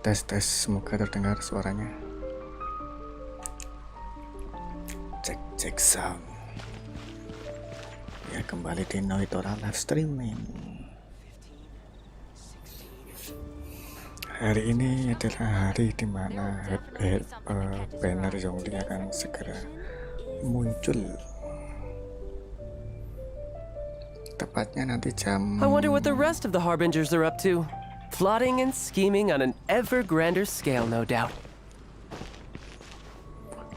Tes, semoga terdengar suaranya. Cek sound. Ya, kembali di Noitora live streaming. Hari ini adalah hari dimana banner zombie akan segera muncul. Tepatnya nanti jam. I wonder what the rest of the Harbingers are up to. Plotting and scheming on an ever grander scale, no doubt.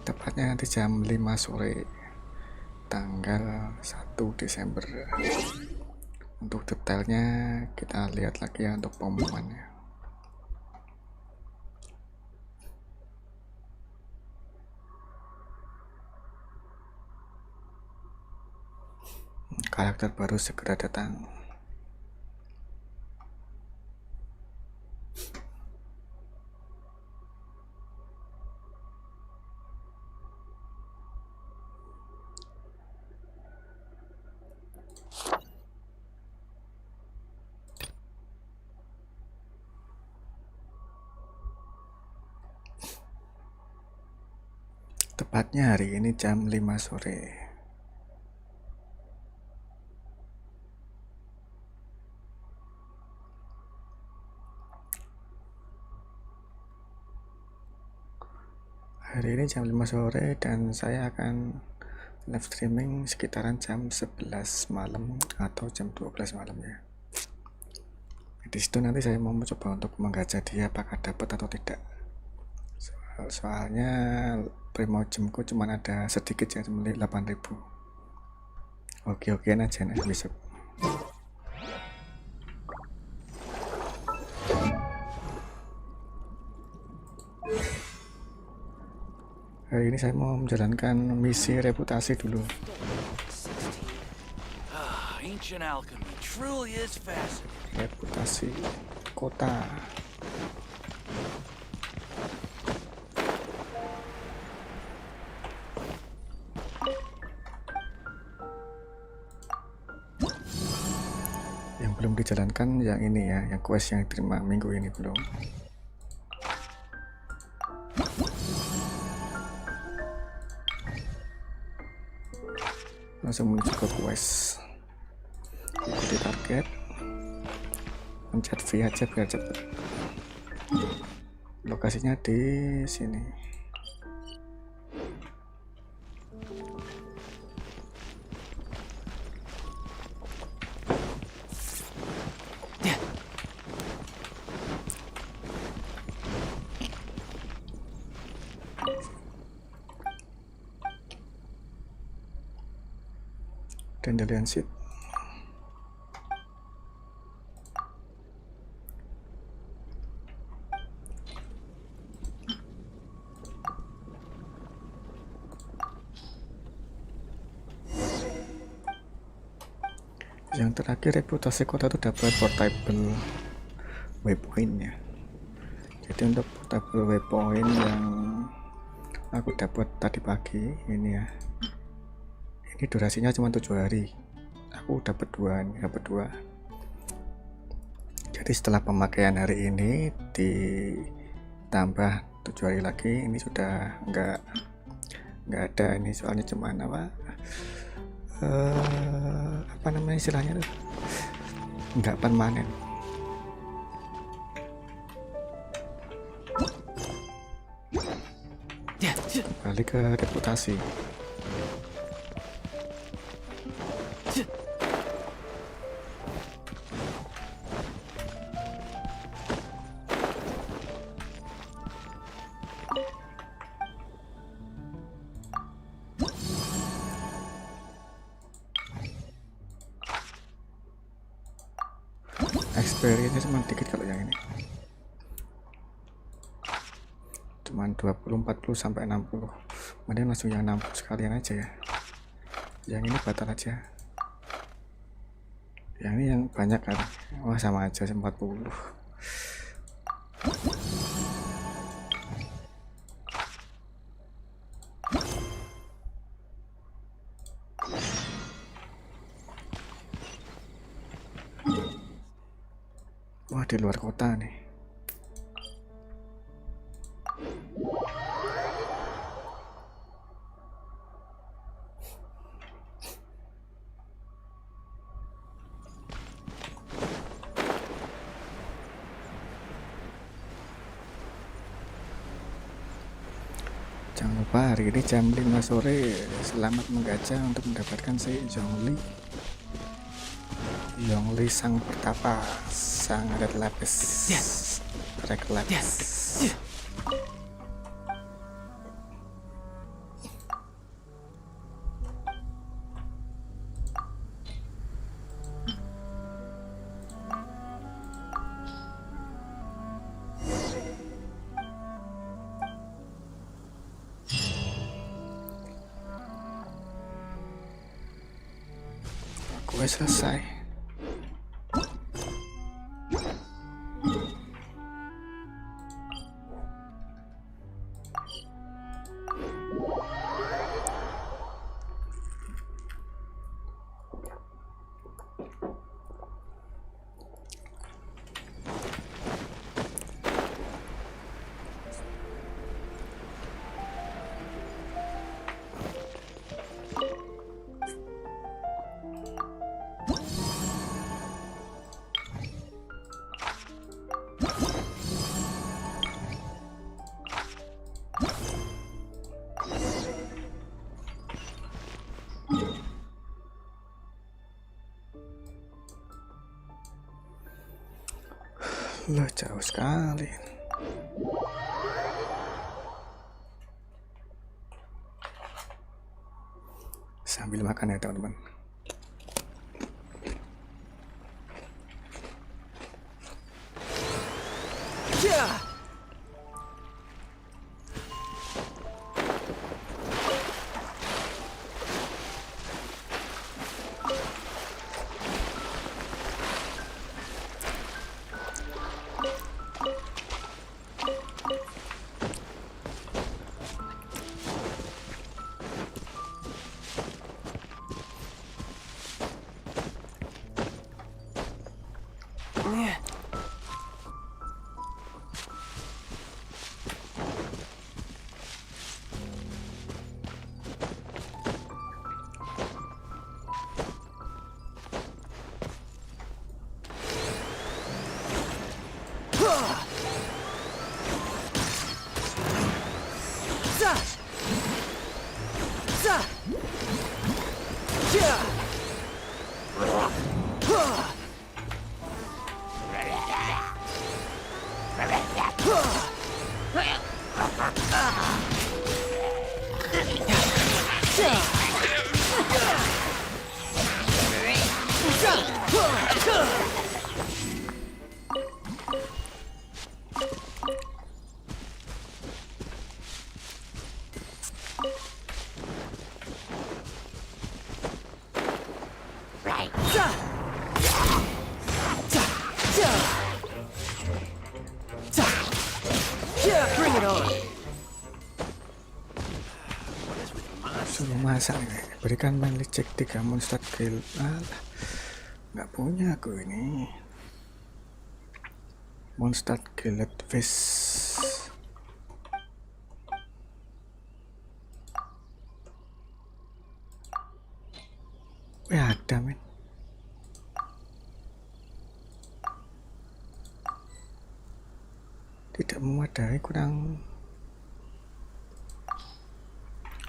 Tepatnya nanti jam 5 sore tanggal 1 Desember. Untuk detailnya kita lihat lagi ya untuk pengumumannya. Karakter baru segera datang. Tepatnya hari ini jam 5 sore. Hari ini jam 5 sore dan saya akan live streaming sekitaran jam 11 malam atau jam 12 malam ya. Di situ nanti saya mau mencoba untuk menggacha dia apakah dapat atau tidak. Soalnya primo gemku cuma ada sedikit ya, cuma 8.000. Oke-okean aja nih besok. Hari ini saya mau menjalankan misi reputasi dulu. Reputasi kota. Yang belum dijalankan yang ini ya, yang quest yang diterima minggu ini belum. Langsung menuju ke quest, ikuti target, pencet V aja biar cepet. Lokasinya di sini. Dandelion seed. Yang terakhir reputasi kota itu dapat portable waypoint ya. Jadi untuk portable waypoint yang aku dapat tadi pagi ini ya, ini durasinya cuma 7 hari. Aku aku dapat 2 nih, dapat 2. Jadi setelah pemakaian hari ini ditambah 7 hari lagi, ini sudah nggak ada ini, soalnya cuman apa namanya istilahnya tuh, nggak permanen. Balik ke reputasi. Experience cuma dikit kalau yang ini, cuman 20, 40 sampai 60. Mending langsung yang 60 sekalian aja ya. Yang ini batal aja. Yang ini yang banyak kan. Wah sama aja 40. Wah di luar kota nih. Jangan lupa hari ini jam 5 sore selamat menggacha untuk mendapatkan si Yongli sang pertapa, sang red lapis, red lapis. Gue selesai. Loh, jauh sekali. Sambil makan ya teman-teman. Suruh masak nih. Berikan main cek 3 monster kill. Alah. Nggak punya aku ini. Monster Gillet Fish. Ada men. Tidak memadai, kurang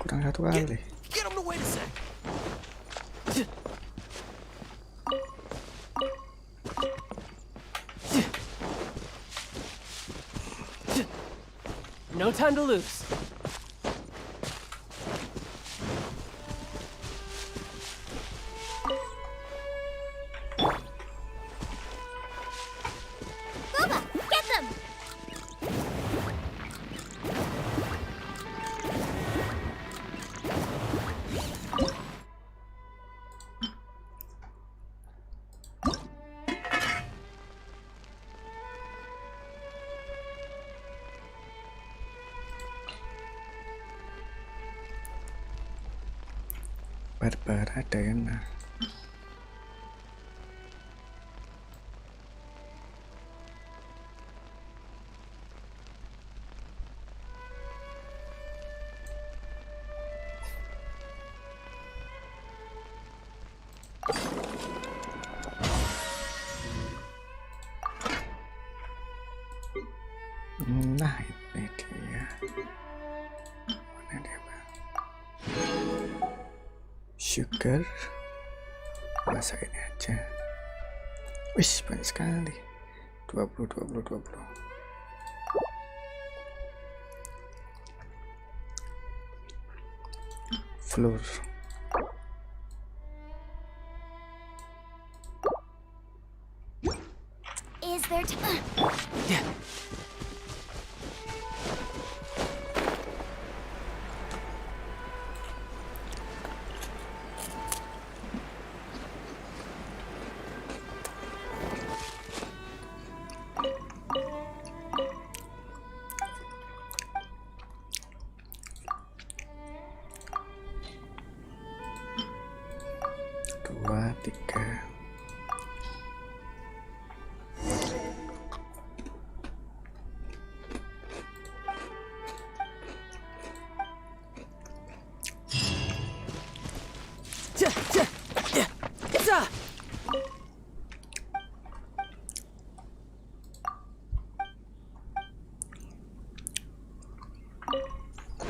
satu kali. Get him to wait a sec. No time to lose. Booba, get them! Barbara Diana. Nah, ini dia. Mana dia, Bang? Sugar. Masa ini aja. Wih, banyak sekali. 20. Flore. Is there time? Yeah. Dua, tiga.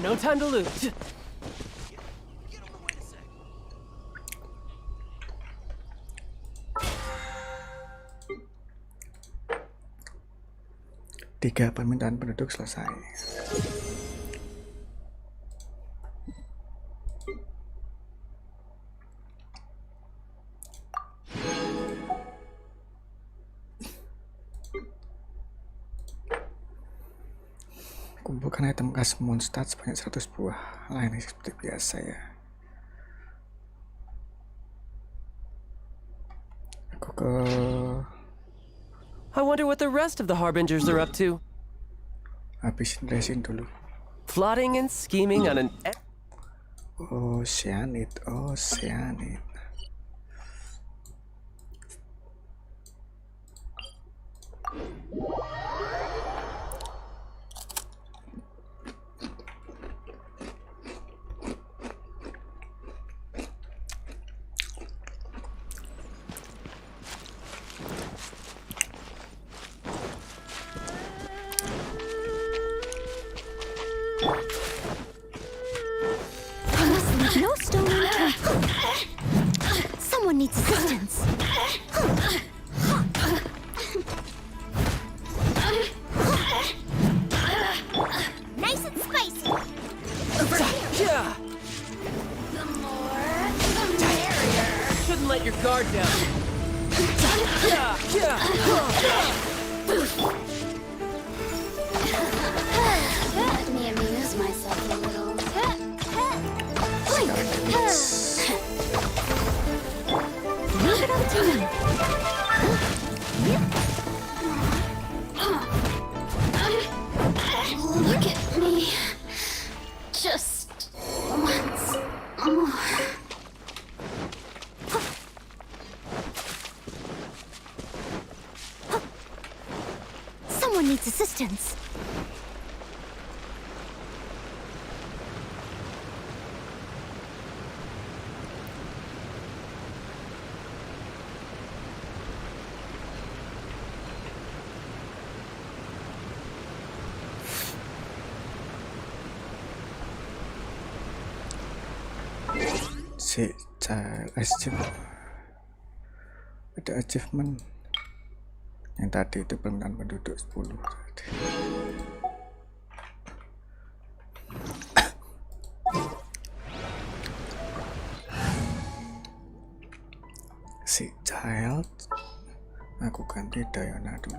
No time to lose. Tiga permintaan penduduk selesai. Kumpulkan item khas monster sebanyak 100 buah. Lainnya seperti biasa ya. Aku ke I wonder what the rest of the Harbingers are up to. habisin resin dulu. Plotting and scheming on an... Oh, cyanide. No stone unturned. Someone needs assistance. Nice and spicy. Over here. Yeah! The more, the merrier. Shouldn't let your guard down. Let me amuse myself a little. Leave it up to me. Look at me. Just once more. someone needs assistance. Si child achievement, ada achievement yang tadi itu permintaan penduduk 10 tadi. Si child, aku ganti Diana dulu.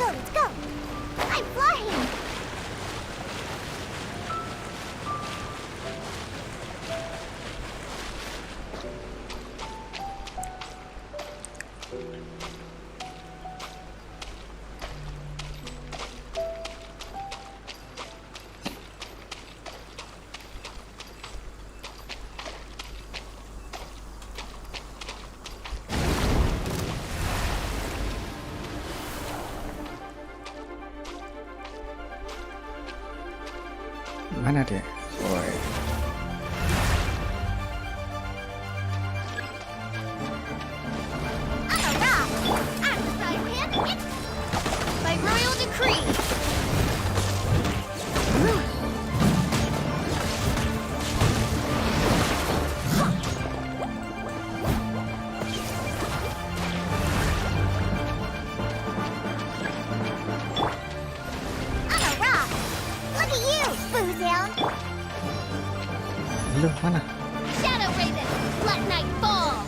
Let's go! I'm flying! Mana dia? Woi. By royal decree! Lu mana? Shadow Raven, let night fall!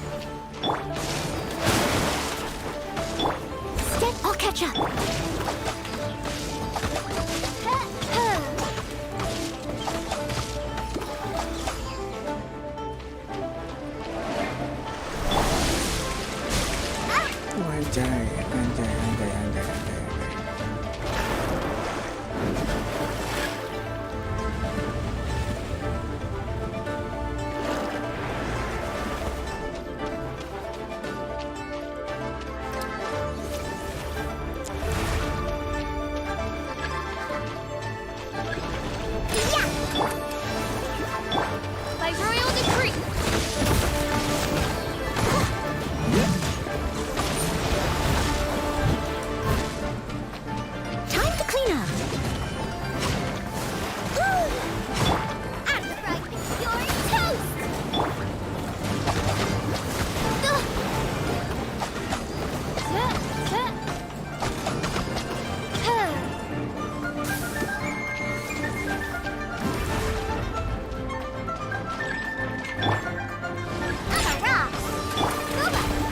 Step, I'll catch up. Anjay. By royal decree! Time to clean up! I'm right, you're toast!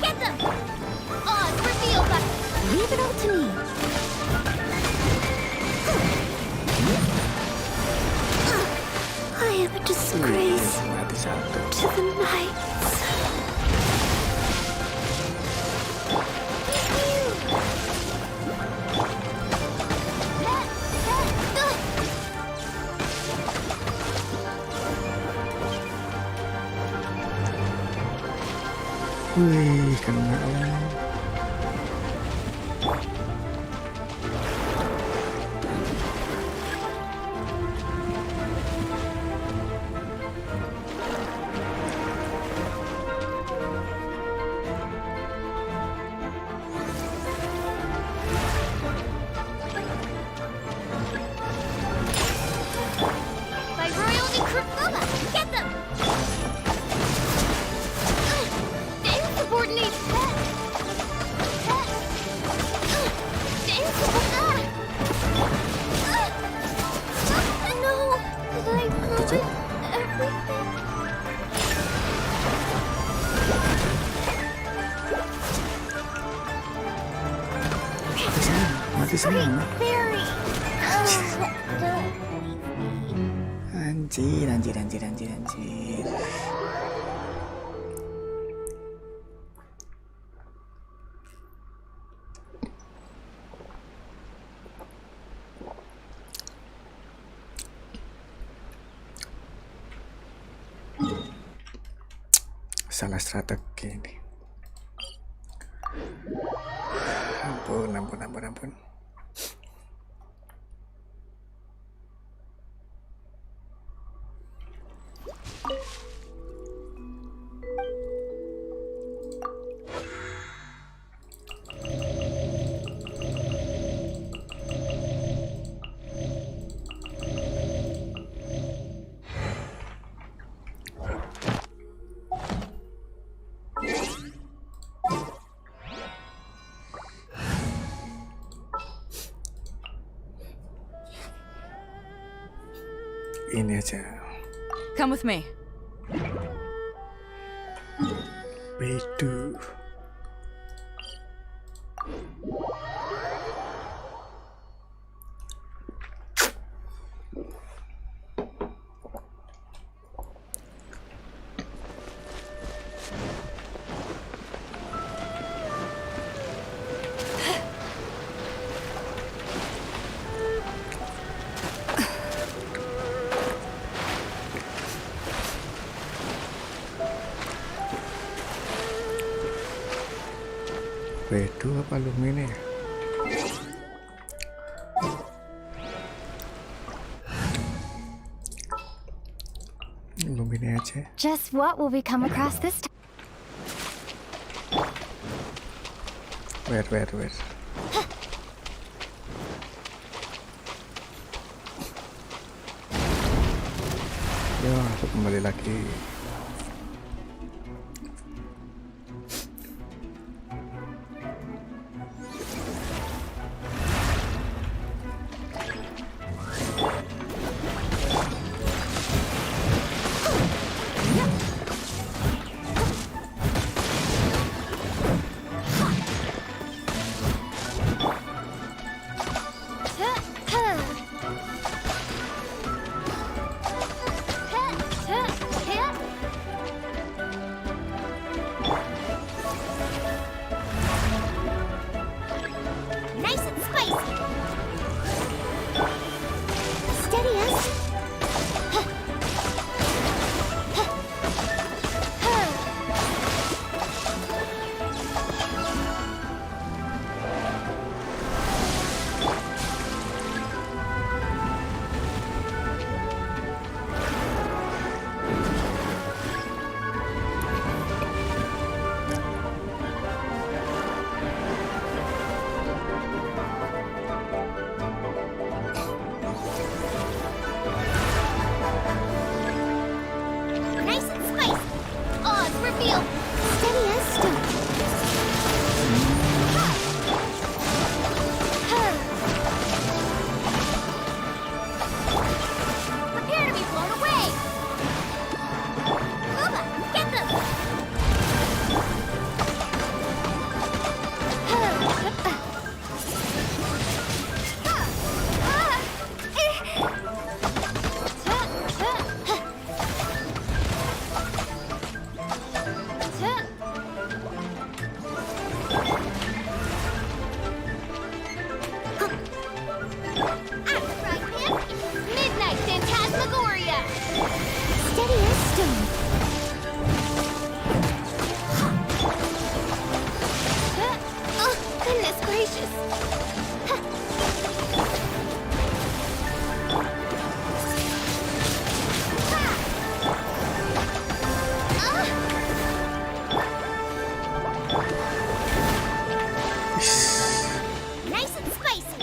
Get them! Oz, reveal them! Leave it all to me. I am a disgrace Mati satu. to the knights. Wih, kena. By royal decree, get them! Insubordinate! No! Did I ruin everything? Mati semua. Fairy! Don't leave me. Anjir. Salah strategi ini. Ampun. Ini aja. Come with me. Waduh. Waduh, apa lumine ya? Lumine aja. Just what will we come across this time? Where. Ya, aku kembali lagi. Nice and spicy. Steady us. Nice and spicy. Odds reveal. Steady as stone. Prepare to be blown away. Uba, get them. Midnight Phantasmagoria! Steady as stone. Oh, goodness gracious. Nice and spicy.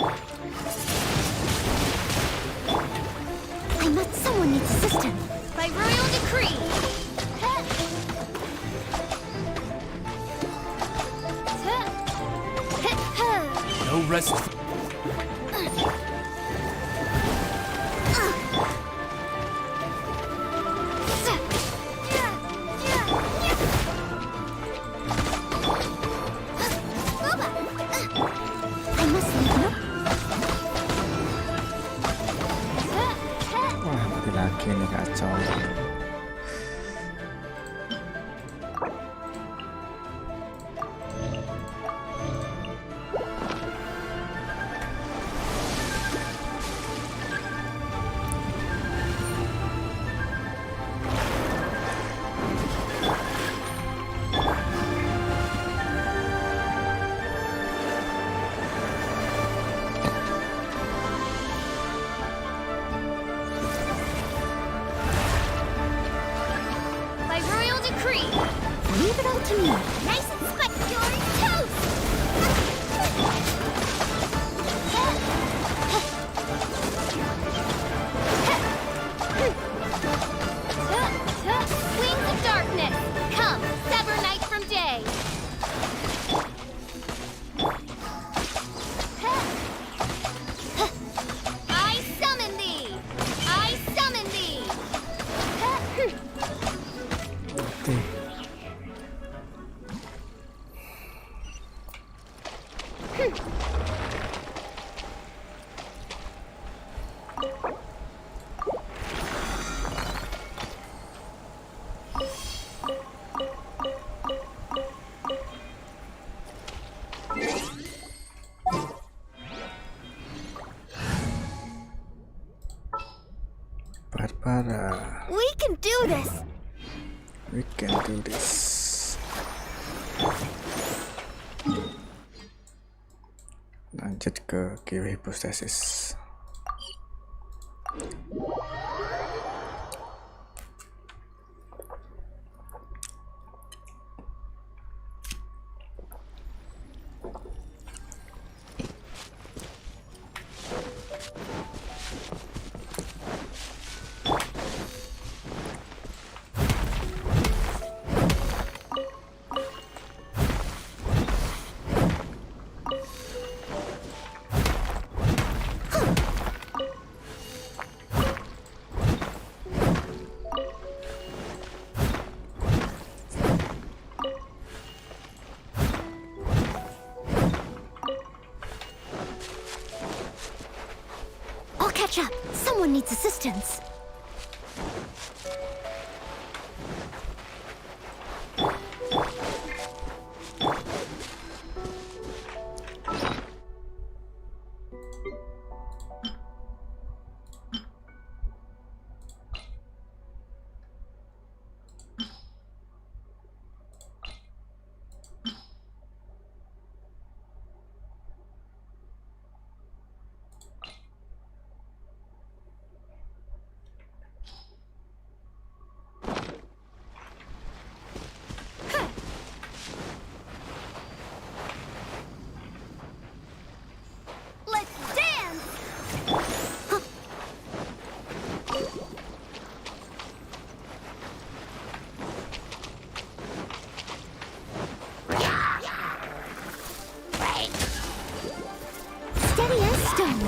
I must. Someone needs assistance. By royal decree. No rest. I must leave no. Wah, mati lagi nih kacau. to me. Nice and spicy. You're toast! Wings of darkness! Come, sever night from day! I summon thee! I summon thee! Oke. Barbara, We can do this! we can do this. Lanjut ke kiwi hipostasis. I'll catch up. Someone needs assistance. Let's dance! Steady as stone.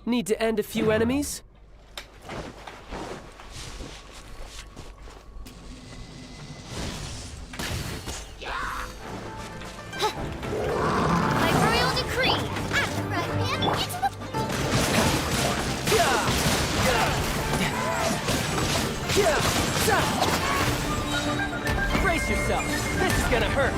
Need to end a few enemies? My royal decree! Act right, man! Into the... Brace yourself. This is gonna hurt.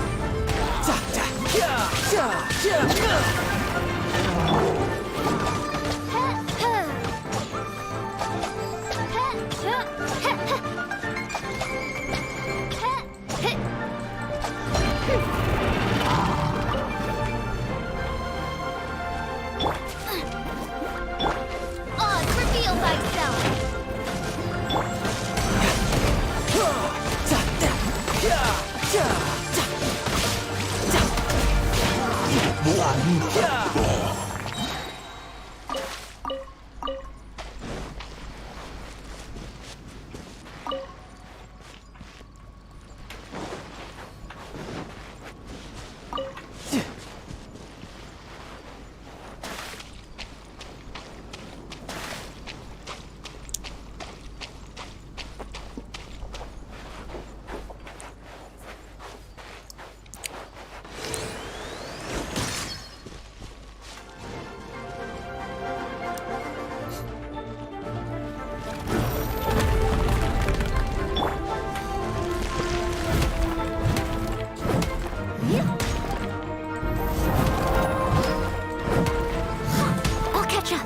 Odds, reveal thyself! I'll catch up.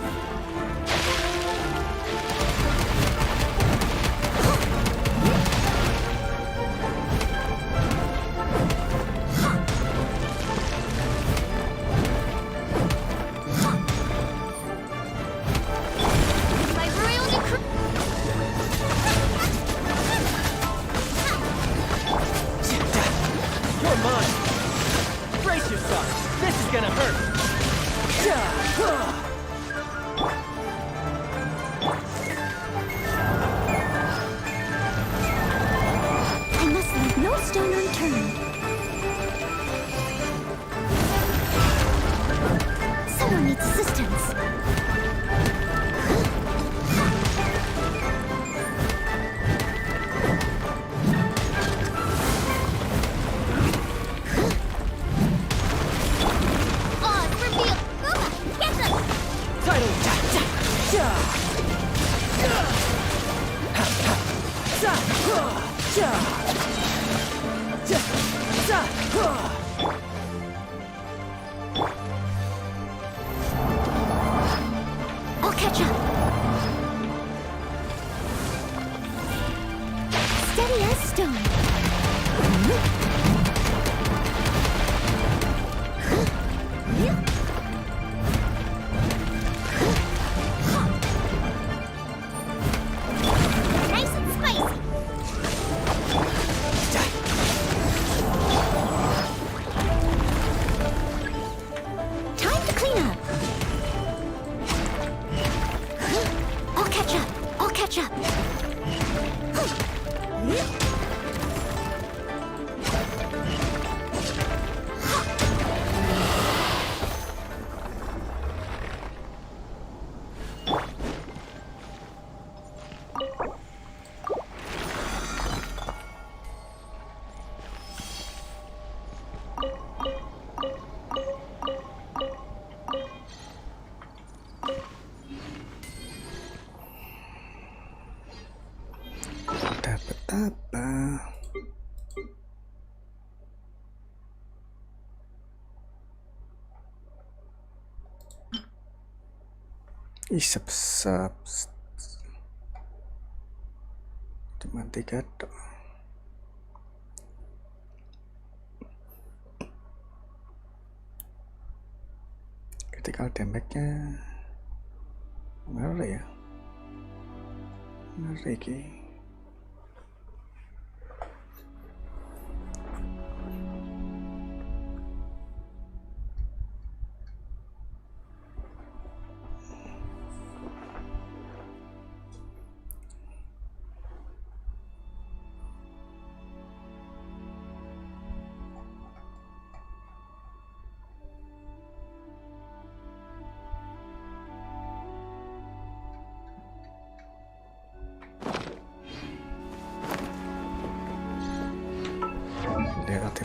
My royal decree... You're mine. Brace yourself. This is gonna hurt. I must leave no stone unturned. Someone needs assistance. Odds, reveal... Get them! Title. I'll catch up. Steady as stone. Nice and spicy! Time to clean up. I'll catch up. I'll catch up. Dapat apa? Isep-sep. Cuma 3 dok. Critical damage-nya ngeri ya. Ngeri ki.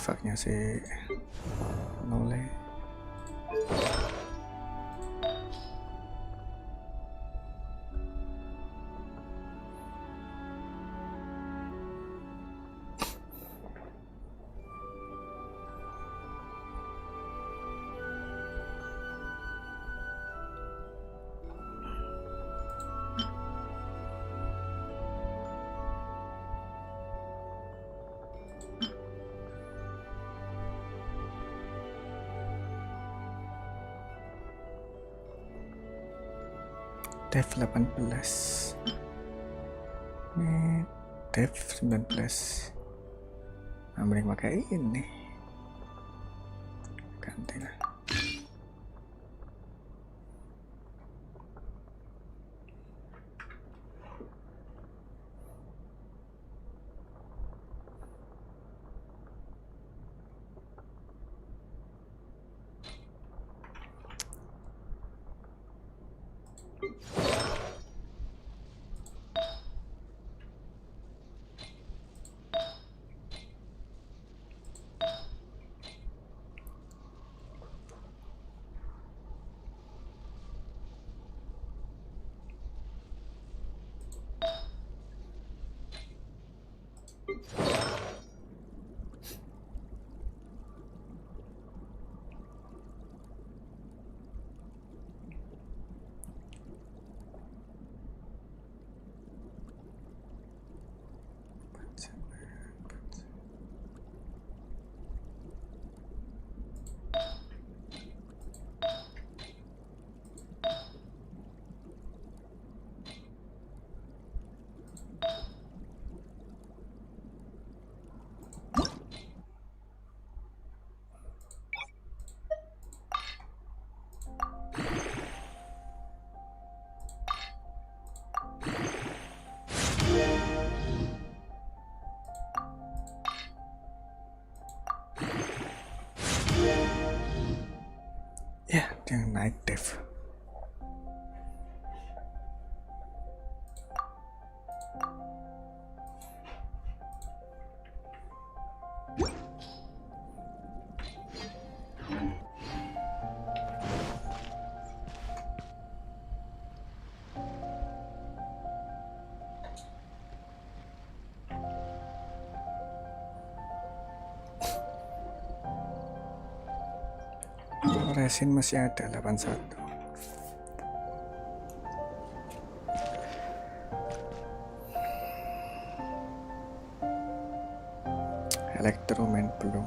artefaknya si Nole. Dev 18, ini Dev 19. Mending pakai ini, ganti lah. Ya, yang naik dev. Resin masih ada 81. Elektromen belum.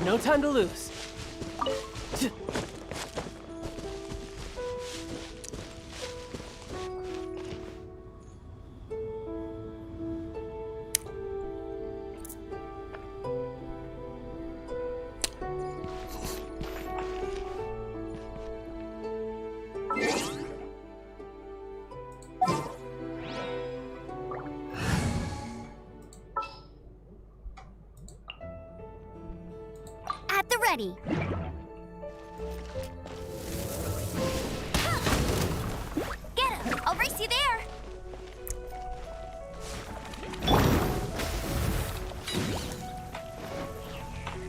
No time to lose. At the ready. Get him! I'll race you there.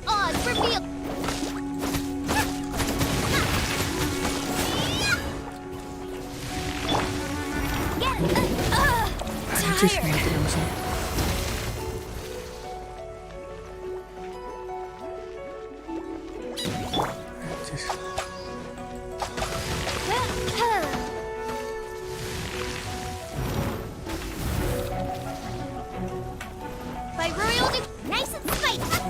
Odds reveal. Get him! Anjir, Tired. mati kan mesin. Anjir. By royal nice and spicy.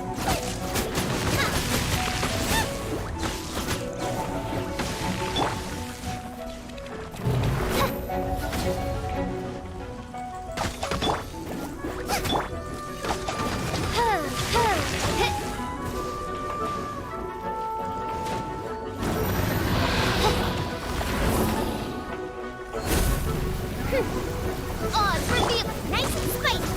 Oz reveal. Nice and spicy.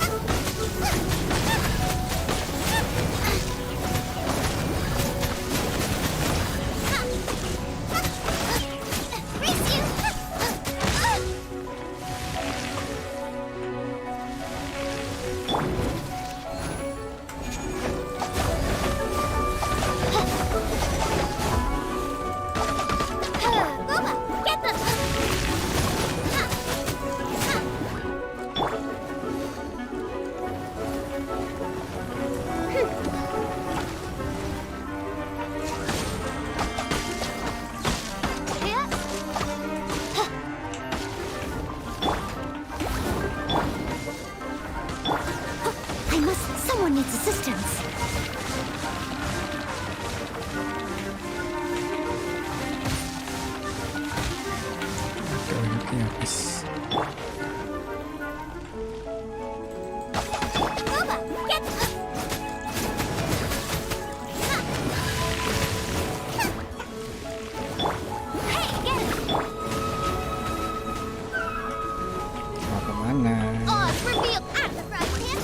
Race you. Boba, get them. I must. Someone needs assistance. Oke, habis. Boba, get them. Hey, get him. Mau kemana? Oz reveal. I'm the front man.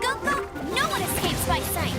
Go, go! No one escapes by sight.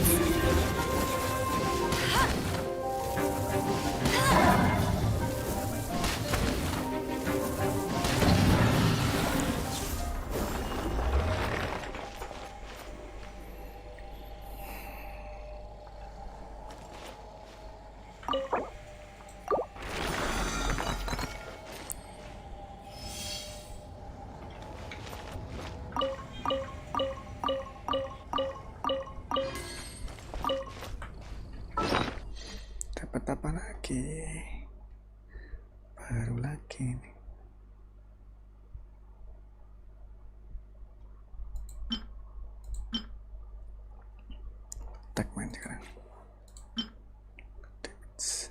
Dapat apa lagi? Baru lagi nih. Tak main sekarang. Damage.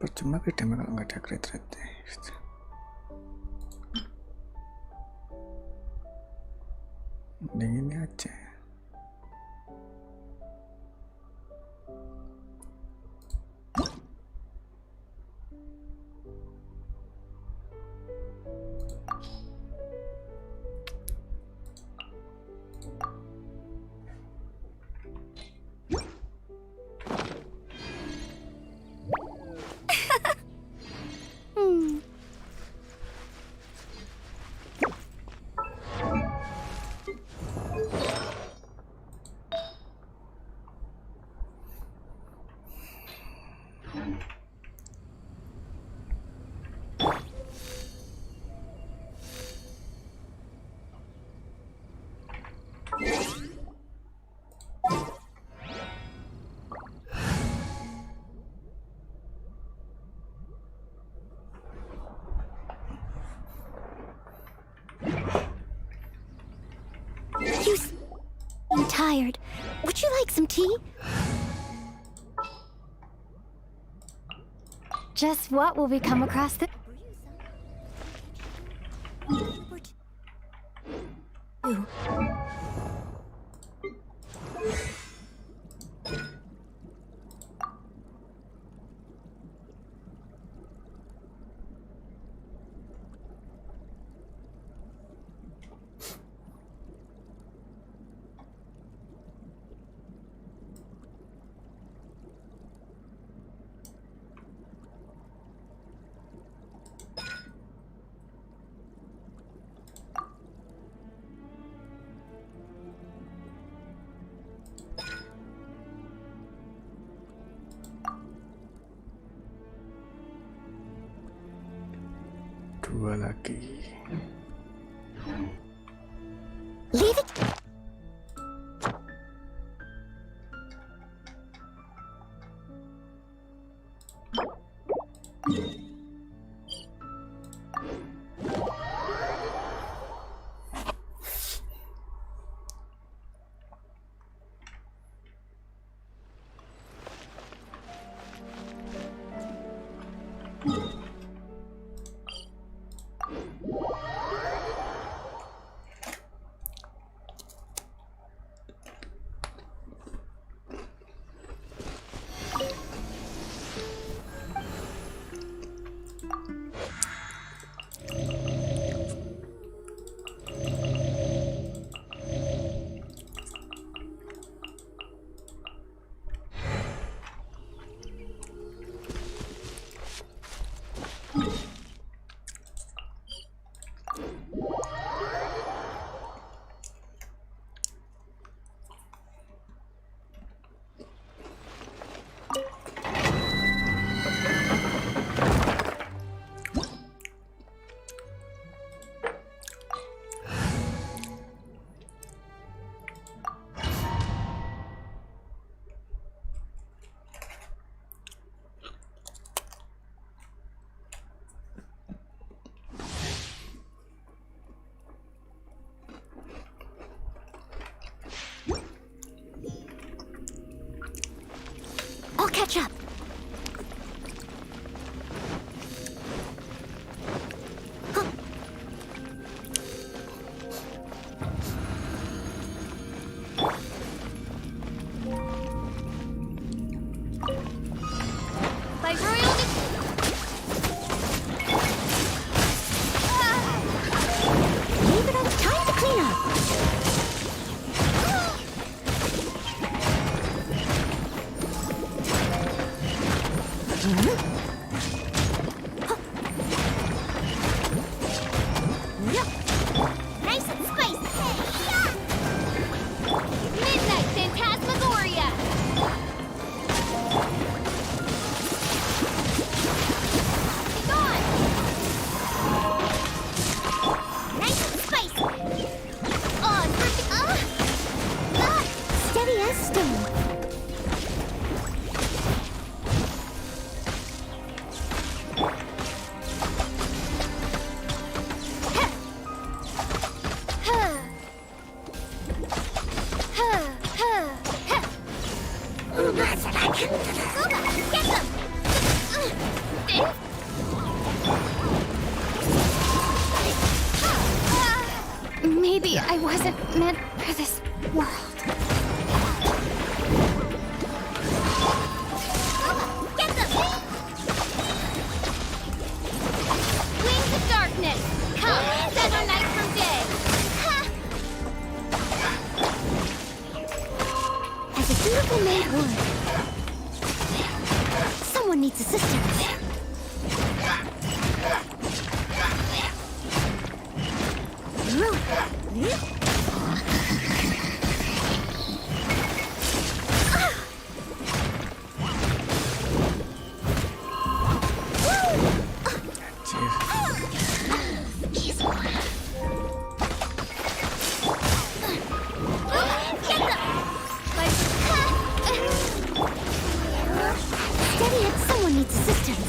Percuma beda kalau nggak ada crit rate. Mending ini aja. I'm tired. Would you like some tea? Just what will we come across the... Ooh. Dua lagi. Leave it. I'll catch up. By royal Leave it on time to clean up. nice and spicy. Midnight Phantasmagoria. Gone. Nice and spicy. On Steady as stone. Get them. Maybe I wasn't meant for this world. Get them. Wings of darkness. Come, sever night from day. As a beautiful maid would. Someone needs assistance. Steady it, someone needs assistance.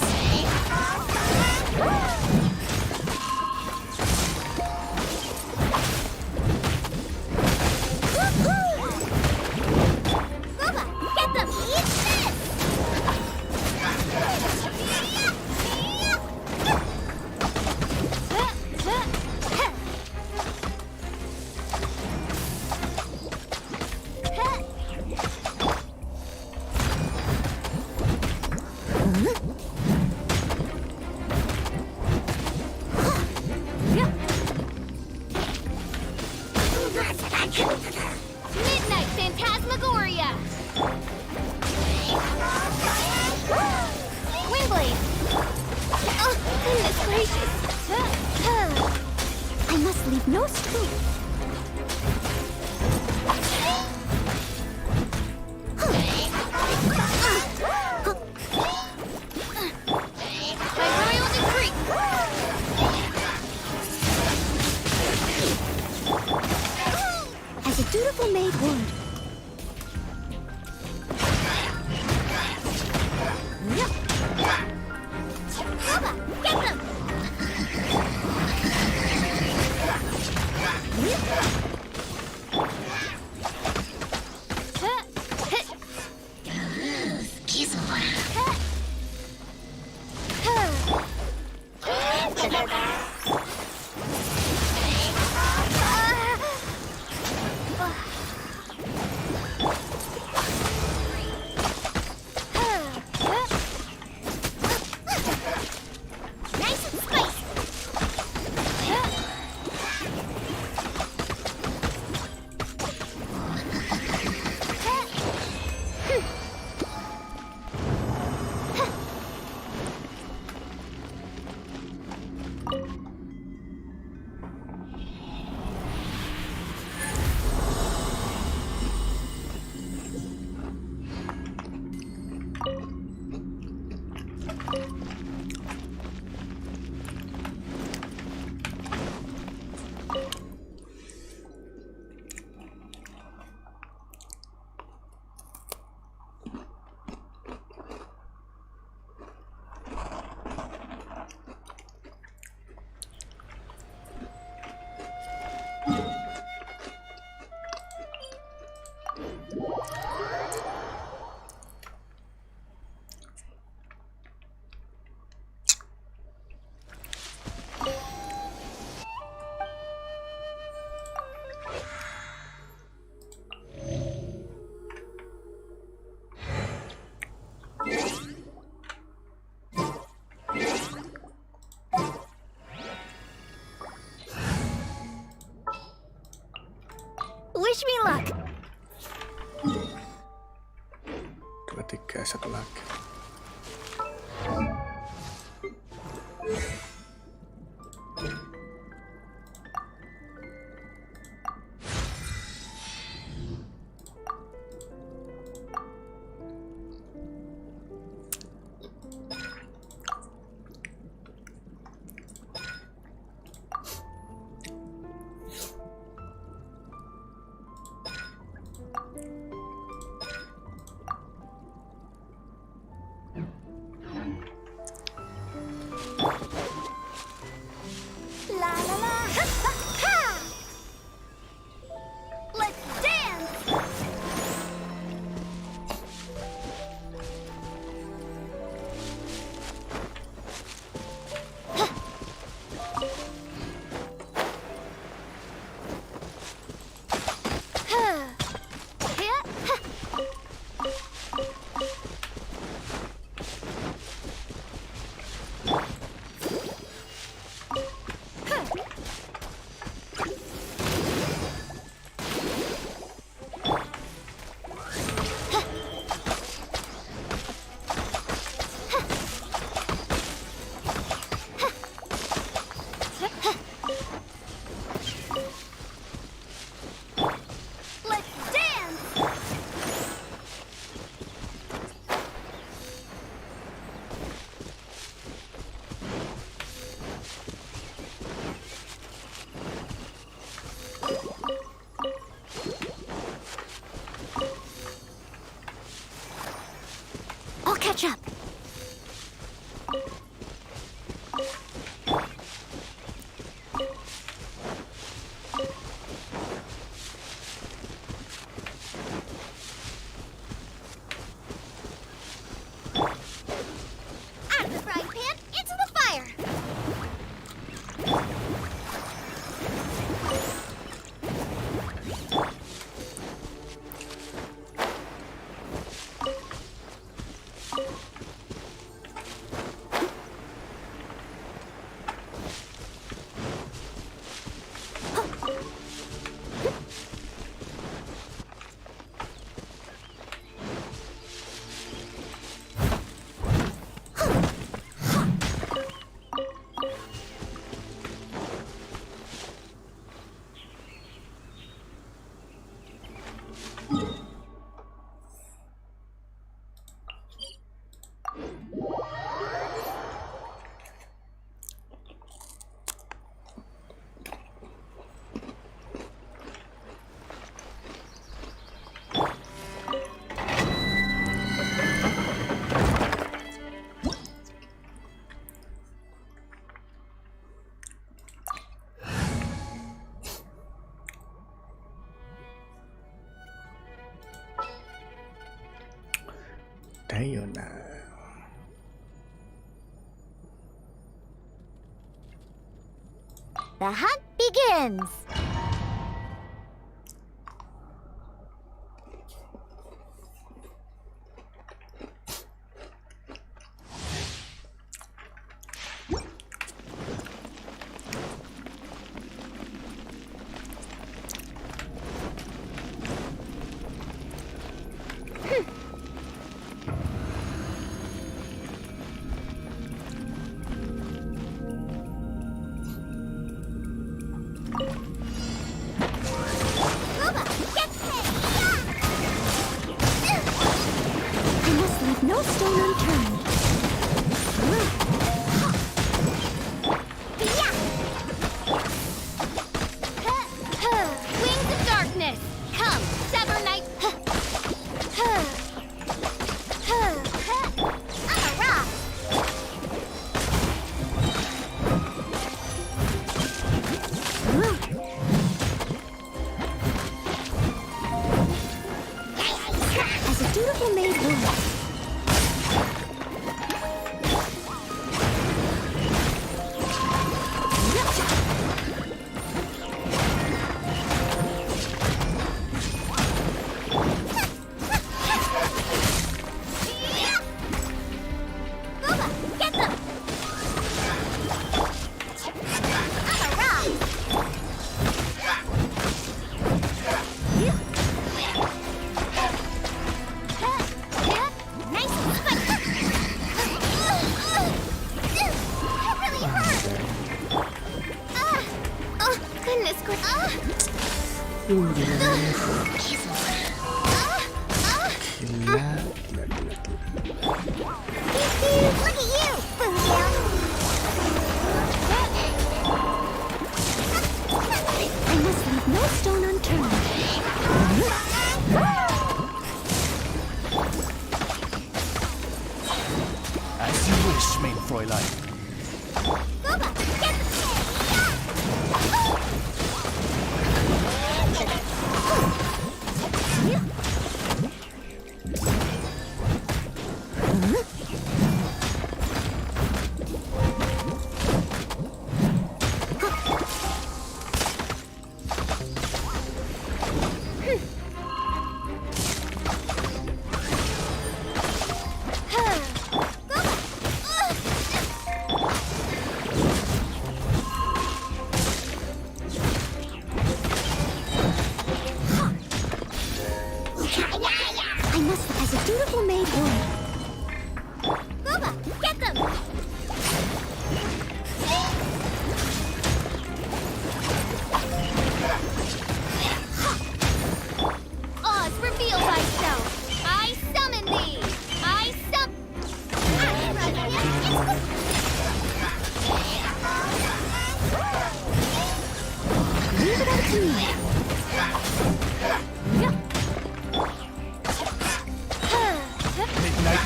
gracious! I must leave no scoop. By royal decree. As a dutiful maid would. Get them! Nice and spicy. Wish me luck. 2, 3, 1 lagi. La la la. Ha, ha, ha. Let's dance. Let's dance. I'll catch up. Out of the frying pan, into the fire. Dayona. The hunt begins. No stone unturned. Wings of darkness, come, sever night. I'm a rock. As a dutiful maid would.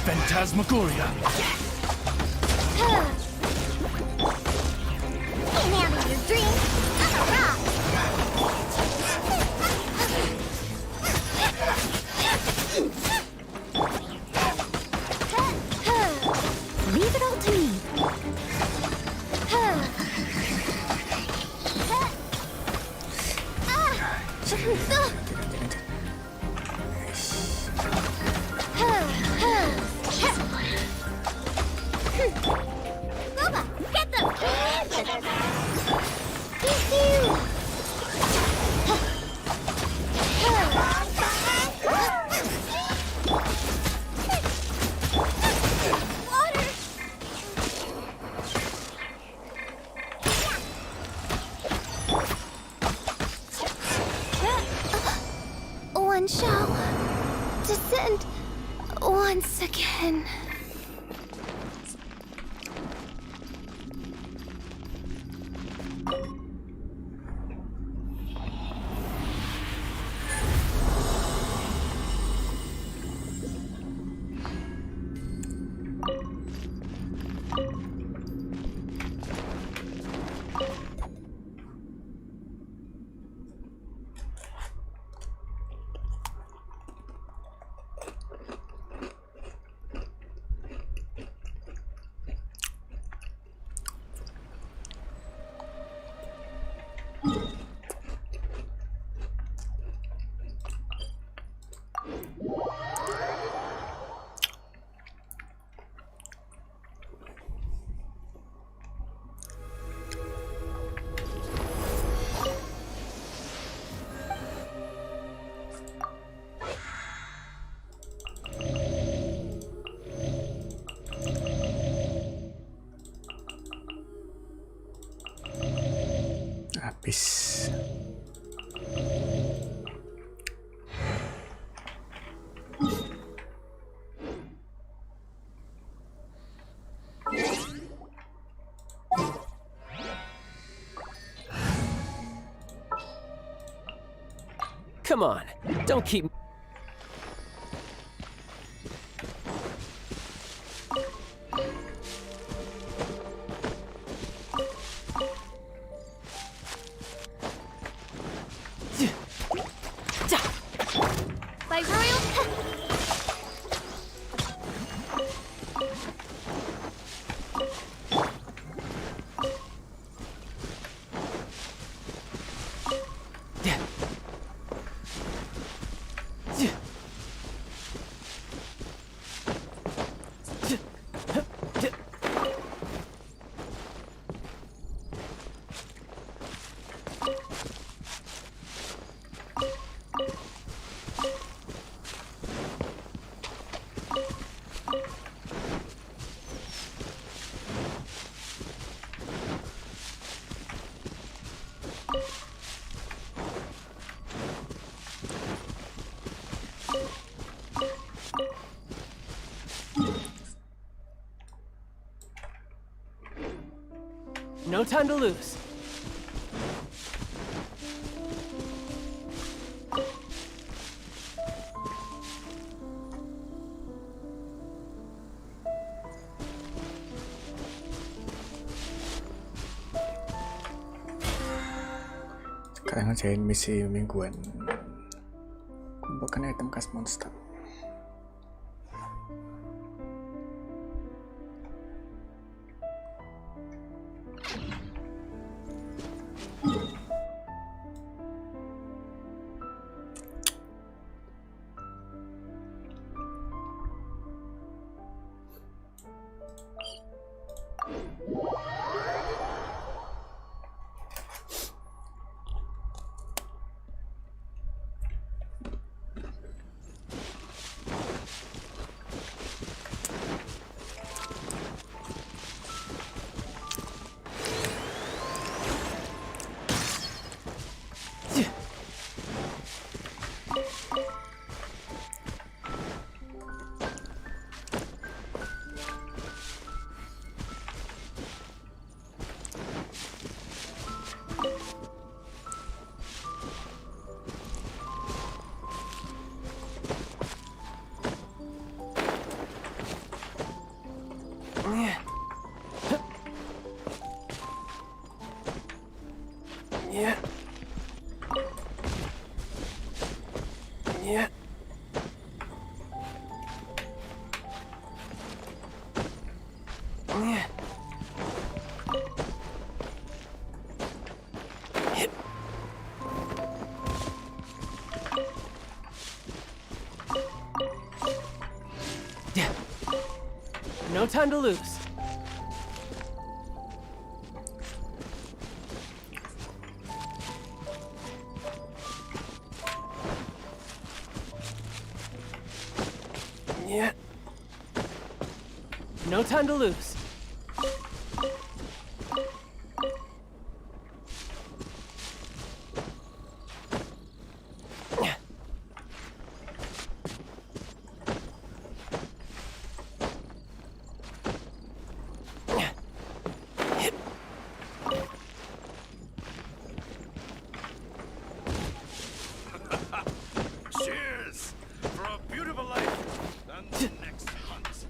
Phantasmagoria. Can't handle your dreams. I'm a rock. Leave it all to me. Get them! One shall descend once again. Habis. Come on, don't keep. By royal. No time to lose. Sekarang ngerjain misi mingguan. Kumpulkan item khas monster. Yeah. Yeah. Yeah. Yeah. No time to lose. Yeah. No time to lose. Cheers for a beautiful life and the next hunt.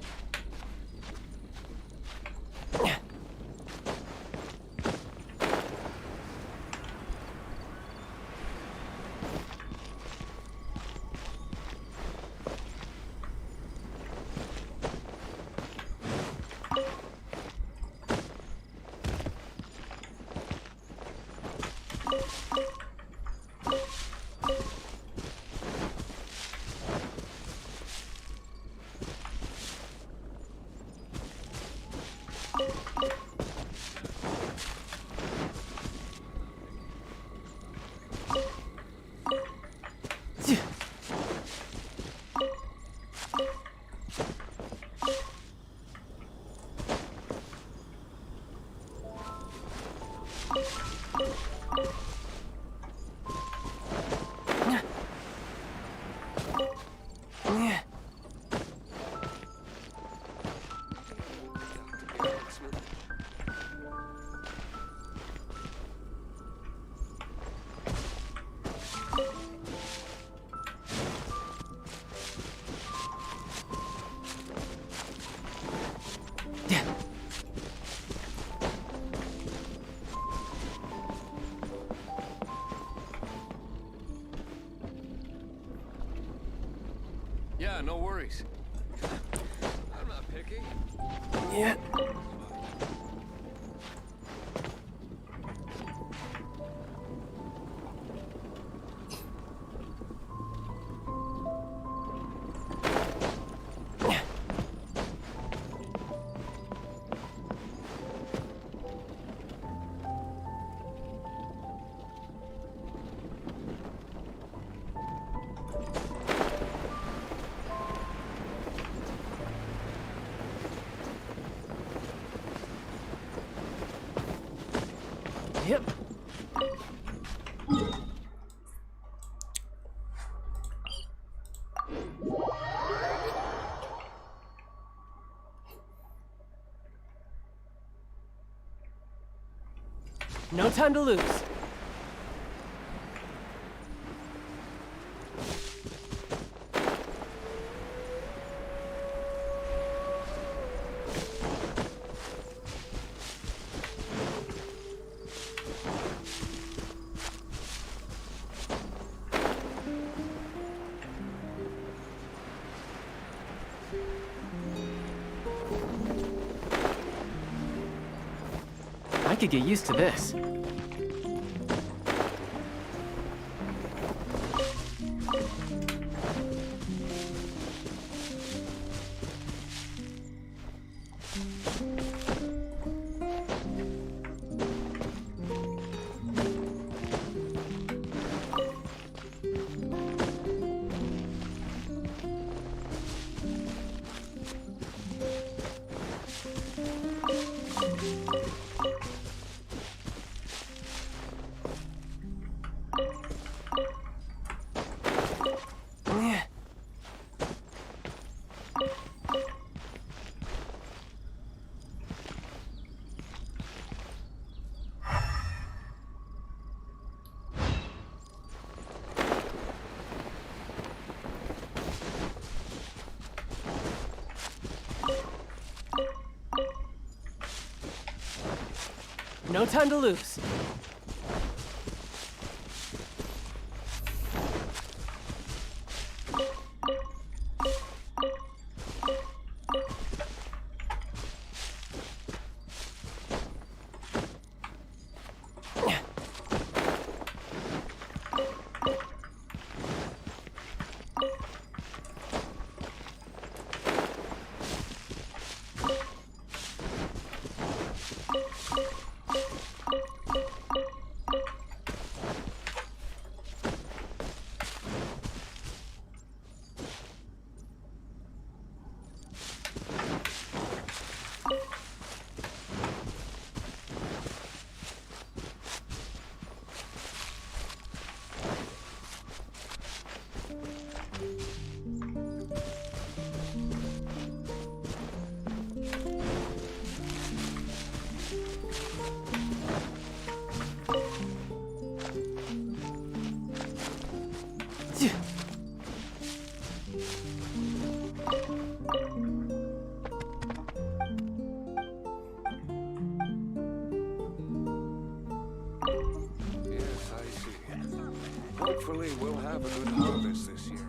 Yeah, no worries. I'm not picky. Yeah. Yep. No time to lose. I could get used to this. No time to lose. Yes, I see. Hopefully we'll have a good harvest this year.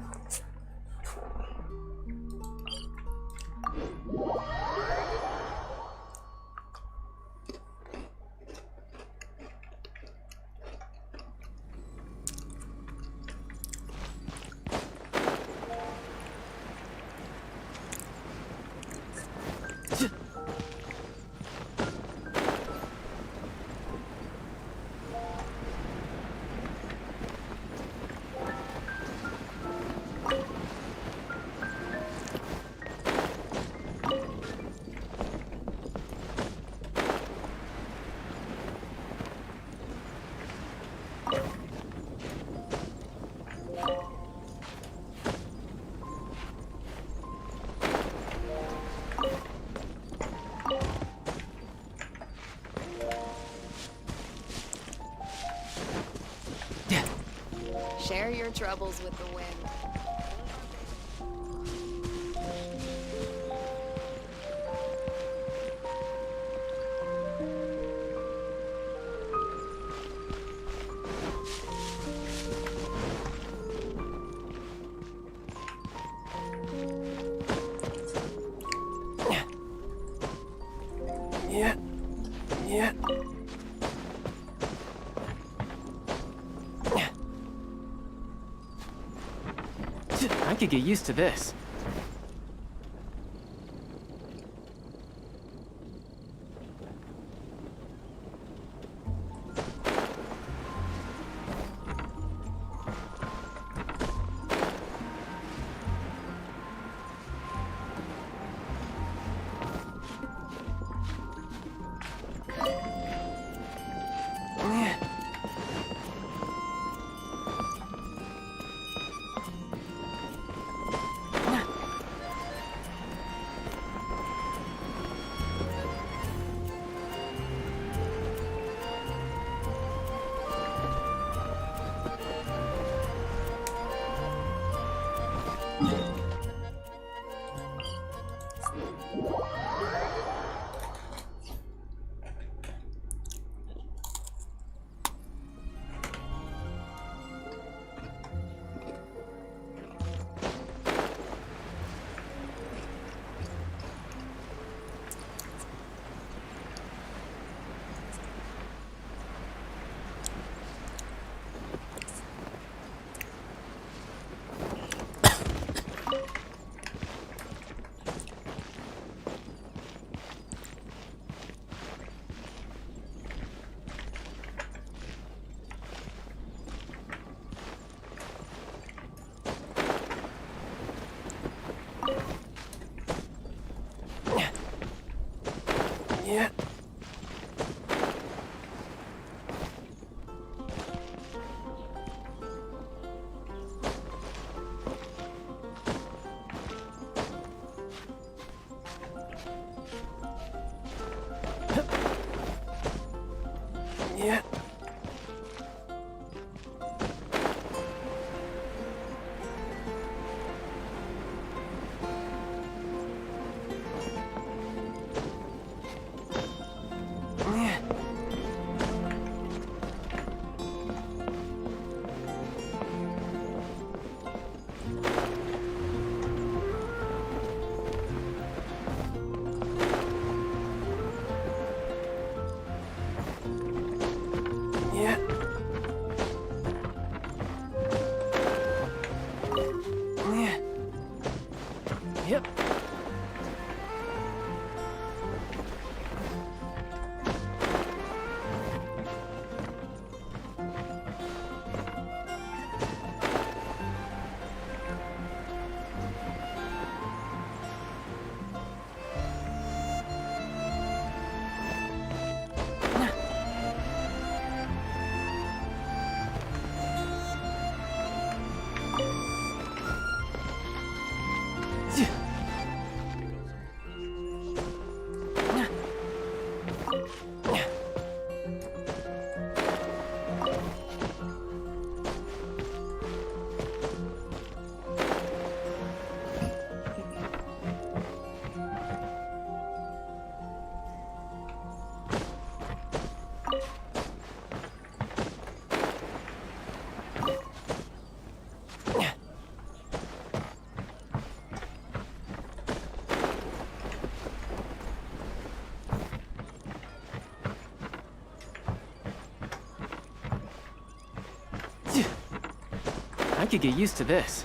Share your troubles with the wind. Yeah. Yeah. I could get used to this. Yeah. Yeah. Yeah. Yeah. Yep. I could get used to this.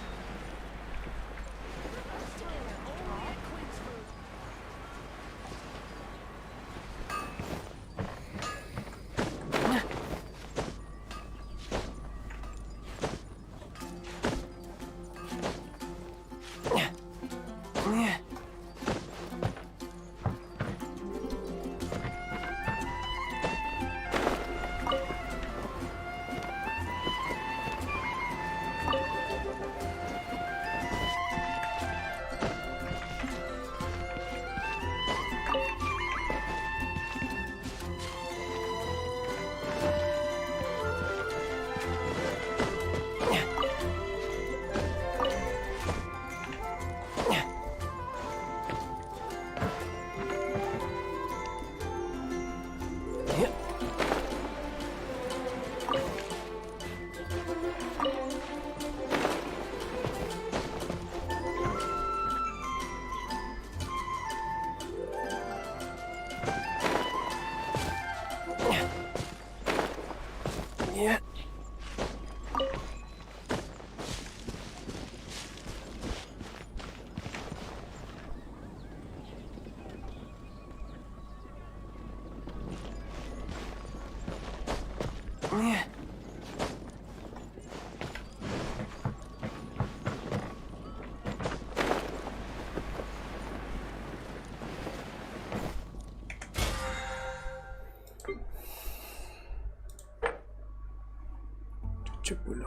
70.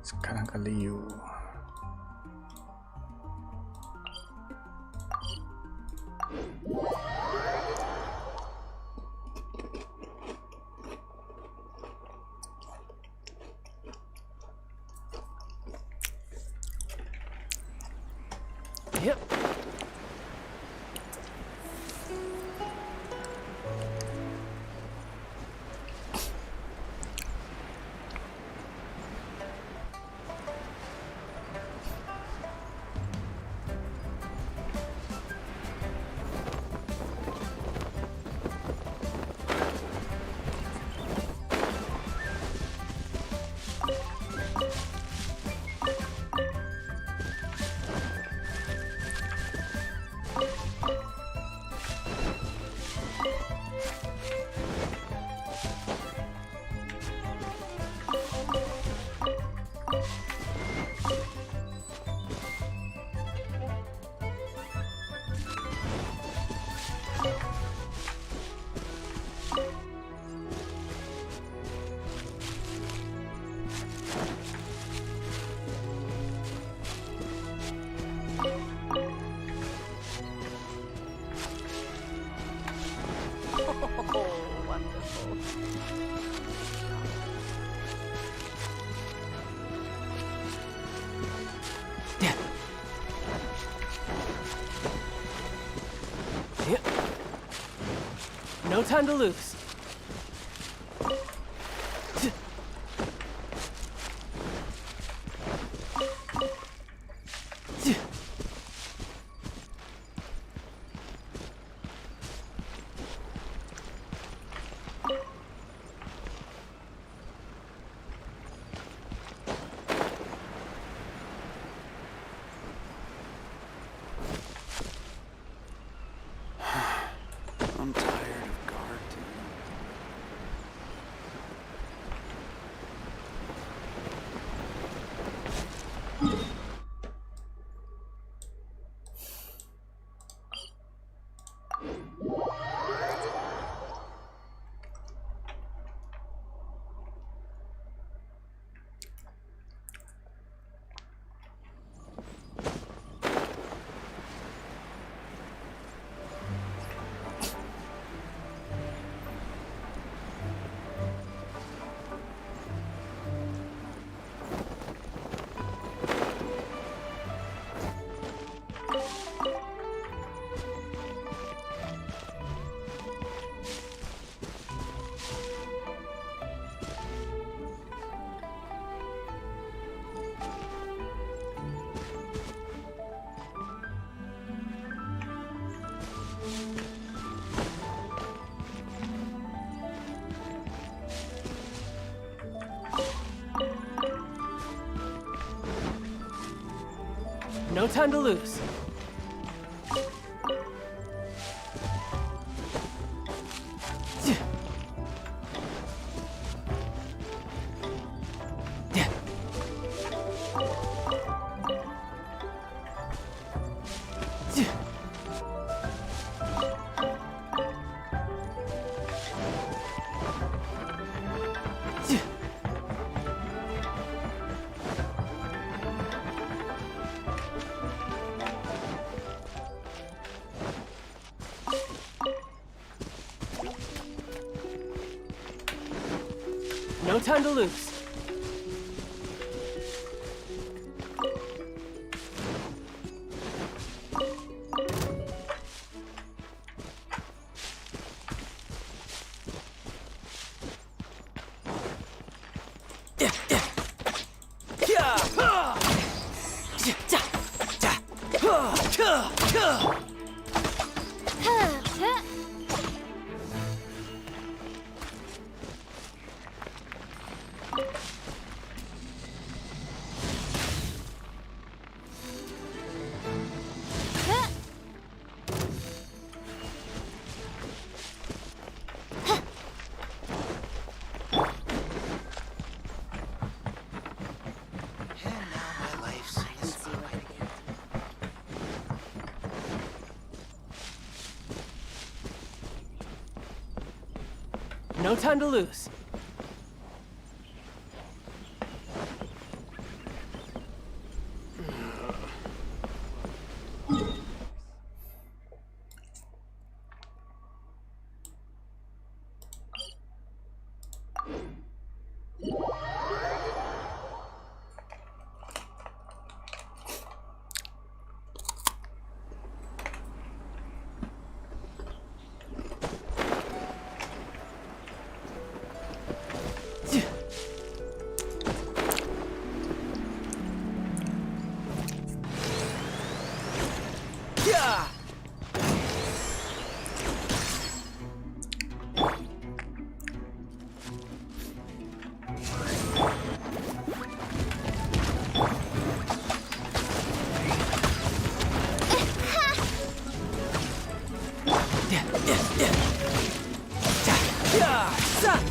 Sekarang ke Liu. Yep. No time to lose. I'm tired of guard duty. No time to lose. No time to lose. No time to lose. Yeah!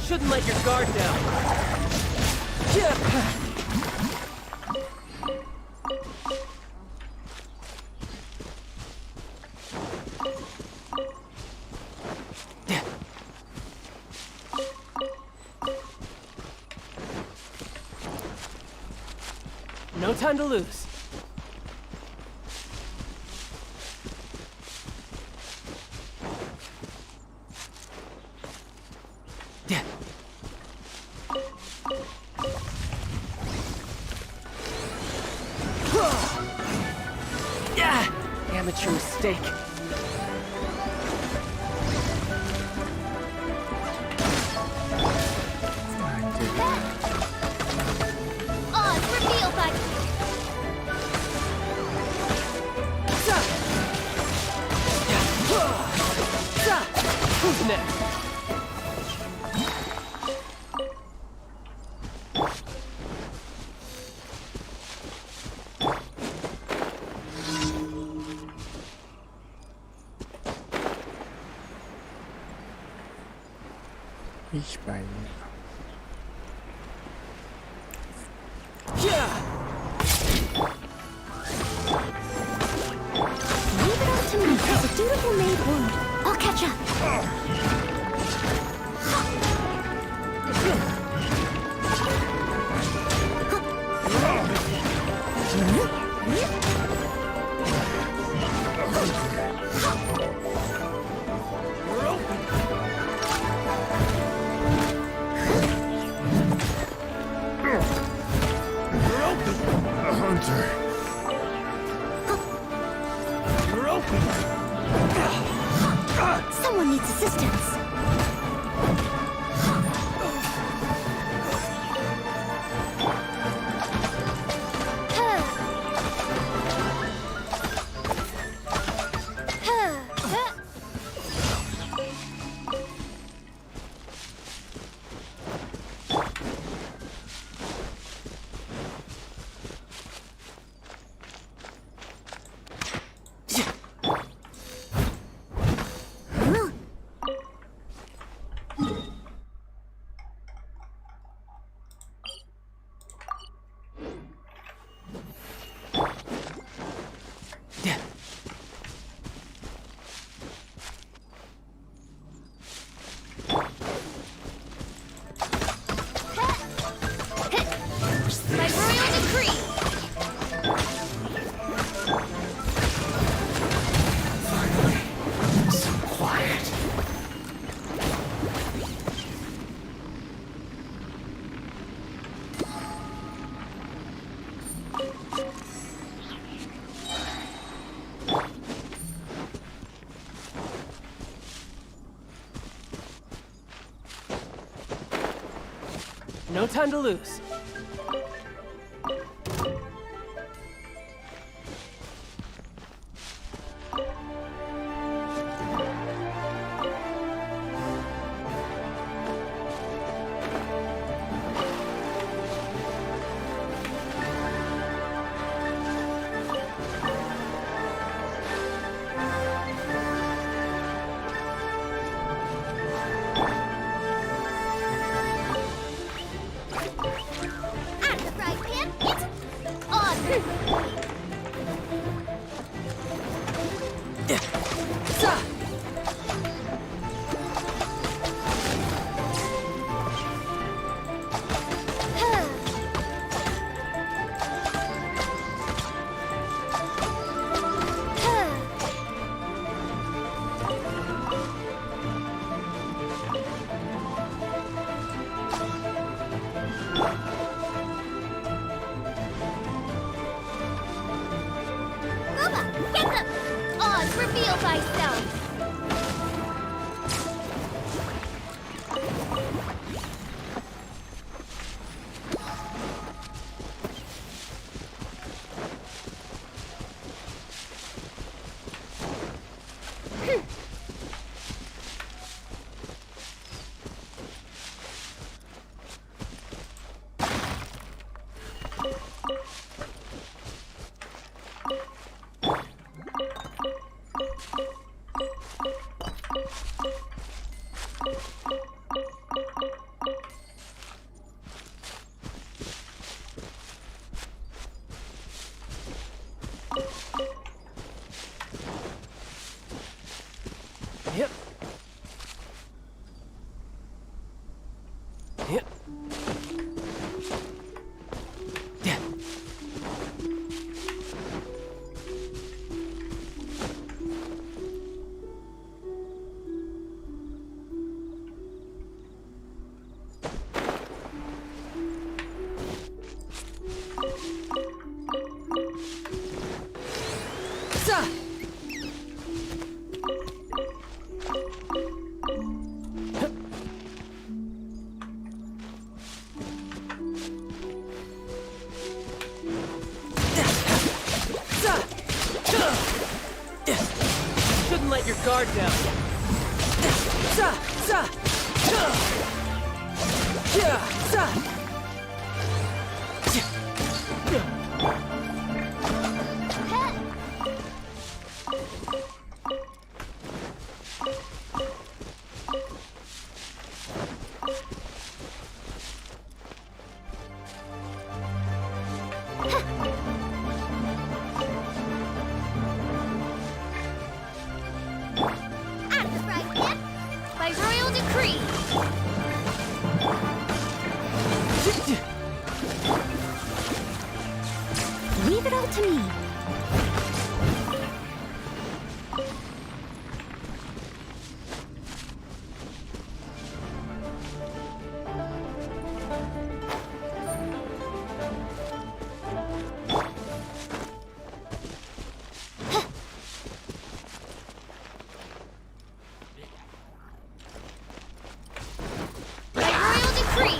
Shouldn't let your guard down. No time to lose. Amateur mistake. Odds revealed by... Who's next? Ich bei mir. Leave it all to me as a dutiful maid would. I'll catch up. Someone needs assistance. By royal decree! So quiet. No time to lose. Odds reveal thyself. Yep. Yep. Yeah. Sa! Shouldn't let your guard down. At the right step, by royal decree. Leave it all to me. By royal decree.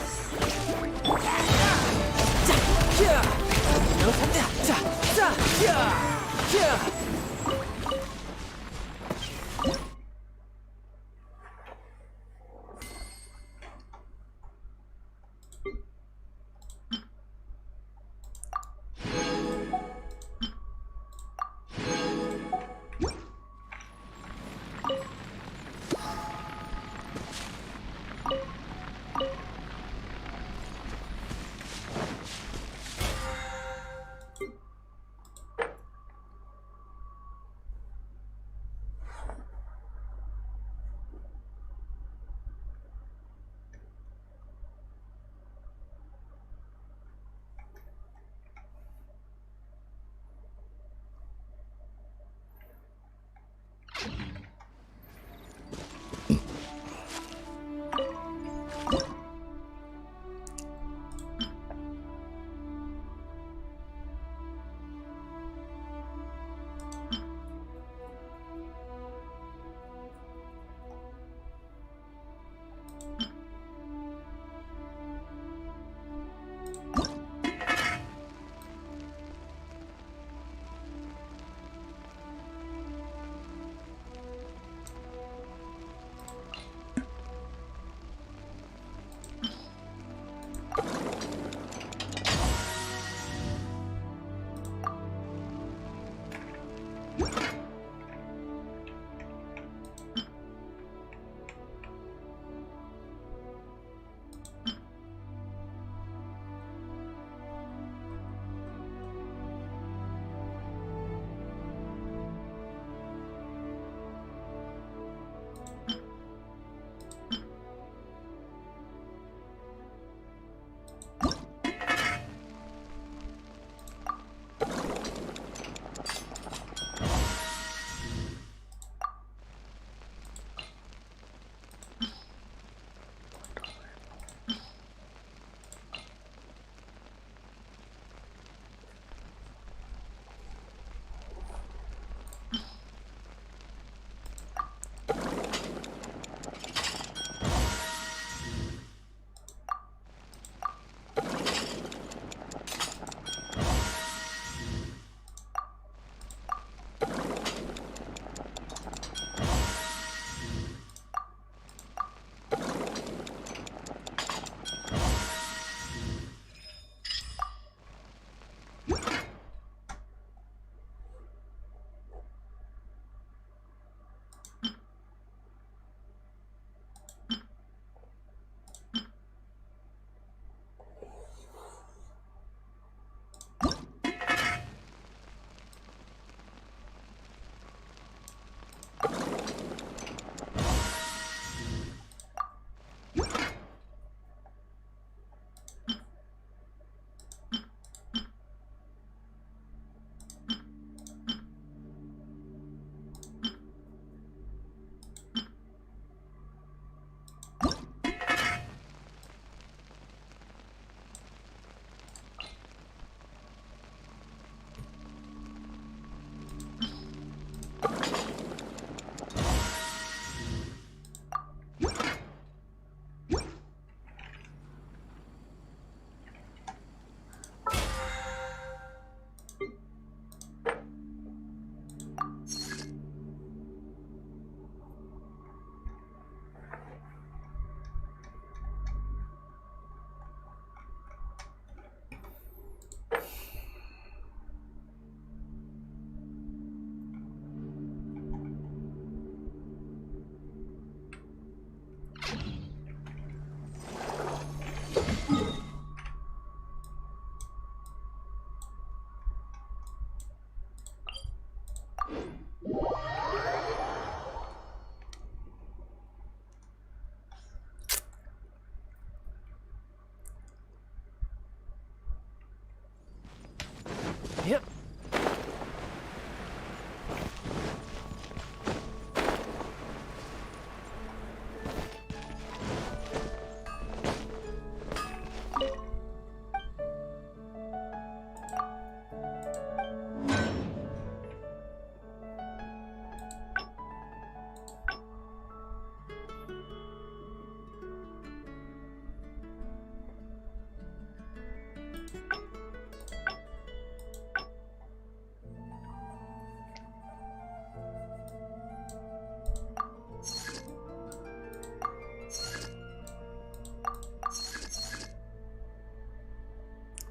Yep.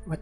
What?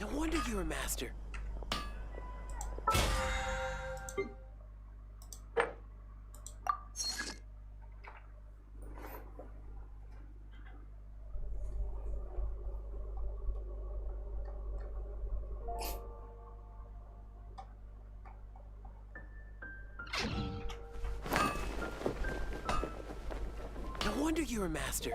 No wonder you're a master. No wonder you're a master.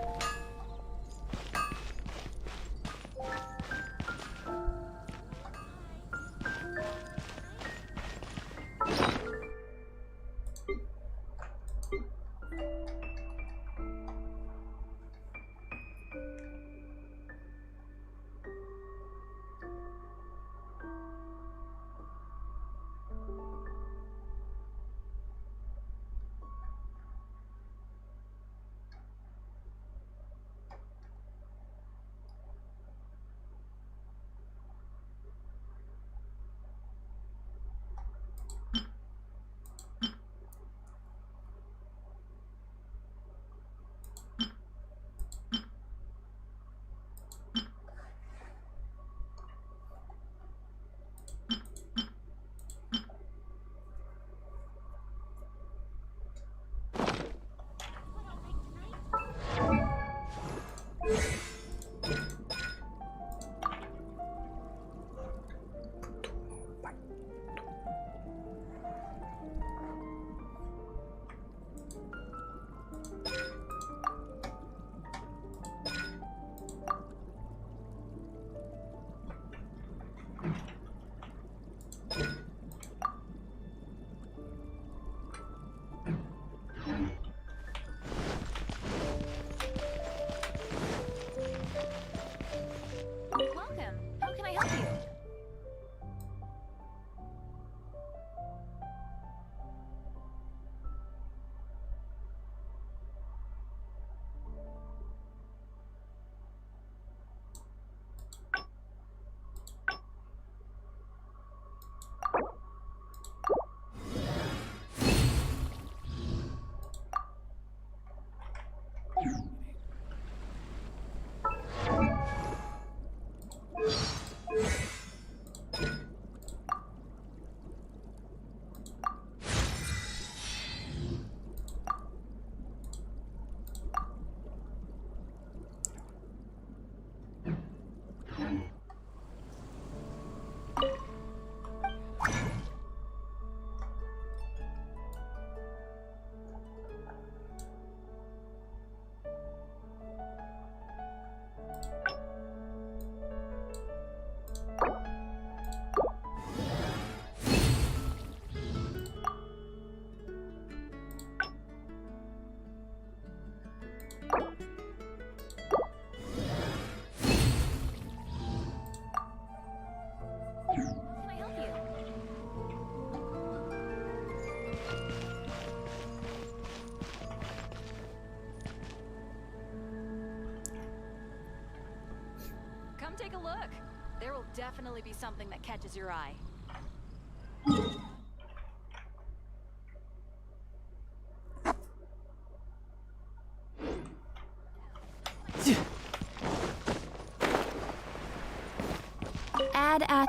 and take a look. There will definitely be something that catches your eye. Add at.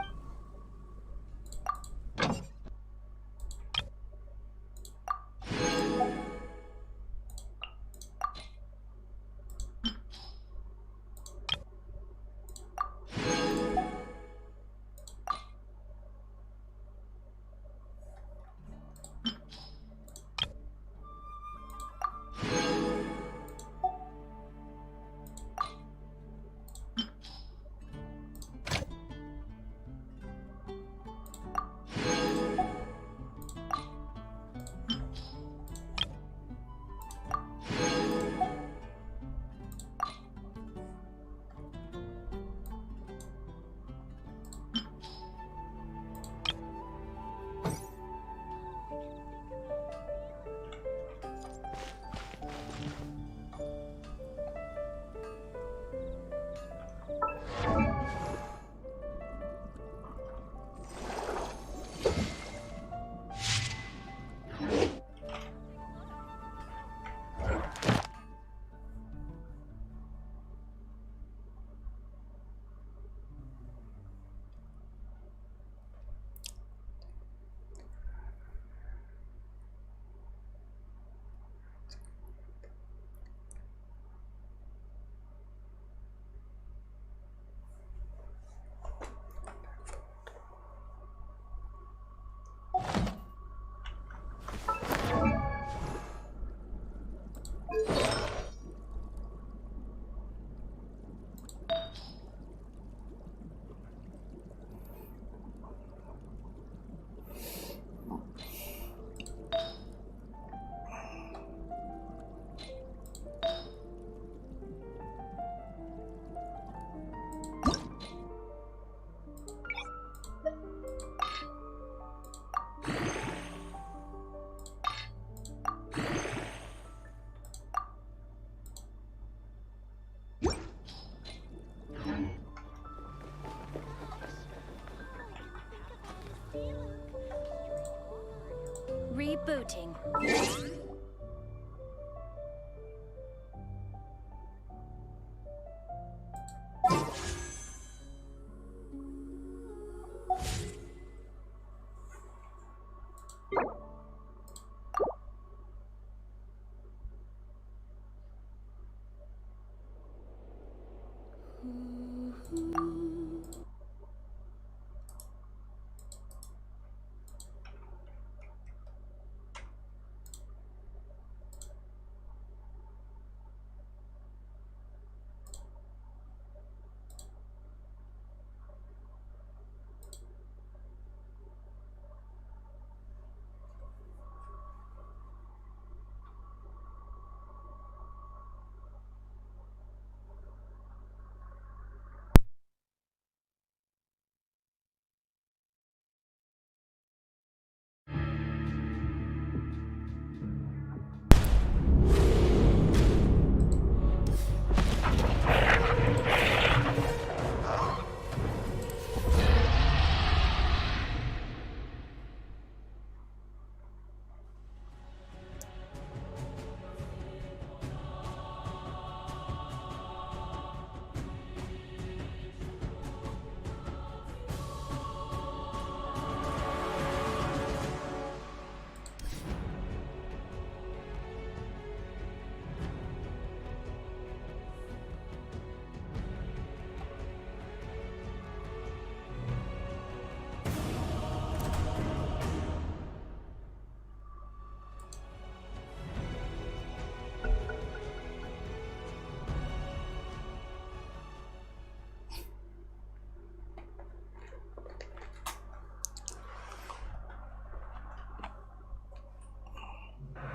Rebooting.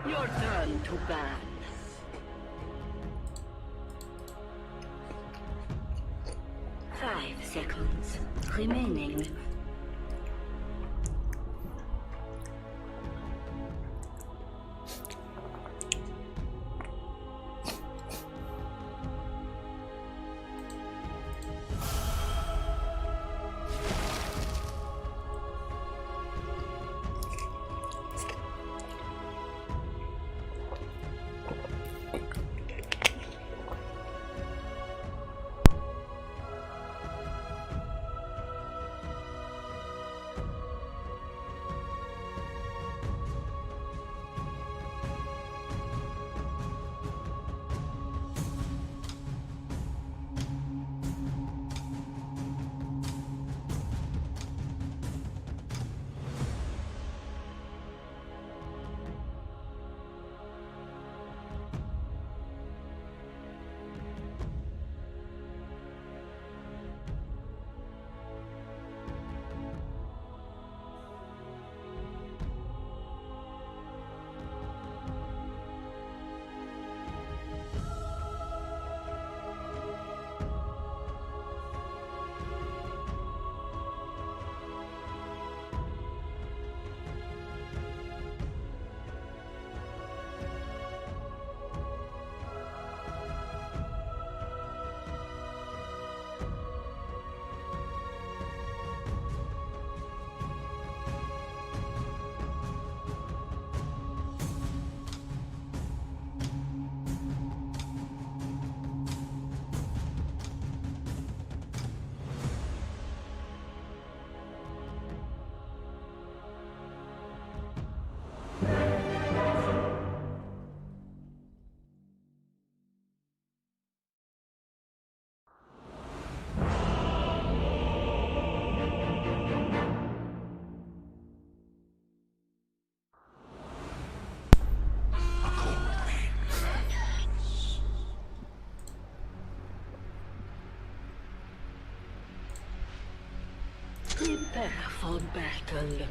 Your turn to ban. 5 seconds remaining. Prepare for battle.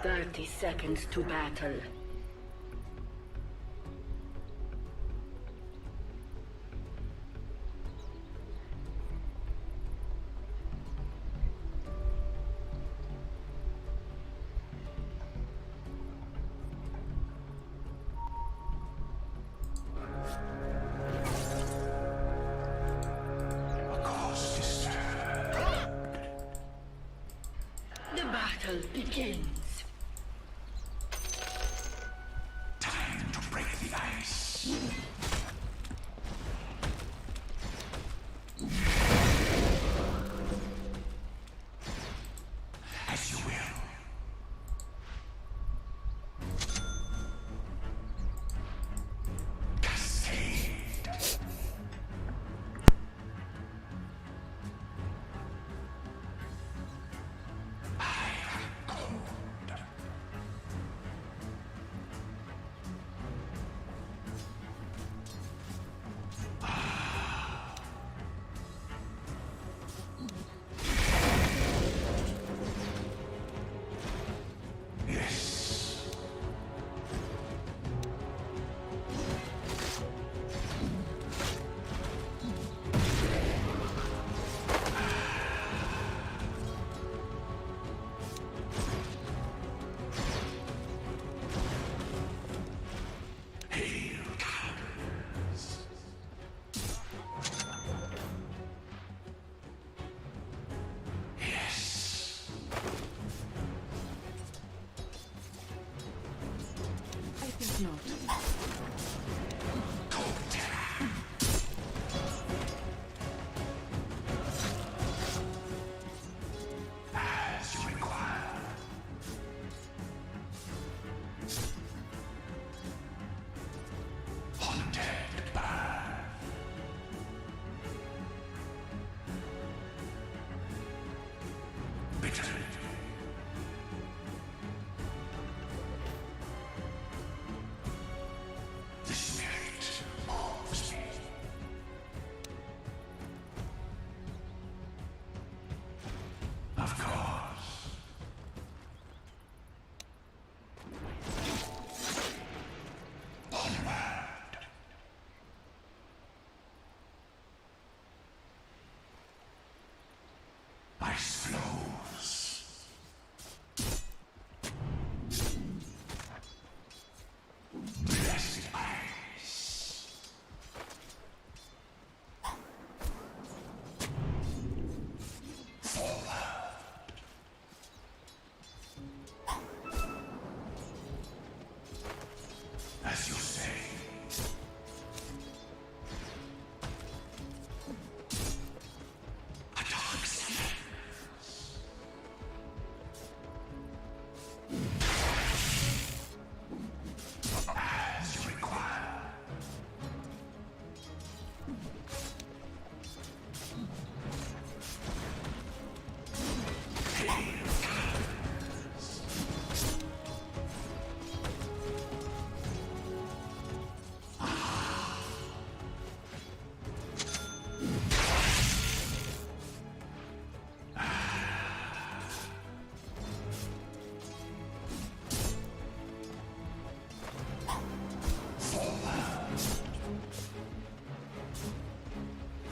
"30 seconds to battle. The battle begins.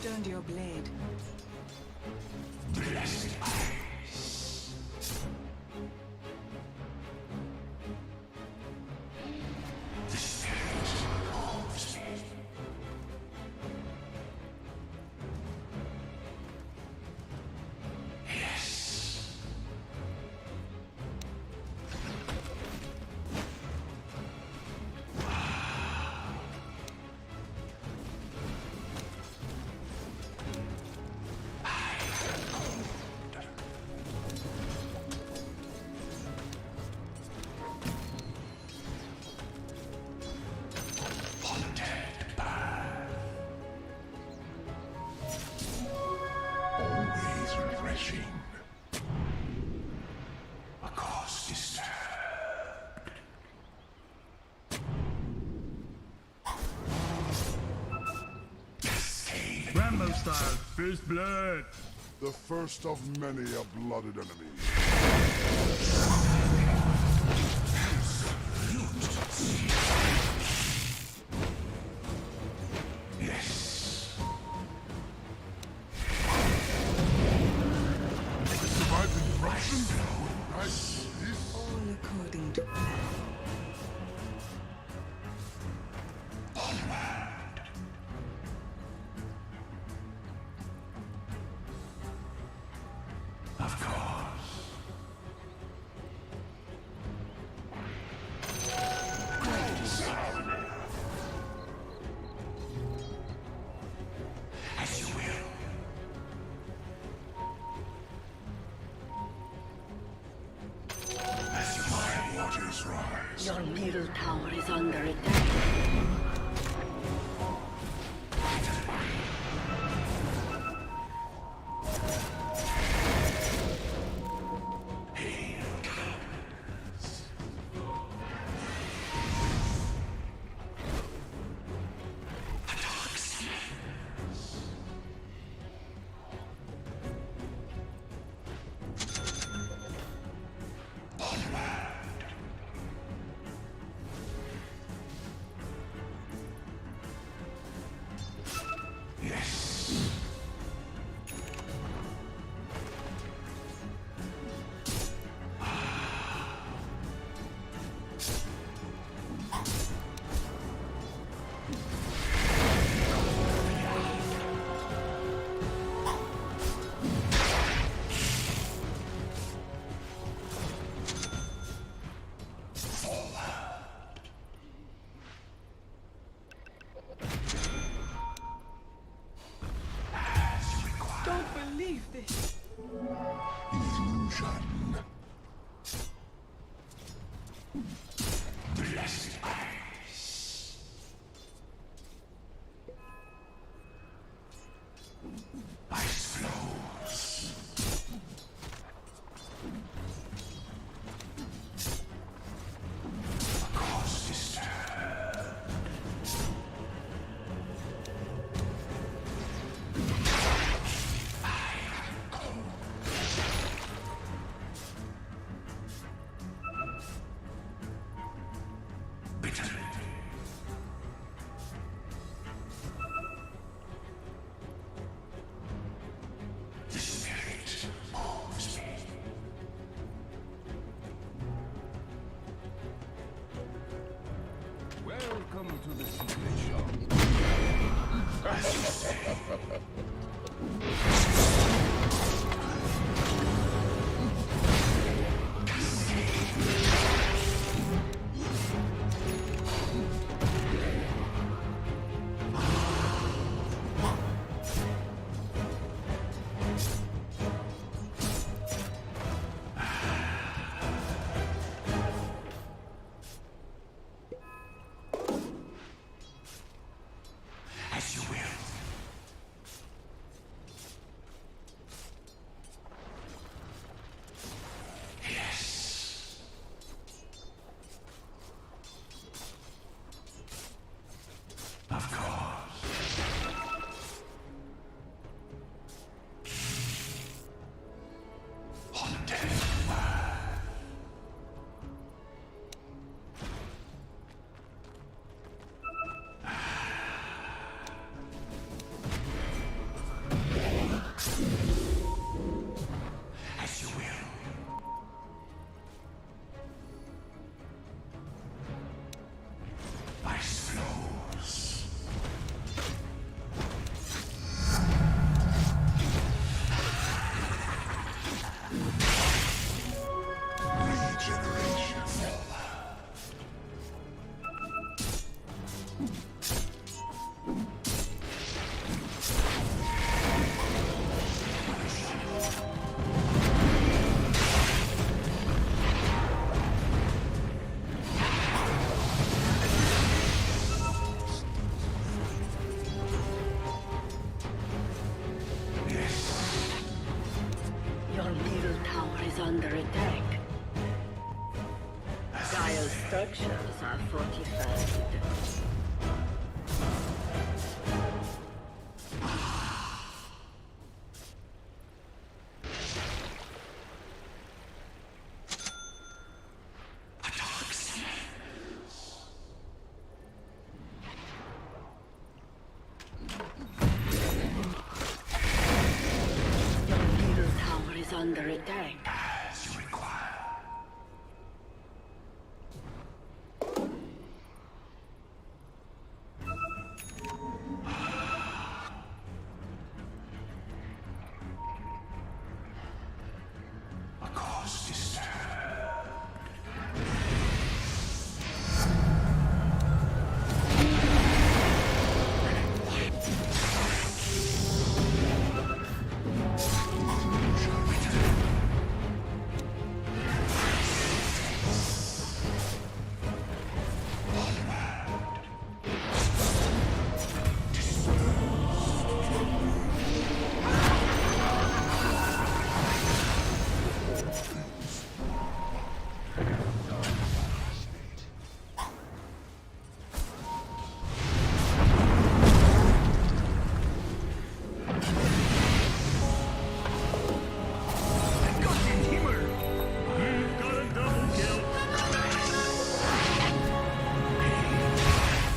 Turned your blade. Blessed eyes. The spirit moves me. Yes. Hostile first blood. The first of many a blooded enemy. Yes. Survived interruption? Nice. All according to plan. Of course. As you will. As my waters rise. Your middle tower is under attack. Don't believe this. Illusion. Blessed eyes. Ice flows. Across this turn. The spirit moves me. Welcome to the secret shop. As you say. As you will. Yes. Of course. Haunted. As you will. Ice flows. Regeneration. Your middle tower is under attack. Dial structures are fortified. under attack. As you require. A cause disturbed.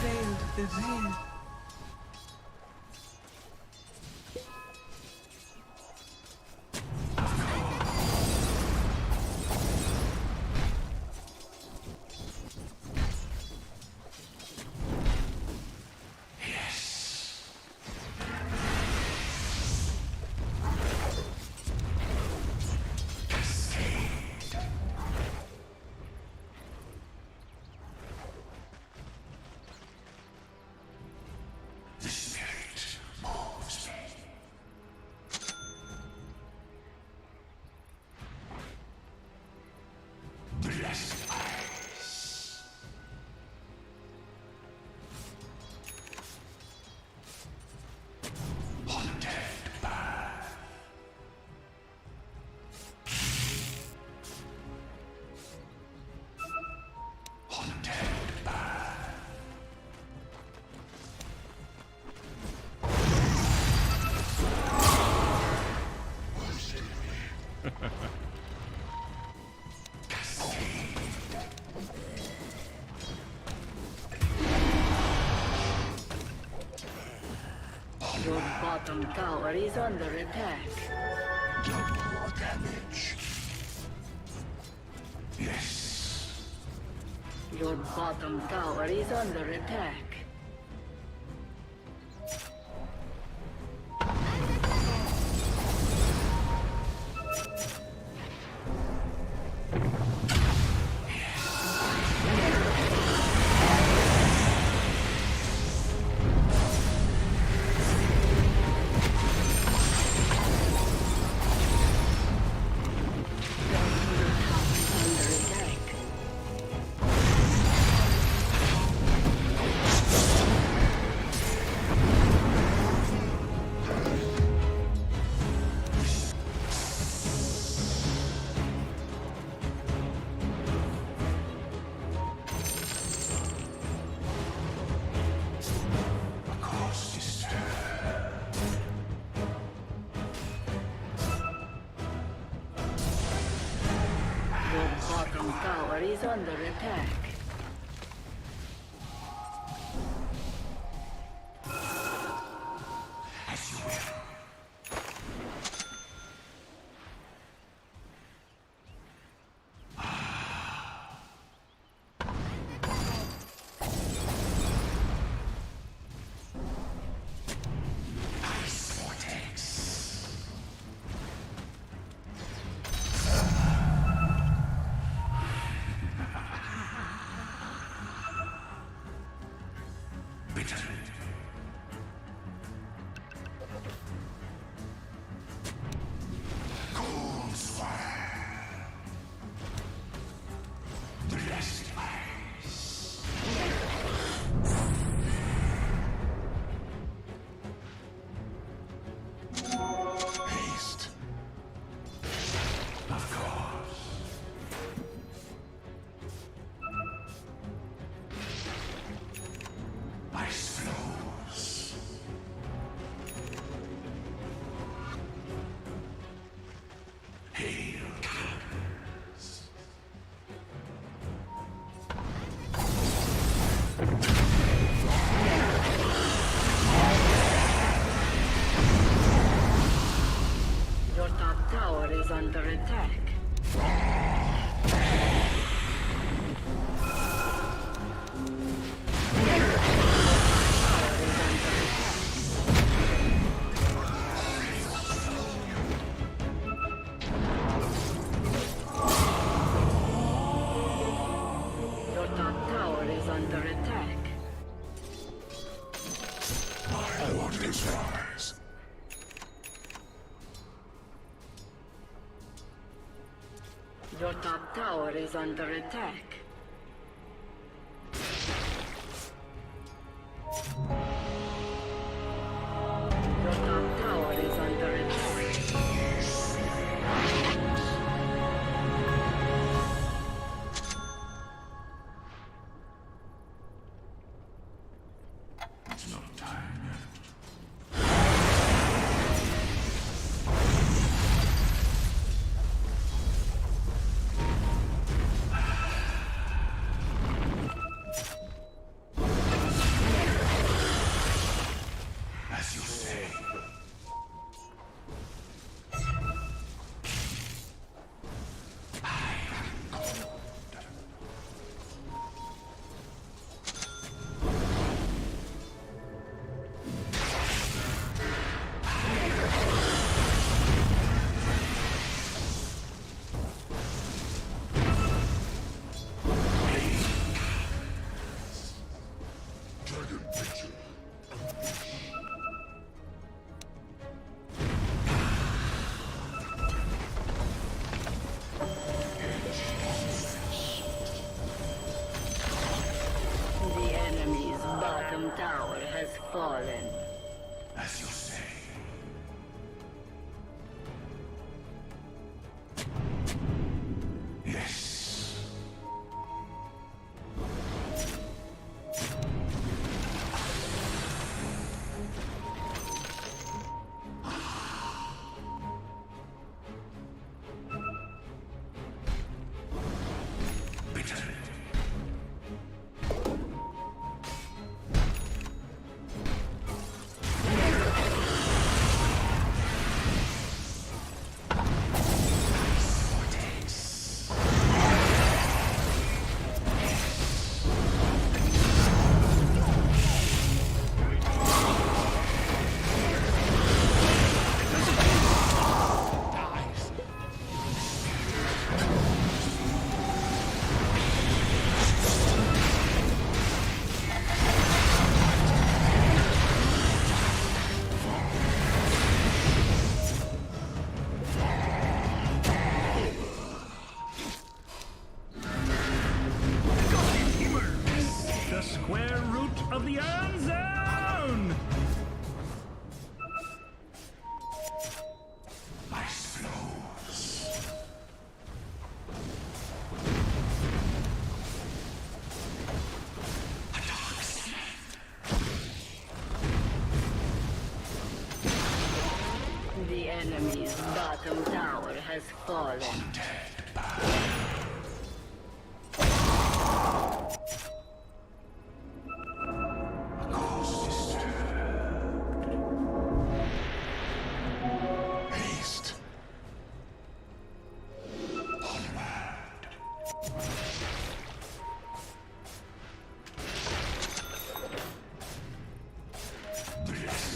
Failed the veil. The spirit moves me. Blessed eyes. Haunted path. Haunted path. Your bottom tower is under attack. Double damage. Yes. Your bottom tower is under attack. Under attack. A cause disturbed. Your bottom tower is under attack. As you will. Ice vortex. under attack. Your top tower is under attack. Your top tower is under attack. Your top tower is under attack. The enemy's bottom tower has fallen. As you say. Yes. Bitterly. The square root of the iron zone! Ice flows. A dark snake. The enemy's bottom tower has fallen. Haste.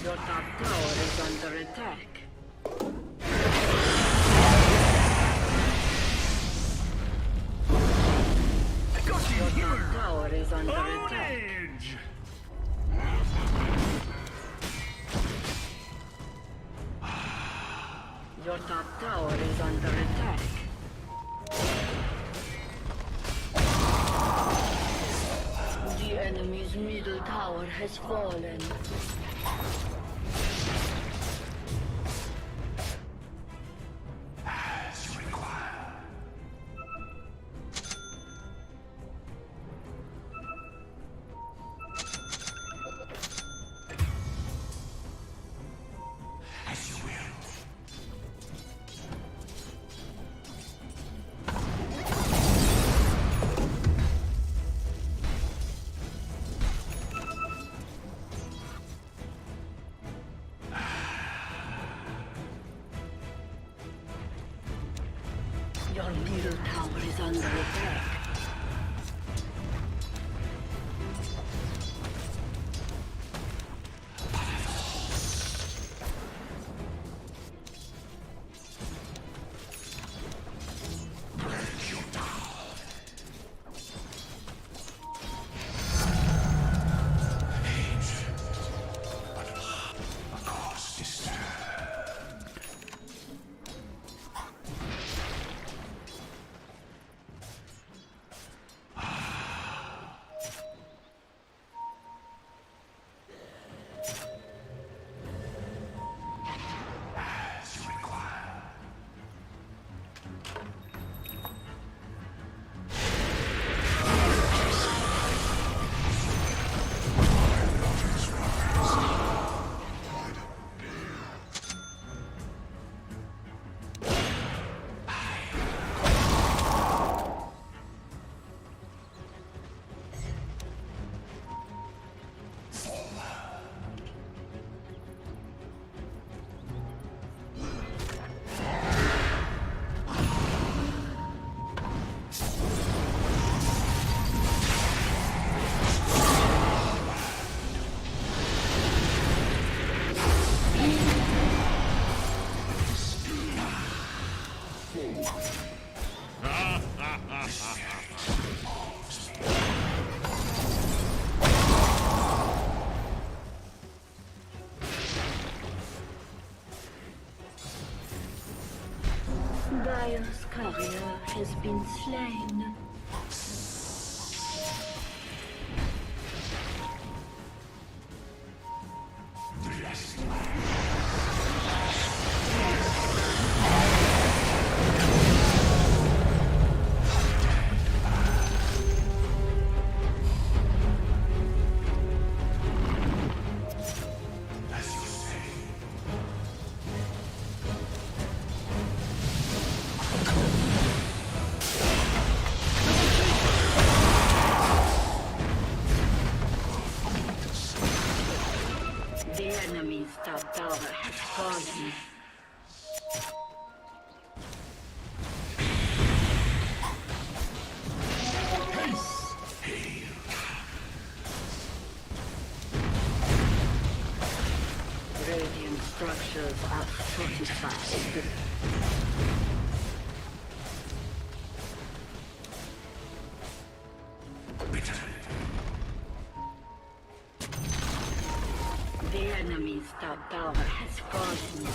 Your top tower is under attack. Your top tower is under attack. Orange! Your top tower is under attack. The enemy's middle tower has fallen. As you require. As you will. tower is under attack. Dire's courier has been slain. Top tower has fallen. Radiant structures are fortified. The enemy's top tower has fallen.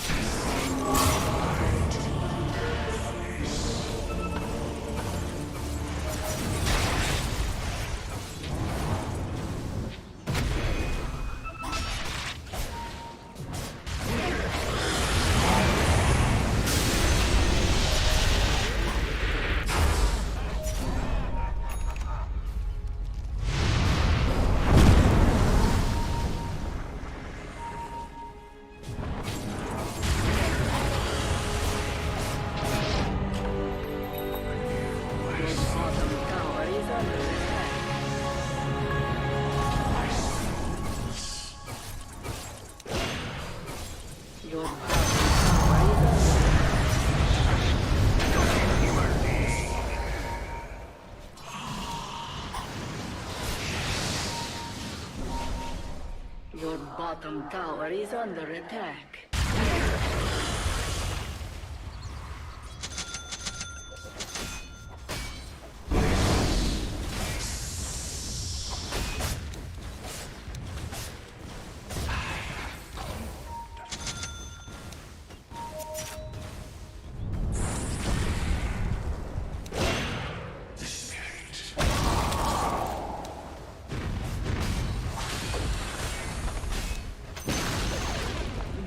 Your bottom tower is under attack.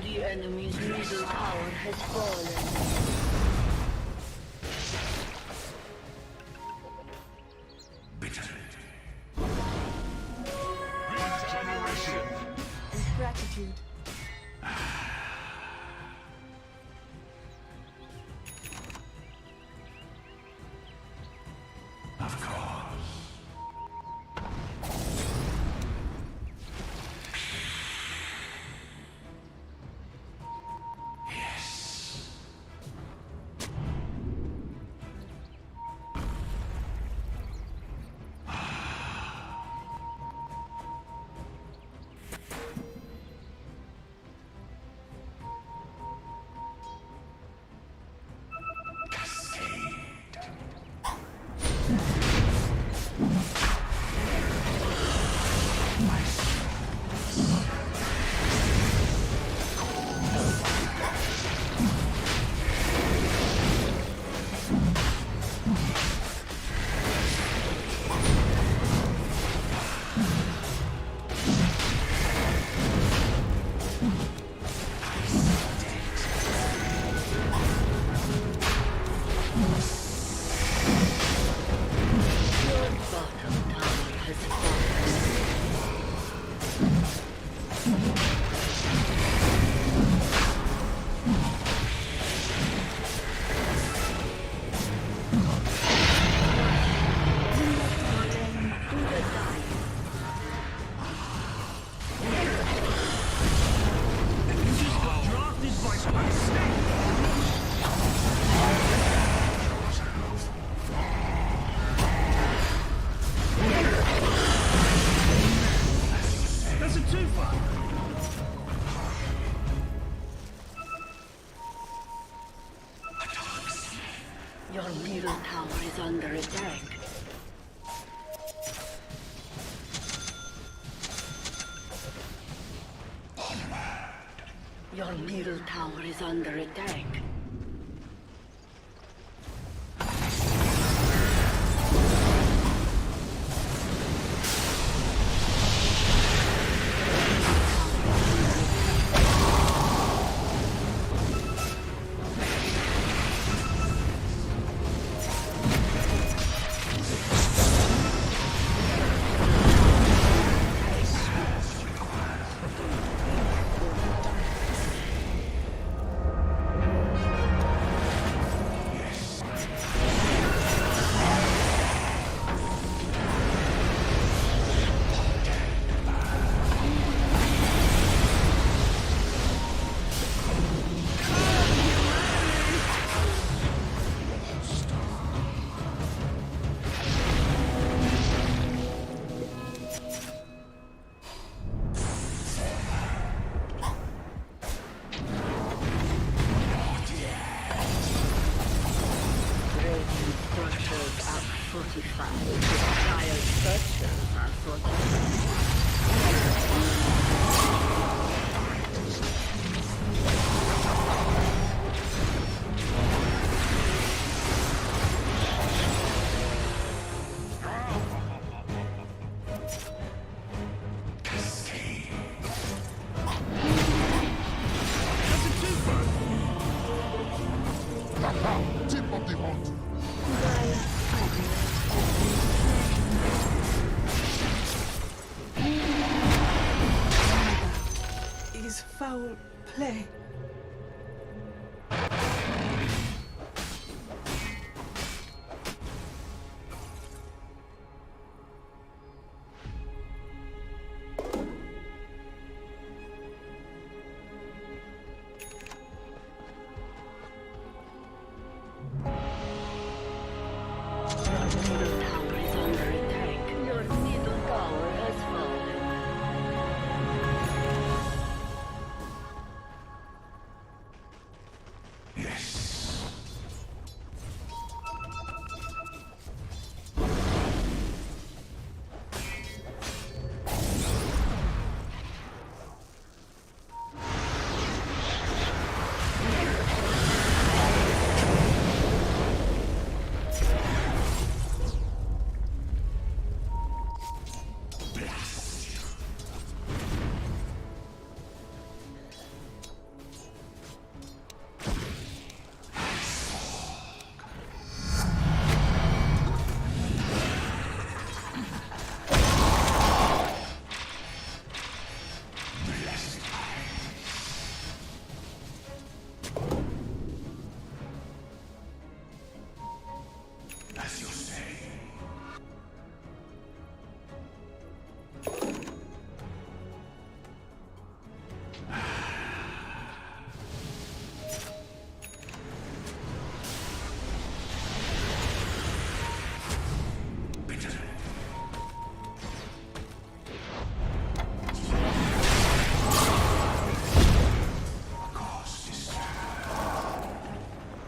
The enemy's middle tower has fallen. Gratitude. That's a twofer. Your middle tower is under attack. Your middle tower is under attack. Structures are fortified. Dire structures are fortified. Tip of the hunt. Is foul play. Middle tower is under attack. Your middle tower has fallen.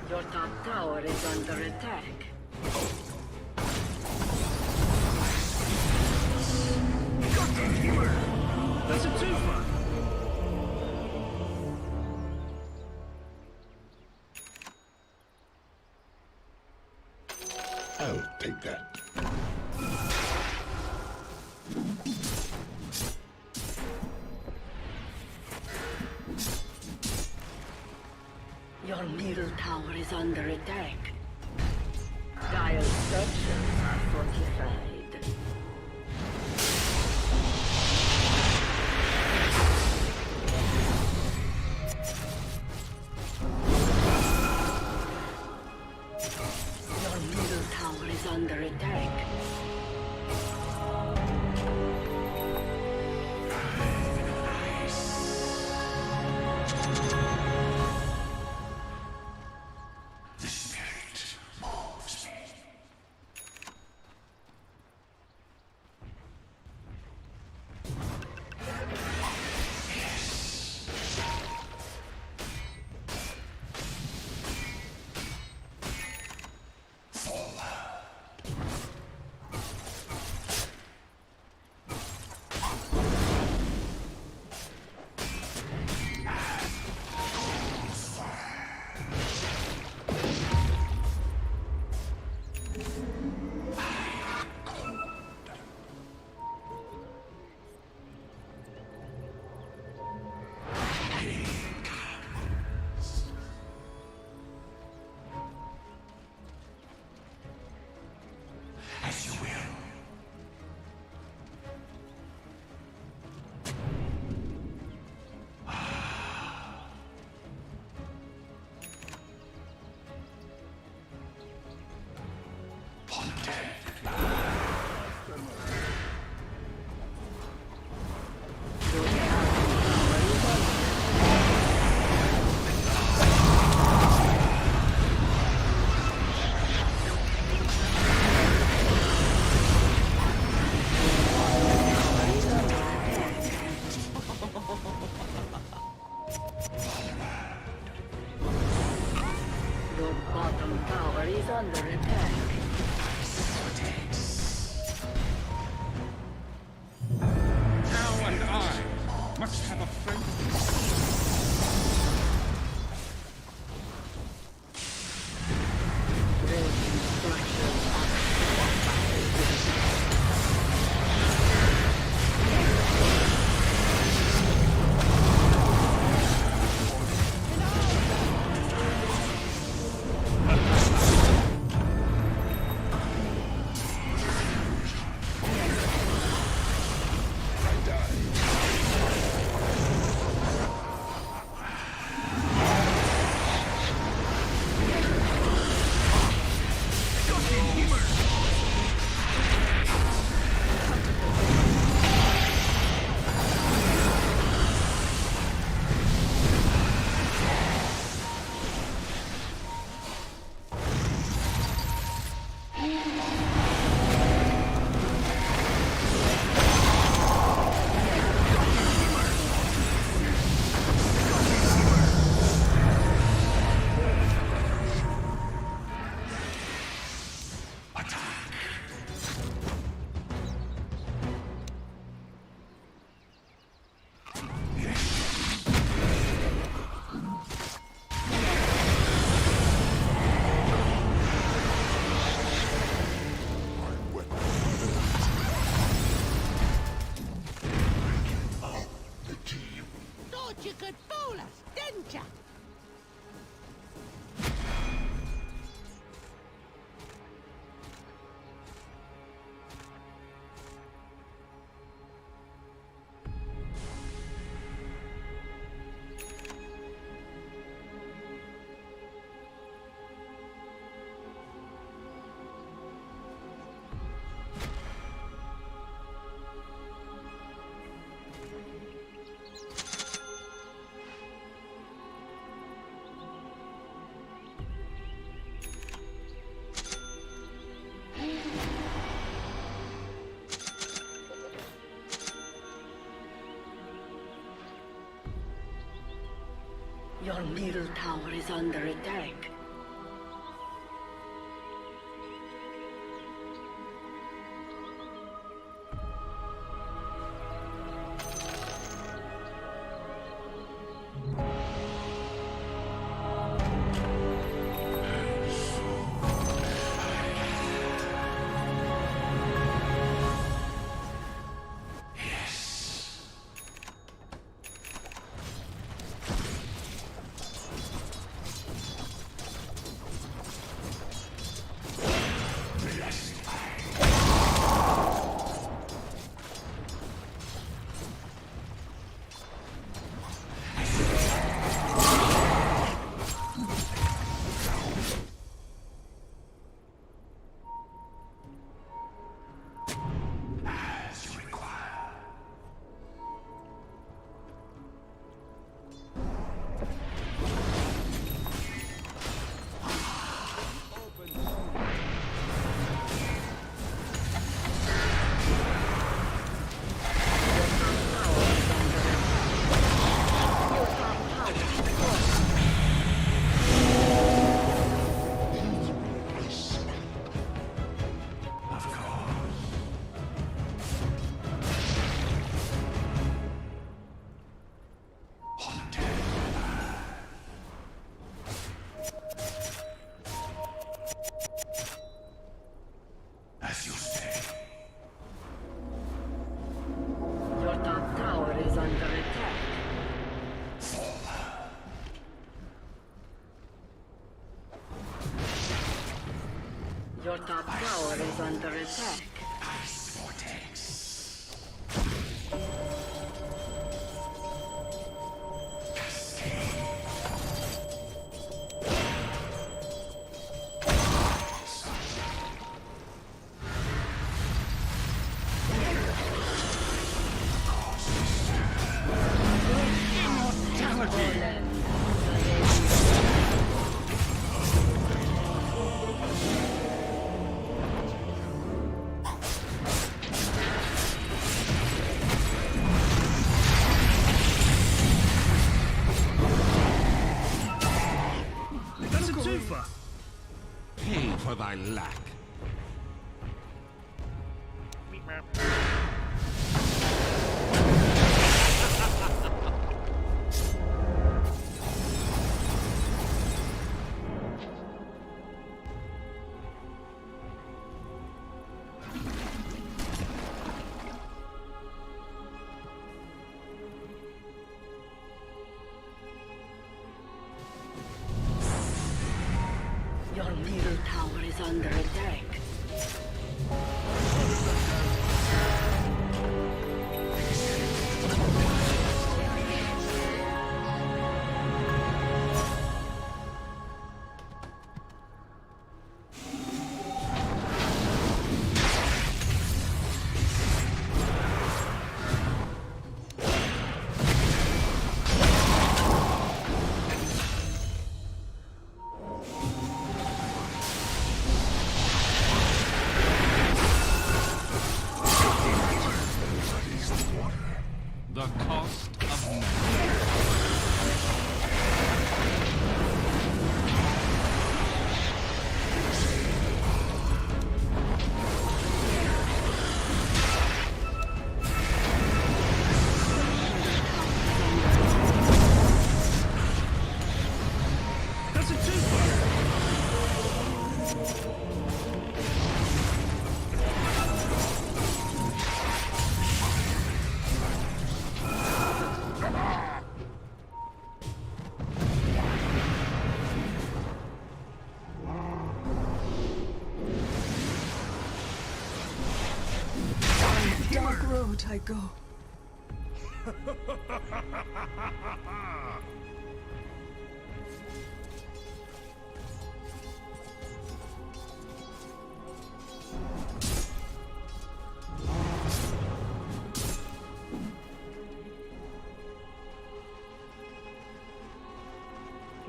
Your top tower is under attack. That's a twofer. I'll take that. Your middle tower is under attack. Dire structures are fortified. under attack. Thou and I must have a friend. Your middle tower is under attack. Your top tower is under attack. thy lack. Your middle tower is under attack. The cost of man. That's a two-part. Dark road I go.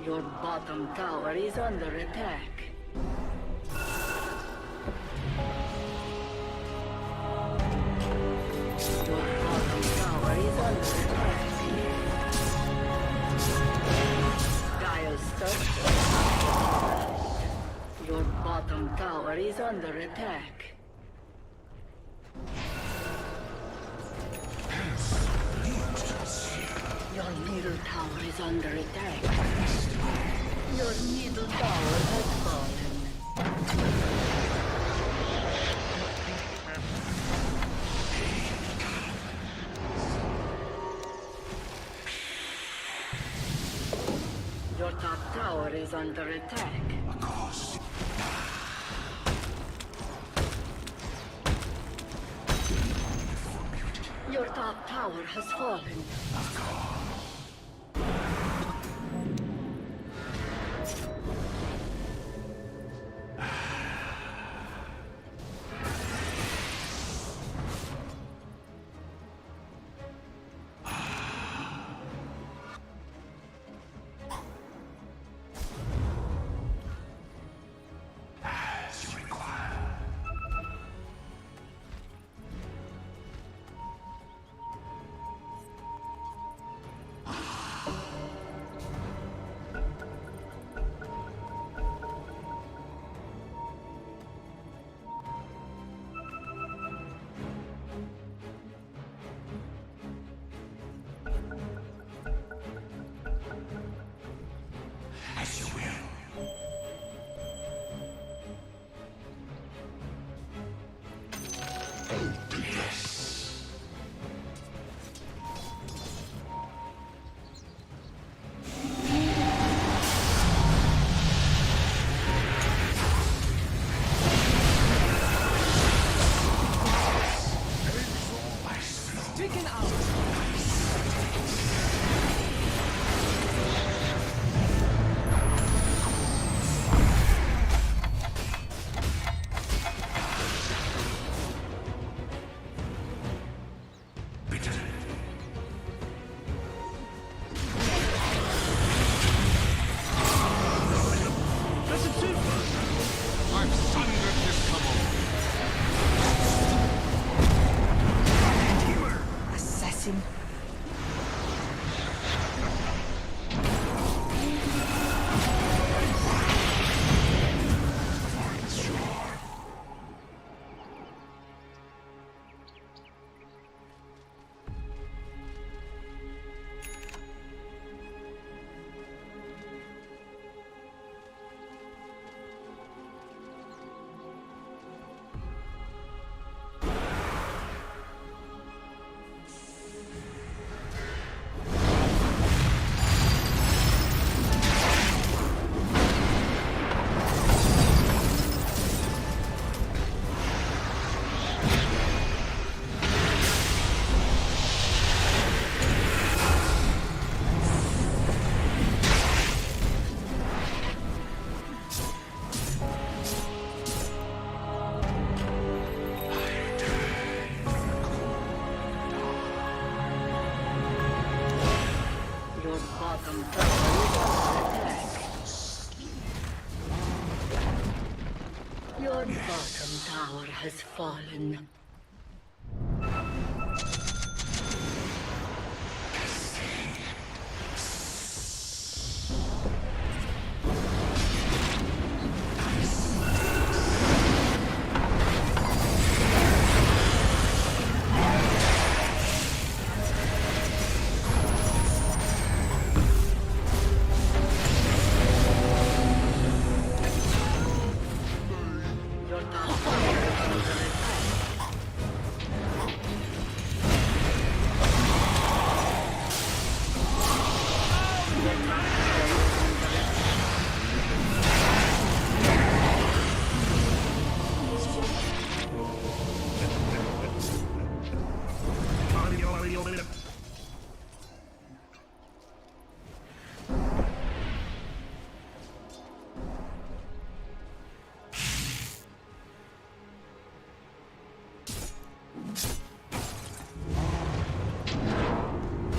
Your bottom tower is under attack. Your bottom tower is under attack. Dial structure. Your bottom tower is under attack. Your middle tower is under attack. Your middle tower has fallen. Your top tower is under attack. Your top tower has fallen. bottom tower is under attack. Your bottom tower has fallen.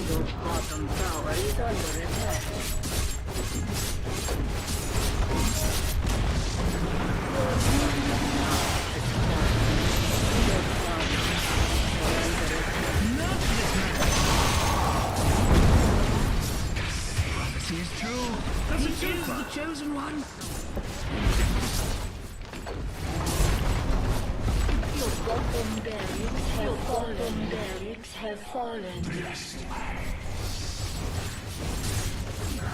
Your bottom tower is under attack. Prophecy is true. He is the chosen one. Your bottom barracks have fallen.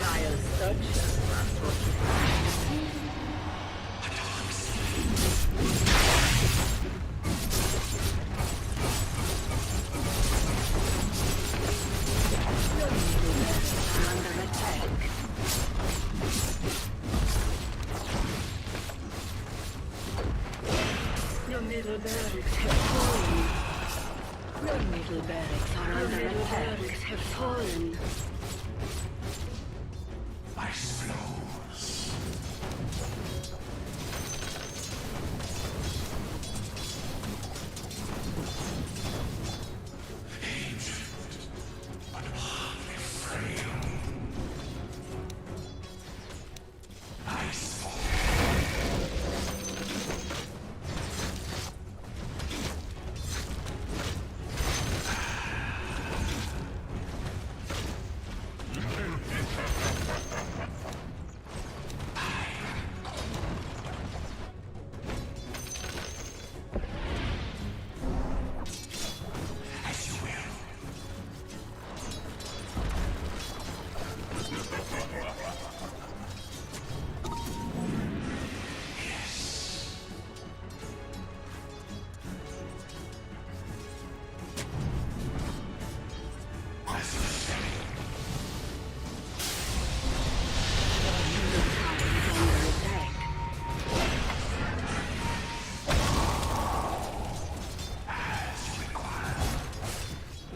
Dire structure. Under attack. Your middle barracks have fallen. Your middle barracks are under attack. Barracks have fallen.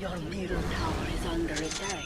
Your middle tower is under attack.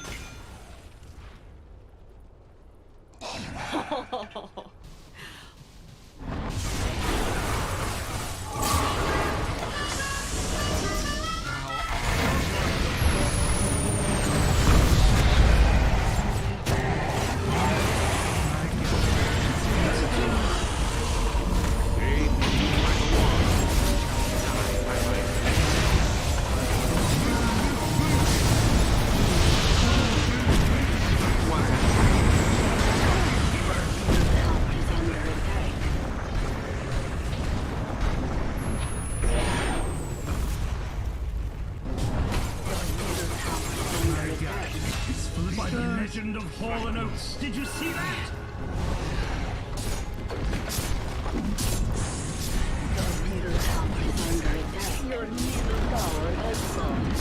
By the legend of Hall and Oates, did you see that? Your middle tower is under attack. Your middle tower has fallen.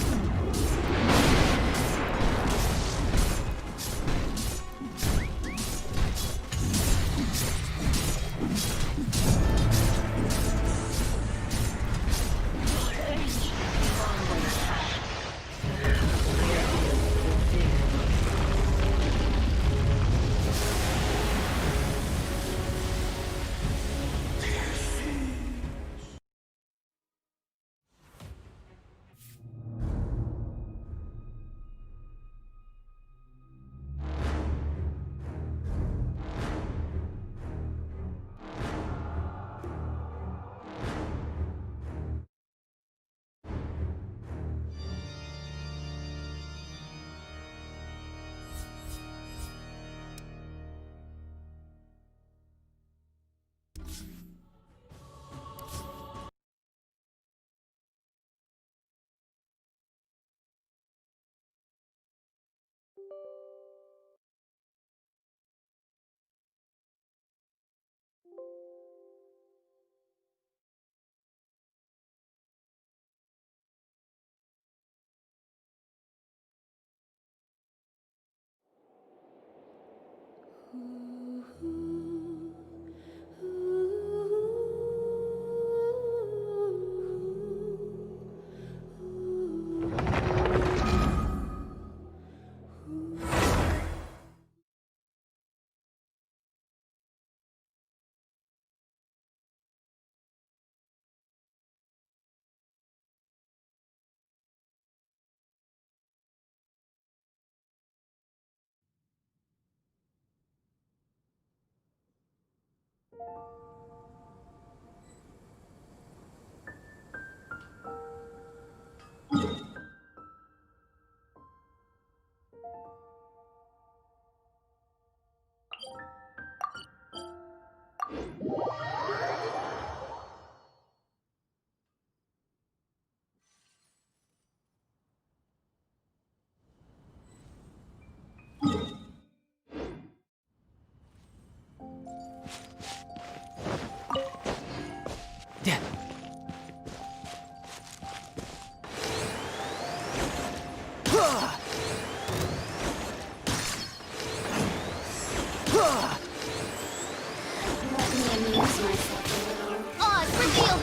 Oz, reveal!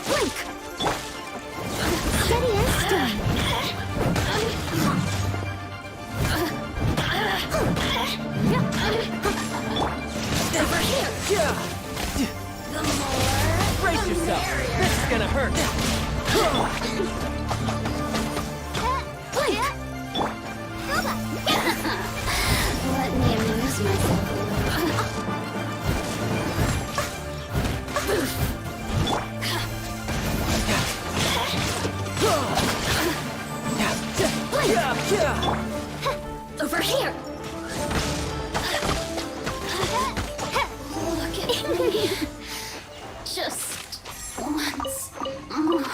Blink! Steady and stern. Over here! The more... Brace yourself. This is gonna hurt. Blink! Let me amuse myself. Over here! Look at me. Just once more.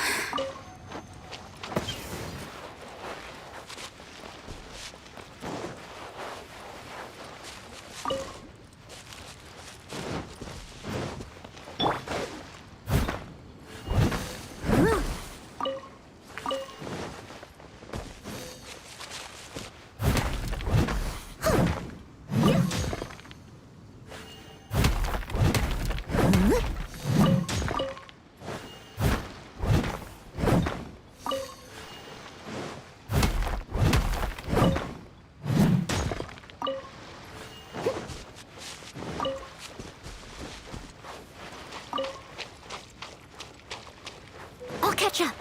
I'll catch up.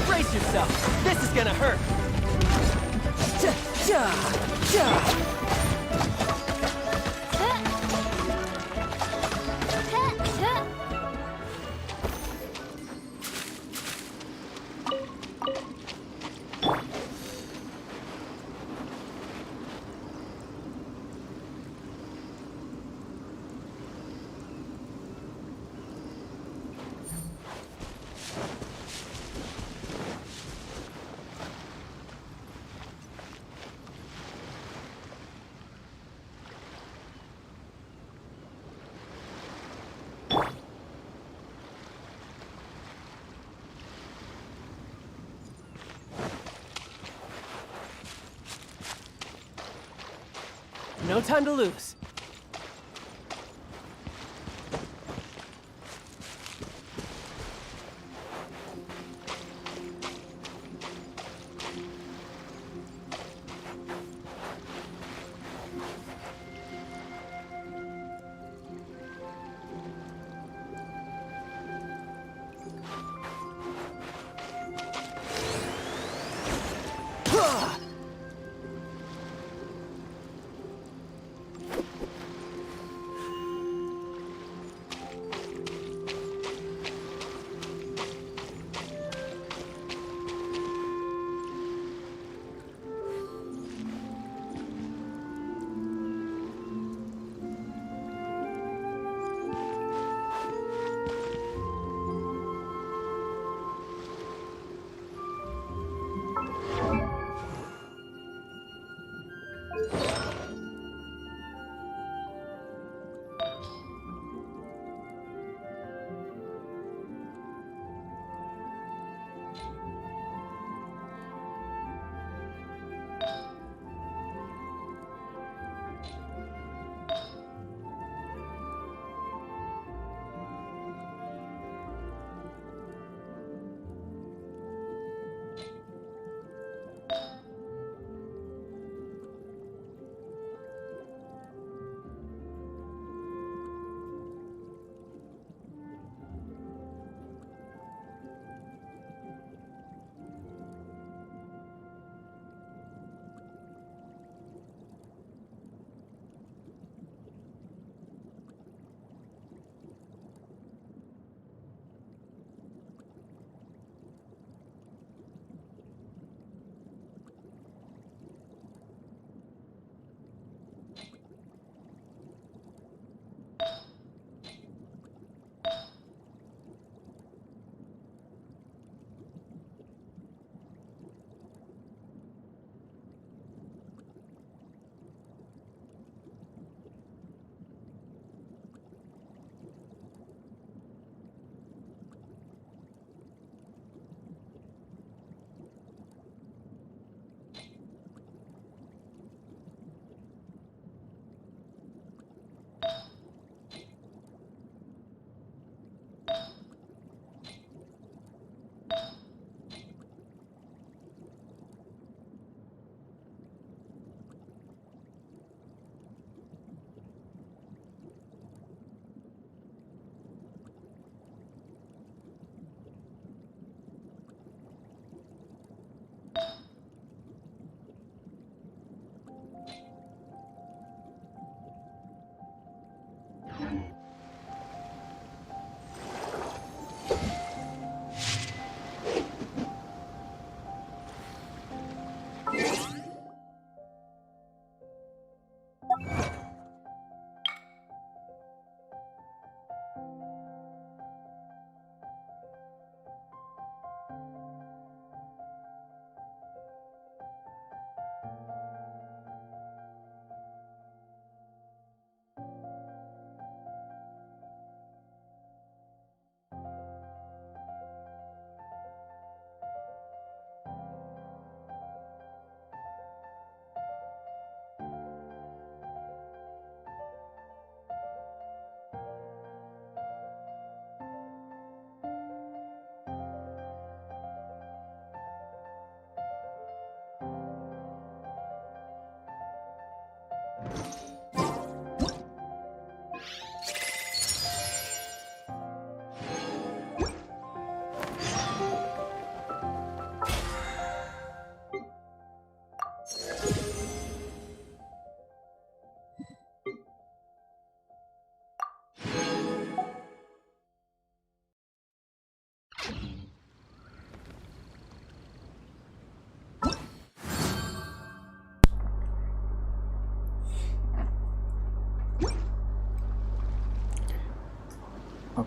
Brace yourself. This is gonna hurt. No time to lose.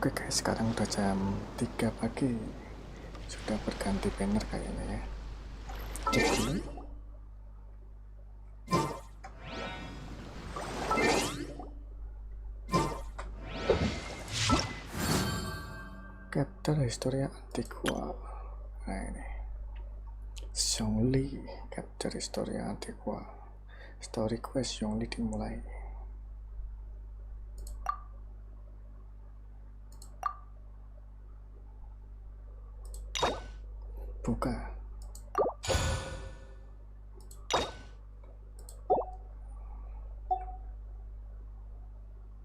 Oke guys, sekarang udah jam 3 pagi. Sudah berganti banner kayaknya ya. Cek dulu. Capture Historia Antiqua. Nah ini Zhongli, Capture Historia Antiqua. Story quest Zhongli dimulai. Buka.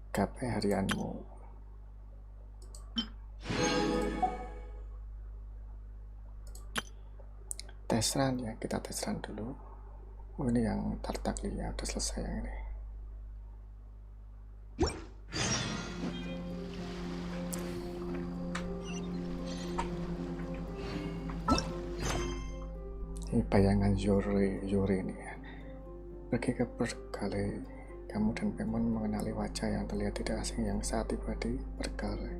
KP harianmu. Tes run ya, kita tes run dulu. Oh ini yang tartaklia udah selesai yang ini. Ini bayangan Yuri ini ya. Pergi ke Berkali. Kamu dan Pemon mengenali wajah yang terlihat tidak asing yang saat tiba di Berkali.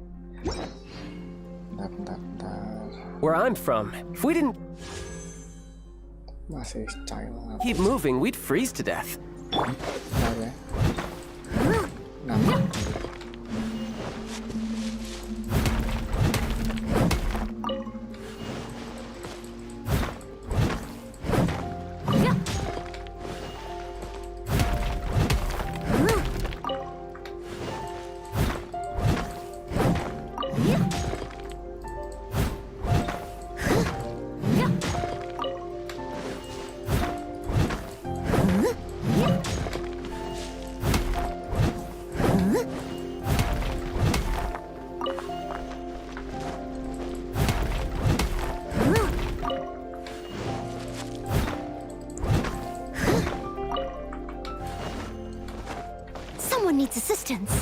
Bentar. Where I'm from, if we didn't Masih child. keep moving, we'd freeze to death. Bentar ya. Nambah. Someone needs assistance.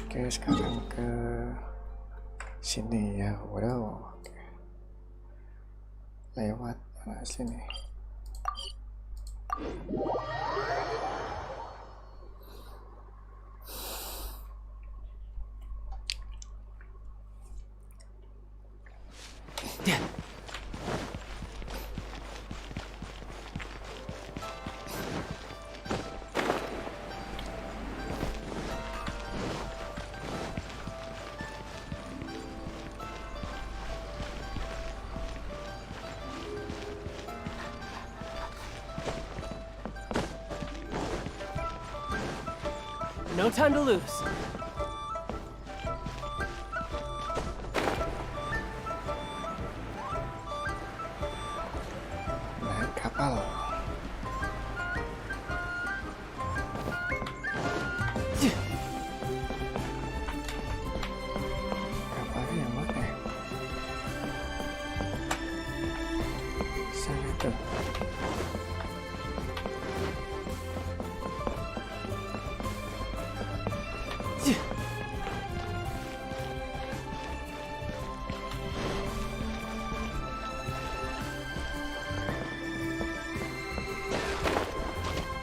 Oke, sekarang ke sini ya. Waduh. Oke. Lewat mana sini? No time to lose. Naik kapal. Kapalnya yang mana? Sana itu.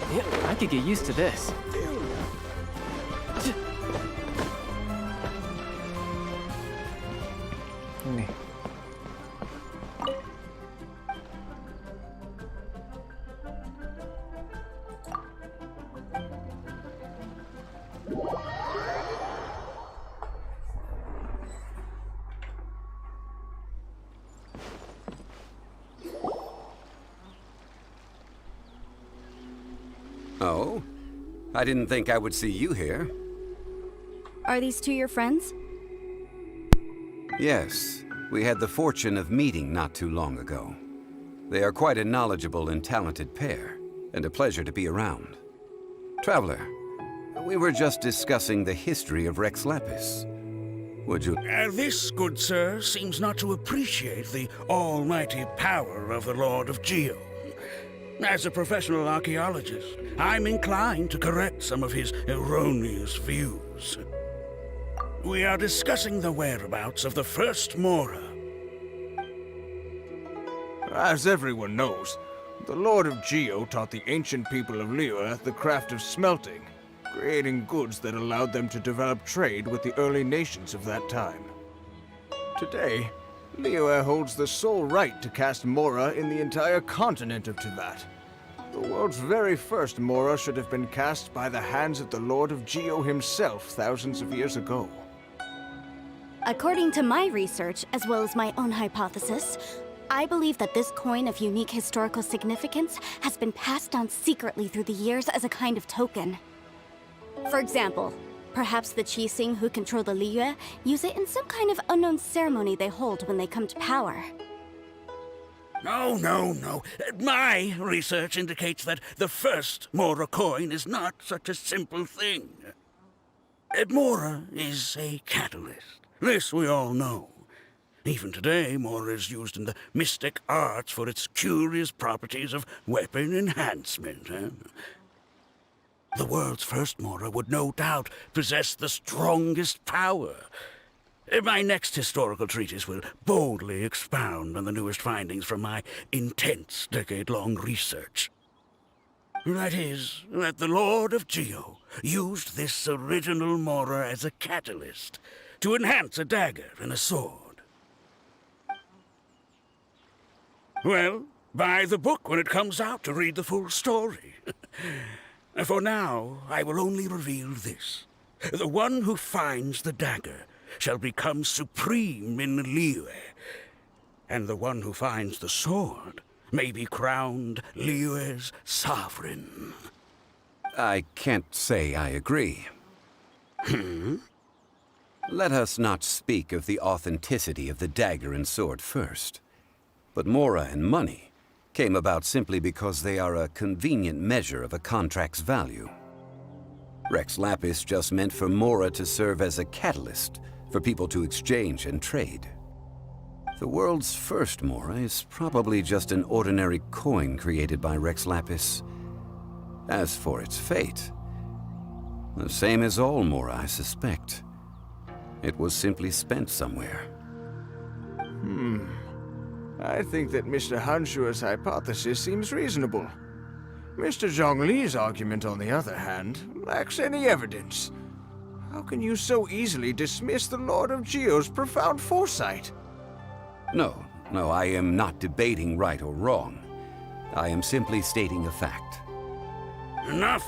Yeah, I could get used to this. Ini. Oh? I didn't think I would see you here. Are these two your friends? Yes, we had the fortune of meeting not too long ago. They are quite a knowledgeable and talented pair, and a pleasure to be around. Traveler, we were just discussing the history of Rex Lapis. Would you... This, good sir, seems not to appreciate the almighty power of the Lord of Geo. As a professional archaeologist, I'm inclined to correct some of his erroneous views. We are discussing the whereabouts of the first Mora. As everyone knows, the Lord of Geo taught the ancient people of Liyue the craft of smelting, creating goods that allowed them to develop trade with the early nations of that time. Today, Liyue holds the sole right to cast Mora in the entire continent of Teyvat. The world's very first Mora should have been cast by the hands of the Lord of Geo himself thousands of years ago. According to my research, as well as my own hypothesis, I believe that this coin of unique historical significance has been passed down secretly through the years as a kind of token. For example, perhaps the Qixing who control the Liyue use it in some kind of unknown ceremony they hold when they come to power. No. My research indicates that the first Mora coin is not such a simple thing. Mora is a catalyst. This we all know. Even today, Mora is used in the mystic arts for its curious properties of weapon enhancement. The world's first Mora would no doubt possess the strongest power. My next historical treatise will boldly expound on the newest findings from my intense decade-long research. That is, that the Lord of Geo used this original Mora as a catalyst to enhance a dagger and a sword. Well, buy the book when it comes out to read the full story. For now, I will only reveal this. The one who finds the dagger shall become supreme in Liyue, and the one who finds the sword may be crowned Liyue's sovereign. I can't say I agree. Let us not speak of the authenticity of the dagger and sword first. But Mora and money came about simply because they are a convenient measure of a contract's value. Rex Lapis just meant for Mora to serve as a catalyst for people to exchange and trade. The world's first Mora is probably just an ordinary coin created by Rex Lapis. As for its fate, the same as all Mora, I suspect. It was simply spent somewhere. I think that Mr. Hanshua's hypothesis seems reasonable. Mr. Zhongli's argument, on the other hand, lacks any evidence. How can you so easily dismiss the Lord of Geo's profound foresight? No, I am not debating right or wrong. I am simply stating a fact. Enough!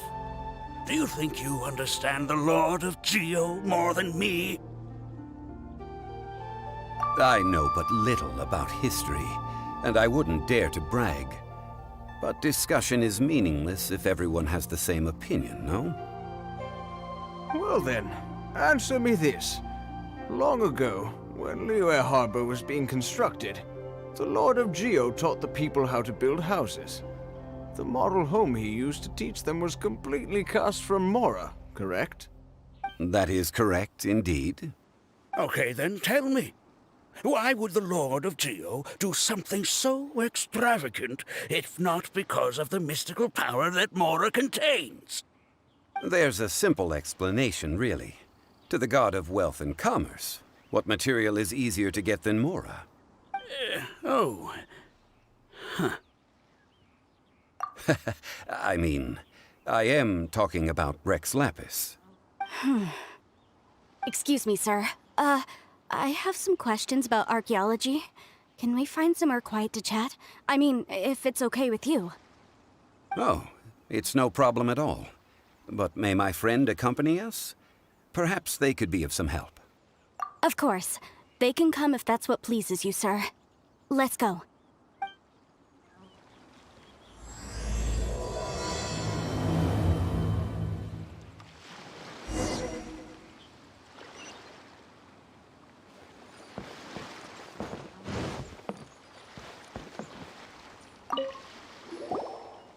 Do you think you understand the Lord of Geo more than me? I know but little about history, and I wouldn't dare to brag. But discussion is meaningless if everyone has the same opinion, no? Well then, answer me this. Long ago, when Liyue Harbor was being constructed, the Lord of Geo taught the people how to build houses. The model home he used to teach them was completely cast from Mora, correct? That is correct, indeed. Okay, then tell me. Why would the Lord of Geo do something so extravagant if not because of the mystical power that Mora contains? There's a simple explanation, really. To the god of wealth and commerce, what material is easier to get than Mora? I mean, I am talking about Rex Lapis. Excuse me, sir. I have some questions about archaeology. Can we find somewhere quiet to chat? I mean, if it's okay with you. Oh, it's no problem at all. But may my friend accompany us? Perhaps they could be of some help. Of course. They can come if that's what pleases you, sir. Let's go.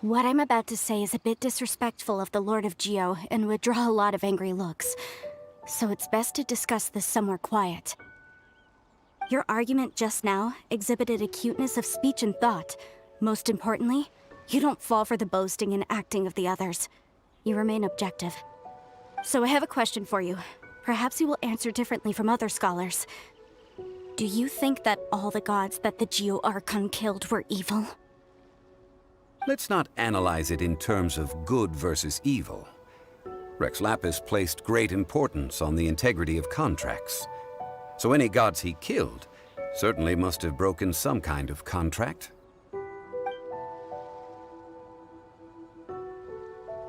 What I'm about to say is a bit disrespectful of the Lord of Geo and would draw a lot of angry looks. So it's best to discuss this somewhere quiet. Your argument just now exhibited acuteness of speech and thought. Most importantly, you don't fall for the boasting and acting of the others. You remain objective. So I have a question for you. Perhaps you will answer differently from other scholars. Do you think that all the gods that the Geo Archon killed were evil? Let's not analyze it in terms of good versus evil. Rex Lapis placed great importance on the integrity of contracts. So any gods he killed certainly must have broken some kind of contract.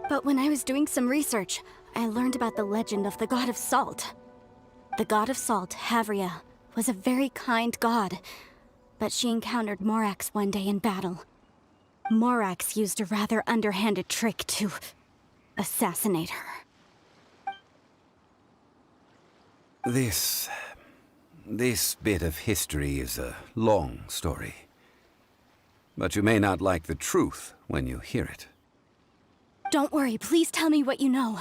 But when I was doing some research, I learned about the legend of the god of salt. The god of salt, Havria, was a very kind god, but she encountered Morax one day in battle. Morax used a rather underhanded trick to assassinate her. This bit of history is a long story. But you may not like the truth when you hear it. Don't worry, please tell me what you know.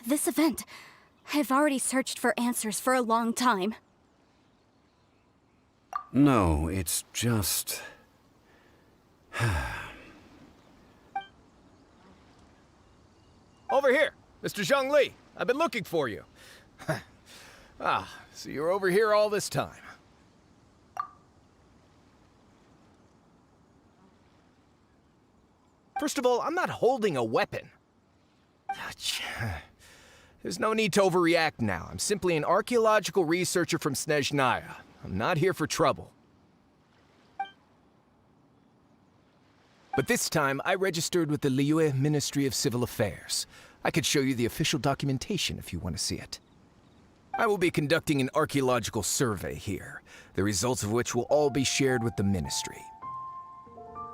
This event, I've already searched for answers for a long time. No, it's just... Over here, Mr. Zhongli. I've been looking for you. So you're over here all this time. First of all, I'm not holding a weapon. There's no need to overreact now. I'm simply an archaeological researcher from Snezhnaya. I'm not here for trouble. But this time, I registered with the Liyue Ministry of Civil Affairs. I could show you the official documentation if you want to see it. I will be conducting an archaeological survey here, the results of which will all be shared with the ministry.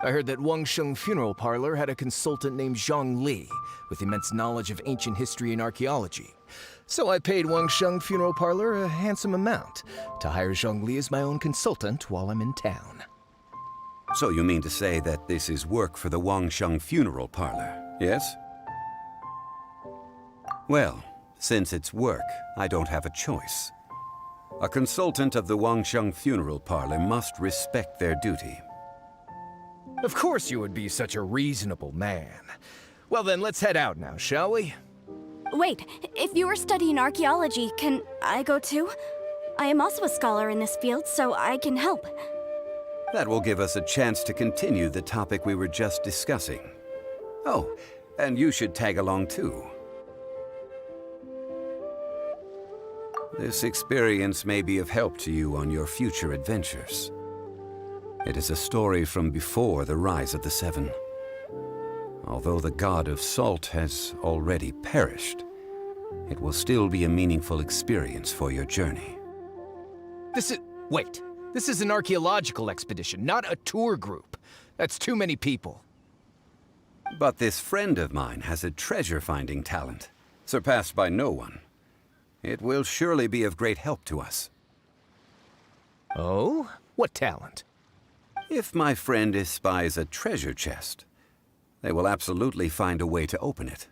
I heard that Wangsheng Funeral Parlor had a consultant named Zhang Li, with immense knowledge of ancient history and archaeology. So I paid Wangsheng Funeral Parlor a handsome amount to hire Zhang Li as my own consultant while I'm in town. So you mean to say that this is work for the Wangsheng Funeral Parlor, yes? Well, since it's work, I don't have a choice. A consultant of the Wangsheng Funeral Parlor must respect their duty. Of course you would be such a reasonable man. Well then, let's head out now, shall we? Wait, if you are studying archaeology, can I go too? I am also a scholar in this field, so I can help. That will give us a chance to continue the topic we were just discussing. Oh, and you should tag along too. This experience may be of help to you on your future adventures. It is a story from before the rise of the Seven. Although the god of salt has already perished, it will still be a meaningful experience for your journey. Wait. This is an archaeological expedition, not a tour group. That's too many people. But this friend of mine has a treasure-finding talent, surpassed by no one. It will surely be of great help to us. Oh? What talent? If my friend espies a treasure chest, they will absolutely find a way to open it.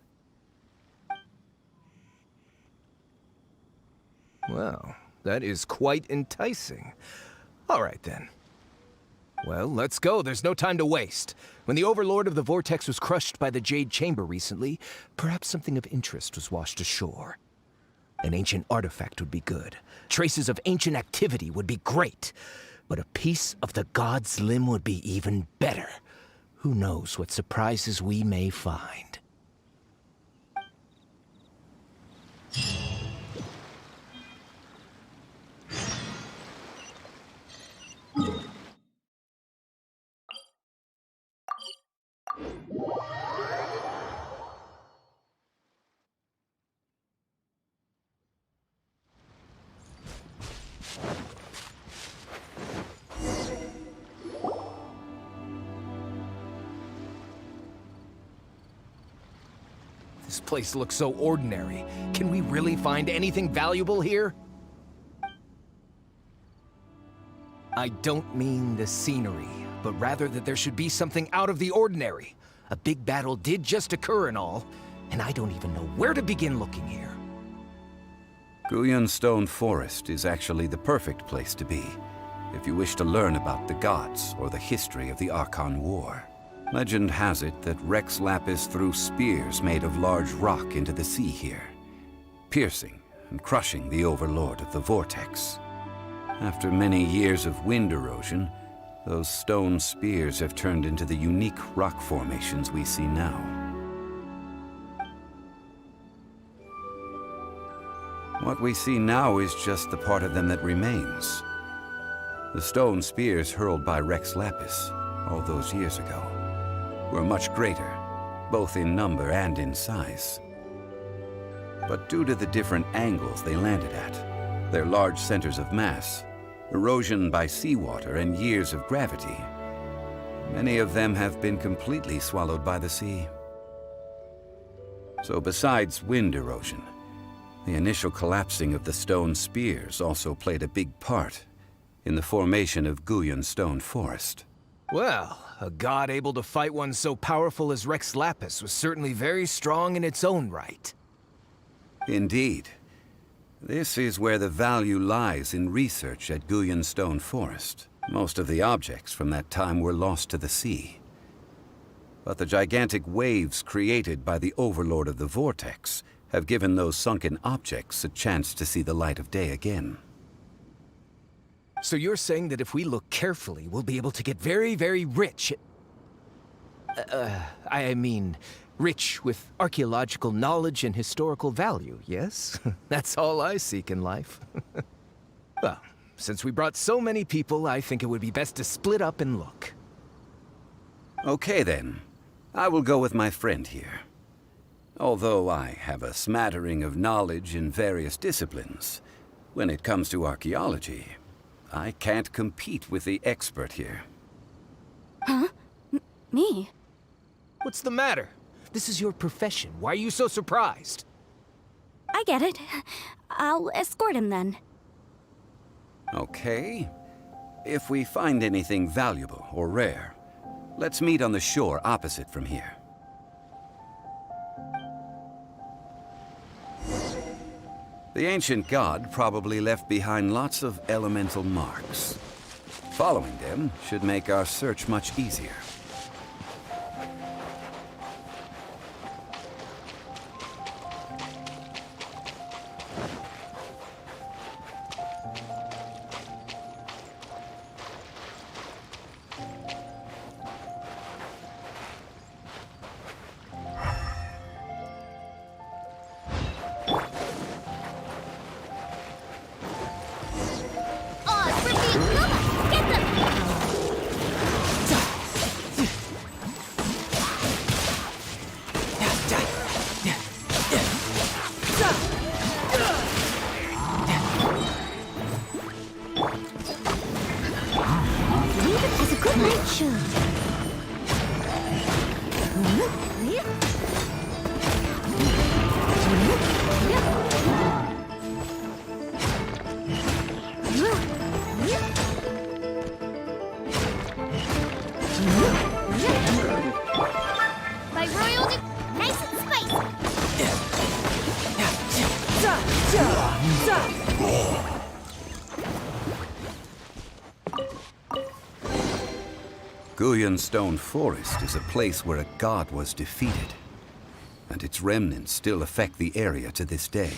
Well, that is quite enticing. All right, then. Well, let's go. There's no time to waste. When the Overlord of the Vortex was crushed by the Jade Chamber recently, perhaps something of interest was washed ashore. An ancient artifact would be good. Traces of ancient activity would be great. But a piece of the god's limb would be even better. Who knows what surprises we may find. This place looks so ordinary. Can we really find anything valuable here? I don't mean the scenery, but rather that there should be something out of the ordinary. A big battle did just occur and all, and I don't even know where to begin looking here. Guyan Stone Forest is actually the perfect place to be, if you wish to learn about the gods or the history of the Archon War. Legend has it that Rex Lapis threw spears made of large rock into the sea here, piercing and crushing the Overlord of the Vortex. After many years of wind erosion, those stone spears have turned into the unique rock formations we see now. What we see now is just the part of them that remains. The stone spears hurled by Rex Lapis all those years ago were much greater, both in number and in size. But due to the different angles they landed at, their large centers of mass, erosion by seawater, and years of gravity, many of them have been completely swallowed by the sea. So besides wind erosion, the initial collapsing of the stone spears also played a big part in the formation of Guyan Stone Forest. Well, a god able to fight one so powerful as Rex Lapis was certainly very strong in its own right. Indeed. This is where the value lies in research at Guyan Stone Forest. Most of the objects from that time were lost to the sea. But the gigantic waves created by the Overlord of the Vortex have given those sunken objects a chance to see the light of day again. So you're saying that if we look carefully, we'll be able to get very, very rich I mean, rich with archaeological knowledge and historical value, yes? That's all I seek in life. Well, since we brought so many people, I think it would be best to split up and look. Okay then. I will go with my friend here. Although I have a smattering of knowledge in various disciplines, when it comes to archaeology, I can't compete with the expert here. Huh? Me? What's the matter? This is your profession. Why are you so surprised? I get it. I'll escort him then. Okay. If we find anything valuable or rare, let's meet on the shore opposite from here. The ancient god probably left behind lots of elemental marks. Following them should make our search much easier. Guyan Stone Forest is a place where a god was defeated, and its remnants still affect the area to this day.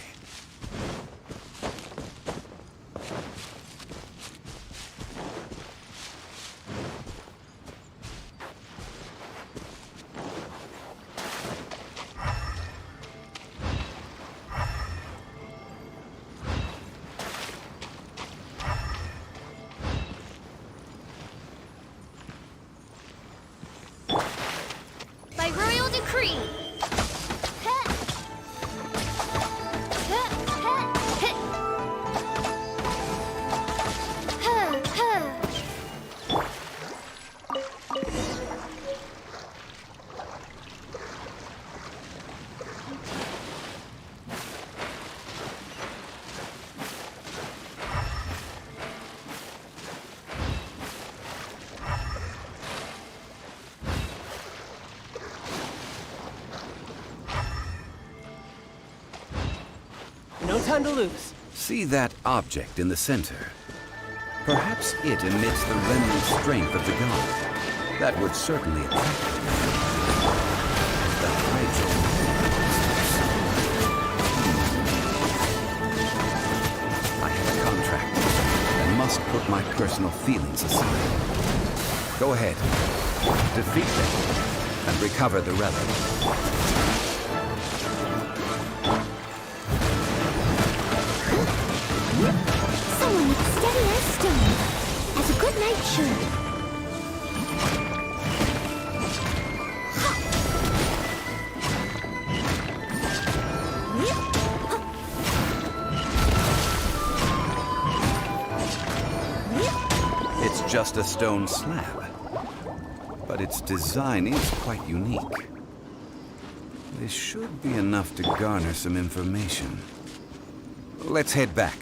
No time to lose. See that object in the center? Perhaps it emits the remnant strength of the god. That would certainly attract them. The I have a contract and must put my personal feelings aside. Go ahead. Defeat them and recover the relic. Someone with steady as stone, as a good knight should. It's just a stone slab, but its design is quite unique. This should be enough to garner some information. Let's head back.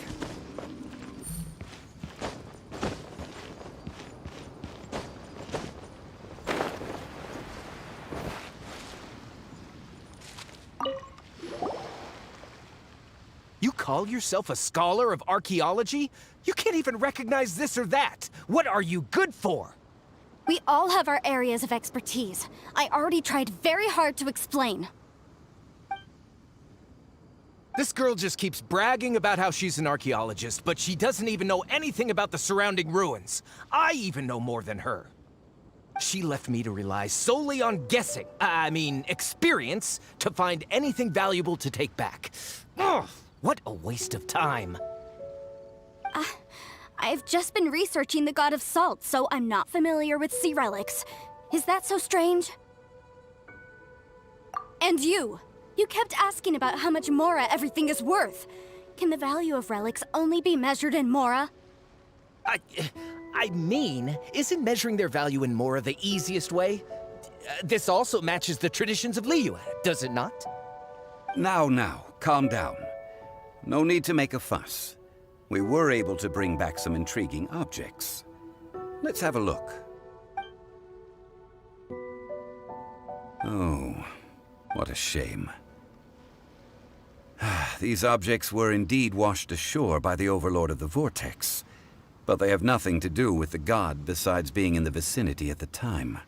You call yourself a scholar of archaeology? You can't even recognize this or that. What are you good for? We all have our areas of expertise. I already tried very hard to explain. This girl just keeps bragging about how she's an archaeologist, but she doesn't even know anything about the surrounding ruins. I even know more than her. She left me to rely solely on guessing, experience, to find anything valuable to take back. Ugh, what a waste of time. I've just been researching the god of salt, so I'm not familiar with sea relics. Is that so strange? And you kept asking about how much Mora everything is worth. Can the value of relics only be measured in Mora? Isn't measuring their value in Mora the easiest way? This also matches the traditions of Liyue, does it not? Now, calm down. No need to make a fuss. We were able to bring back some intriguing objects. Let's have a look. Oh, what a shame. These objects were indeed washed ashore by the Overlord of the Vortex, but they have nothing to do with the god besides being in the vicinity at the time.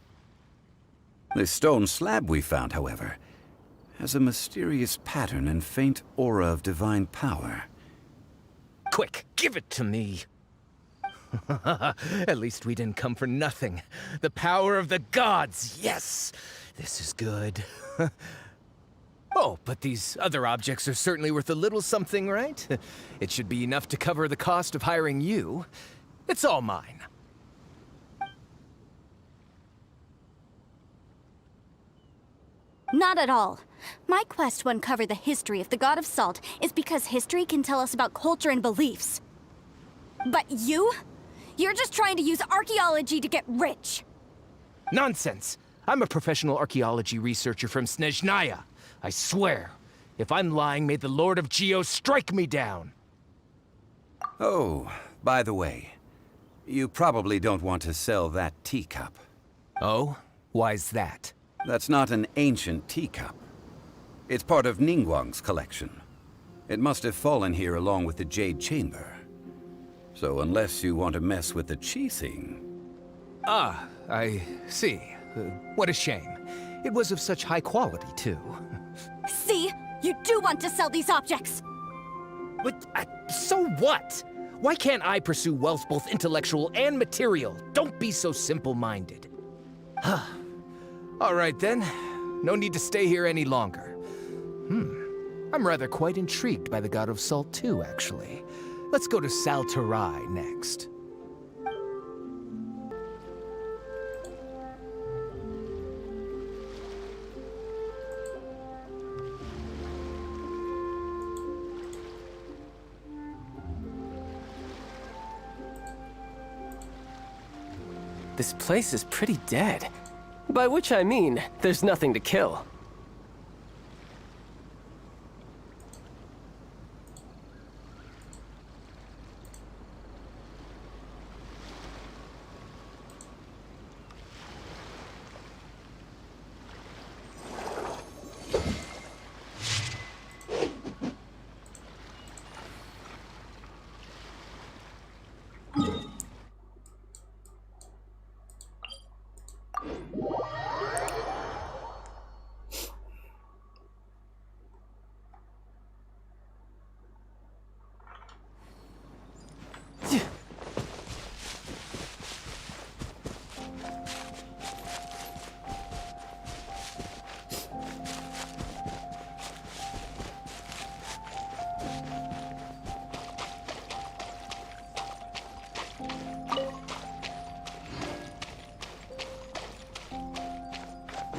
This stone slab we found, however, has a mysterious pattern and faint aura of divine power. Quick, give it to me. At least we didn't come for nothing. The power of the gods, yes! This is good. Oh, but these other objects are certainly worth a little something, right? It should be enough to cover the cost of hiring you. It's all mine. Not at all. My quest to uncover the history of the God of Salt is because history can tell us about culture and beliefs. But you're just trying to use archaeology to get rich. Nonsense! I'm a professional archaeology researcher from Snezhnaya. I swear, if I'm lying, may the Lord of Geo strike me down. Oh, by the way, you probably don't want to sell that teacup. Oh? Why's that? That's not an ancient teacup. It's part of Ningguang's collection. It must have fallen here along with the Jade Chamber. So unless you want to mess with the Qixing... Ah, I see. What a shame. It was of such high quality, too. See? You do want to sell these objects! But, so what? Why can't I pursue wealth both intellectual and material? Don't be so simple-minded. All right, then. No need to stay here any longer. I'm rather quite intrigued by the God of Salt, too, actually. Let's go to Sal Flore next. This place is pretty dead. By which I mean, there's nothing to kill.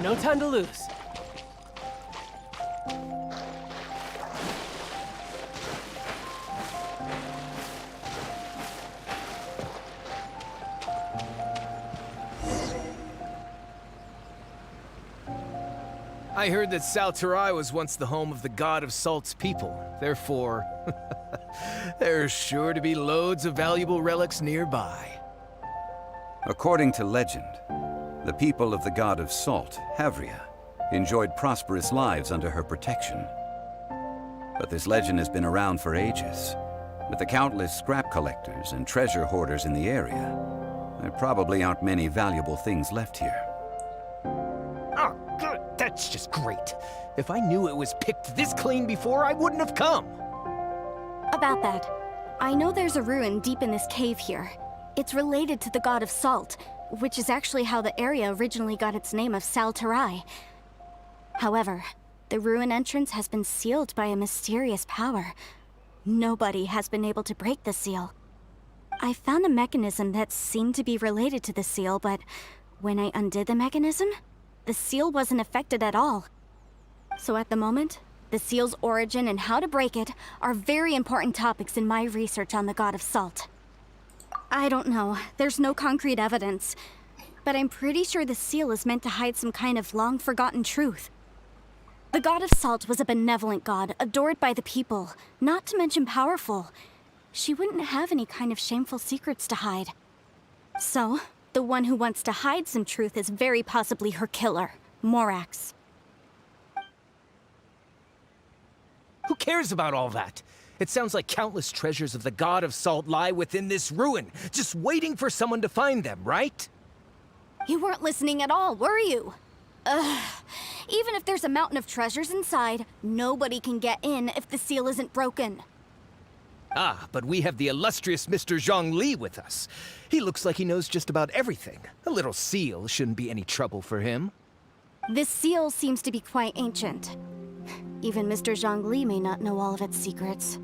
No time to lose. I heard that Sal Flore was once the home of the god of Salt's people. Therefore, there's sure to be loads of valuable relics nearby. According to legend, the people of the god of Salt, Havria, enjoyed prosperous lives under her protection. But this legend has been around for ages. With the countless scrap collectors and treasure hoarders in the area, there probably aren't many valuable things left here. Oh, good. That's just great. If I knew it was picked this clean before, I wouldn't have come. About that, I know there's a ruin deep in this cave here. It's related to the god of Salt, which is actually how the area originally got its name of Sal Flore. However, the ruin entrance has been sealed by a mysterious power. Nobody has been able to break the seal. I found a mechanism that seemed to be related to the seal, but when I undid the mechanism, the seal wasn't affected at all. So at the moment, the seal's origin and how to break it are very important topics in my research on the god of Salt. I don't know, there's no concrete evidence, but I'm pretty sure the seal is meant to hide some kind of long-forgotten truth. The god of Salt was a benevolent god, adored by the people, not to mention powerful. She wouldn't have any kind of shameful secrets to hide. So, the one who wants to hide some truth is very possibly her killer, Morax. Who cares about all that? It sounds like countless treasures of the god of Salt lie within this ruin, just waiting for someone to find them, right? You weren't listening at all, were you? Ugh. Even if there's a mountain of treasures inside, nobody can get in if the seal isn't broken. Ah, but we have the illustrious Mr. Zhongli with us. He looks like he knows just about everything. A little seal shouldn't be any trouble for him. This seal seems to be quite ancient. Even Mr. Zhongli may not know all of its secrets.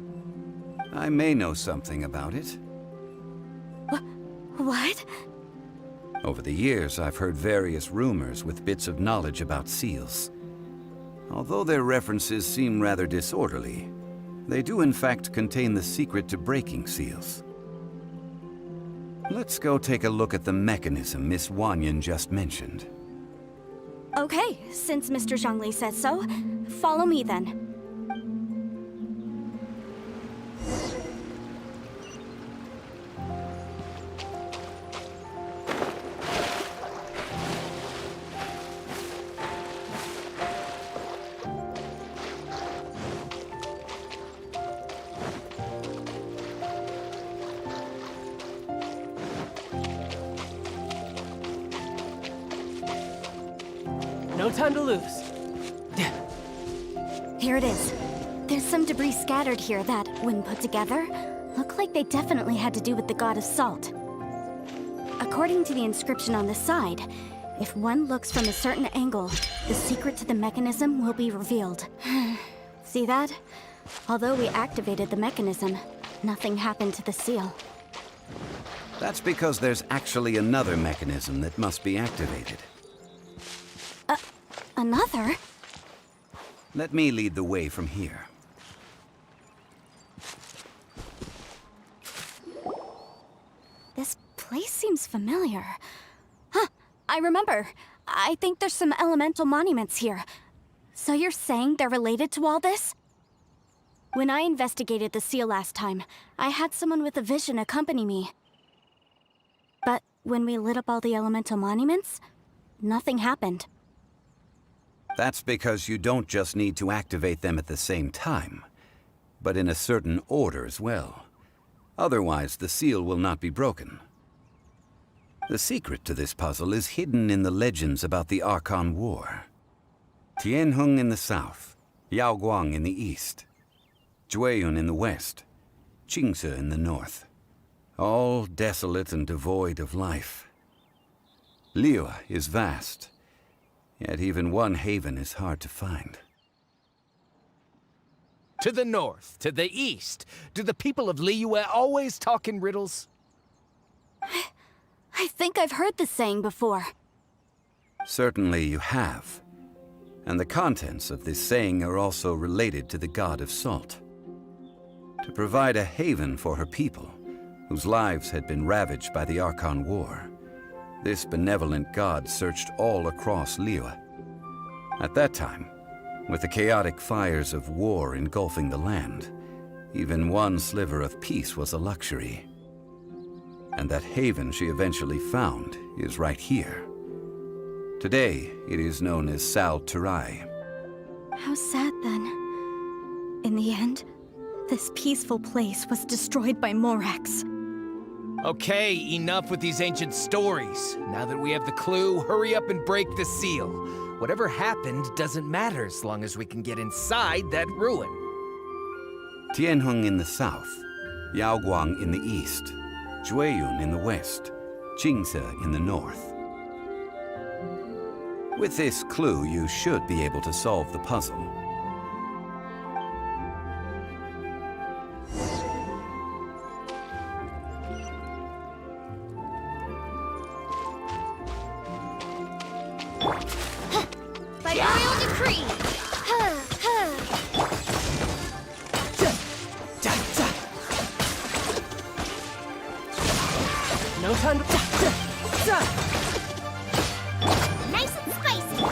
I may know something about it. What? Over the years, I've heard various rumors with bits of knowledge about seals. Although their references seem rather disorderly, they do in fact contain the secret to breaking seals. Let's go take a look at the mechanism Miss Wanyan just mentioned. Okay, since Mr. Zhongli says so, follow me then. No time to lose. Here it is. There's some debris scattered here that, when put together, look like they definitely had to do with the god of Salt. According to the inscription on the side, if one looks from a certain angle, the secret to the mechanism will be revealed. See that? Although we activated the mechanism, nothing happened to the seal. That's because there's actually another mechanism that must be activated. Another? Let me lead the way from here. This place seems familiar. Huh, I remember. I think there's some elemental monuments here. So you're saying they're related to all this? When I investigated the seal last time, I had someone with a vision accompany me. But when we lit up all the elemental monuments, nothing happened. That's because you don't just need to activate them at the same time, but in a certain order as well. Otherwise, the seal will not be broken. The secret to this puzzle is hidden in the legends about the Archon War. Tianheng in the south, Yaoguang in the east, Jueyun in the west, Qingce in the north. All desolate and devoid of life. Liyue is vast, yet even one haven is hard to find. To the north, to the east, do the people of Liyue always talk in riddles? I think I've heard this saying before. Certainly you have. And the contents of this saying are also related to the god of salt. To provide a haven for her people, whose lives had been ravaged by the Archon War, this benevolent god searched all across Liyue. At that time, with the chaotic fires of war engulfing the land, even one sliver of peace was a luxury. And that haven she eventually found is right here. Today, it is known as Sal Flore. How sad then. In the end, this peaceful place was destroyed by Morax. Okay, enough with these ancient stories. Now that we have the clue, hurry up and break the seal. Whatever happened doesn't matter as long as we can get inside that ruin. Tianheng in the south, Yaoguang in the east, Jueyun in the west, Jingse in the north. With this clue, you should be able to solve the puzzle. By royal decree! No time to... Nice and spicy!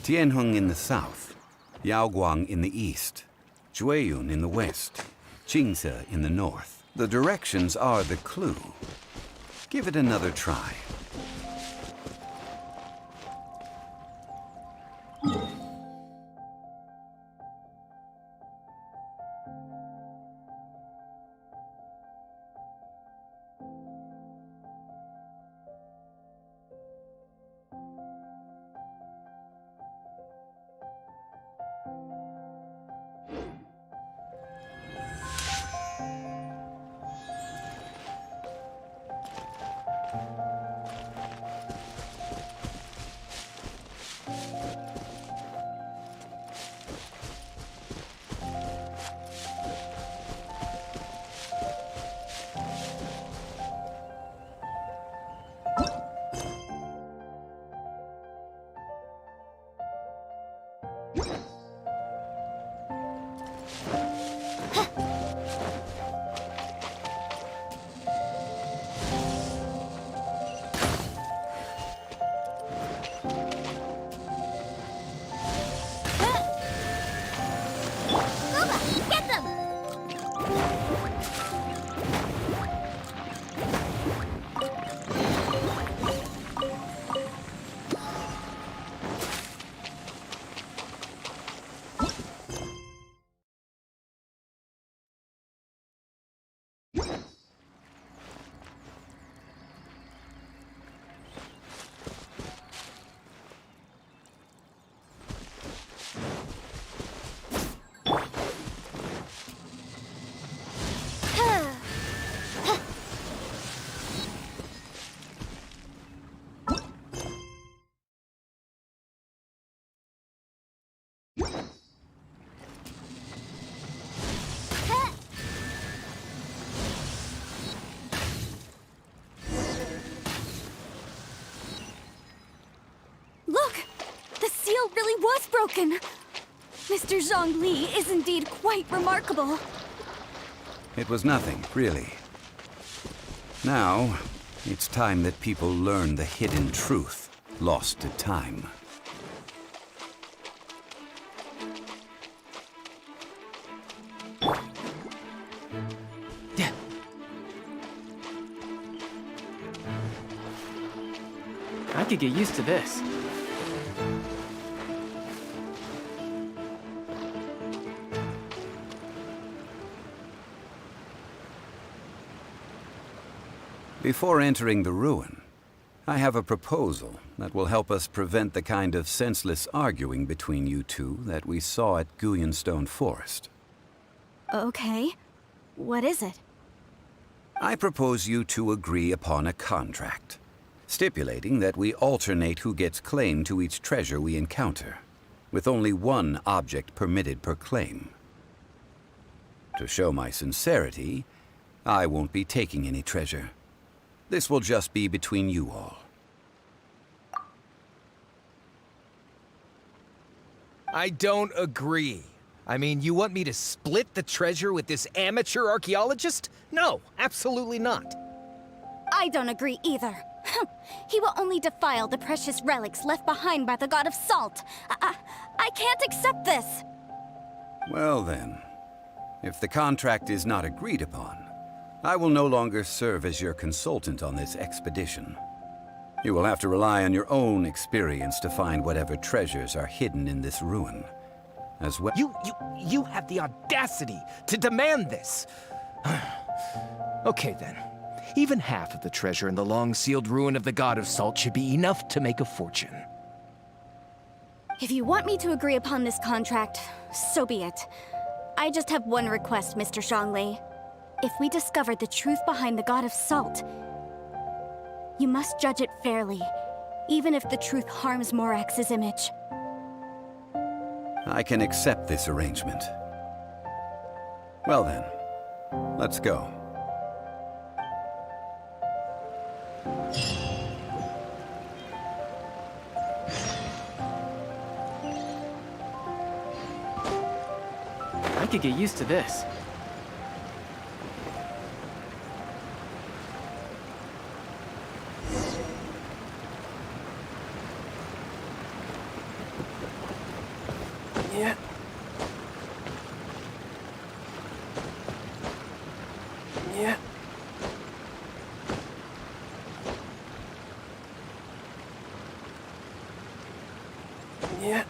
Tianheng in the south, Yaoguang in the east, Jueyun in the west, Jingse in the north. The directions are the clue. Give it another try. Really was broken. Mr. Zhongli is indeed quite remarkable. It was nothing, really. Now, it's time that people learn the hidden truth lost to time. Yeah. could get used to this. Before entering the ruin, I have a proposal that will help us prevent the kind of senseless arguing between you two that we saw at Guyonstone Forest. Okay. What is it? I propose you two agree upon a contract, stipulating that we alternate who gets claim to each treasure we encounter, with only one object permitted per claim. To show my sincerity, I won't be taking any treasure. This will just be between you all. I don't agree. I mean, you want me to split the treasure with this amateur archaeologist? No, absolutely not. I don't agree either. He will only defile the precious relics left behind by the god of salt. I can't accept this. Well then, if the contract is not agreed upon, I will no longer serve as your consultant on this expedition. You will have to rely on your own experience to find whatever treasures are hidden in this ruin, as well. You have the audacity to demand this. Okay then. Even half of the treasure in the long-sealed ruin of the God of Salt should be enough to make a fortune. If you want me to agree upon this contract, so be it. I just have one request, Mr. Zhongli. If we discover the truth behind the God of Salt, you must judge it fairly, even if the truth harms Morax's image. I can accept this arrangement. Well then, let's go. I could get used to this. Yeah. Yeah. Yeah.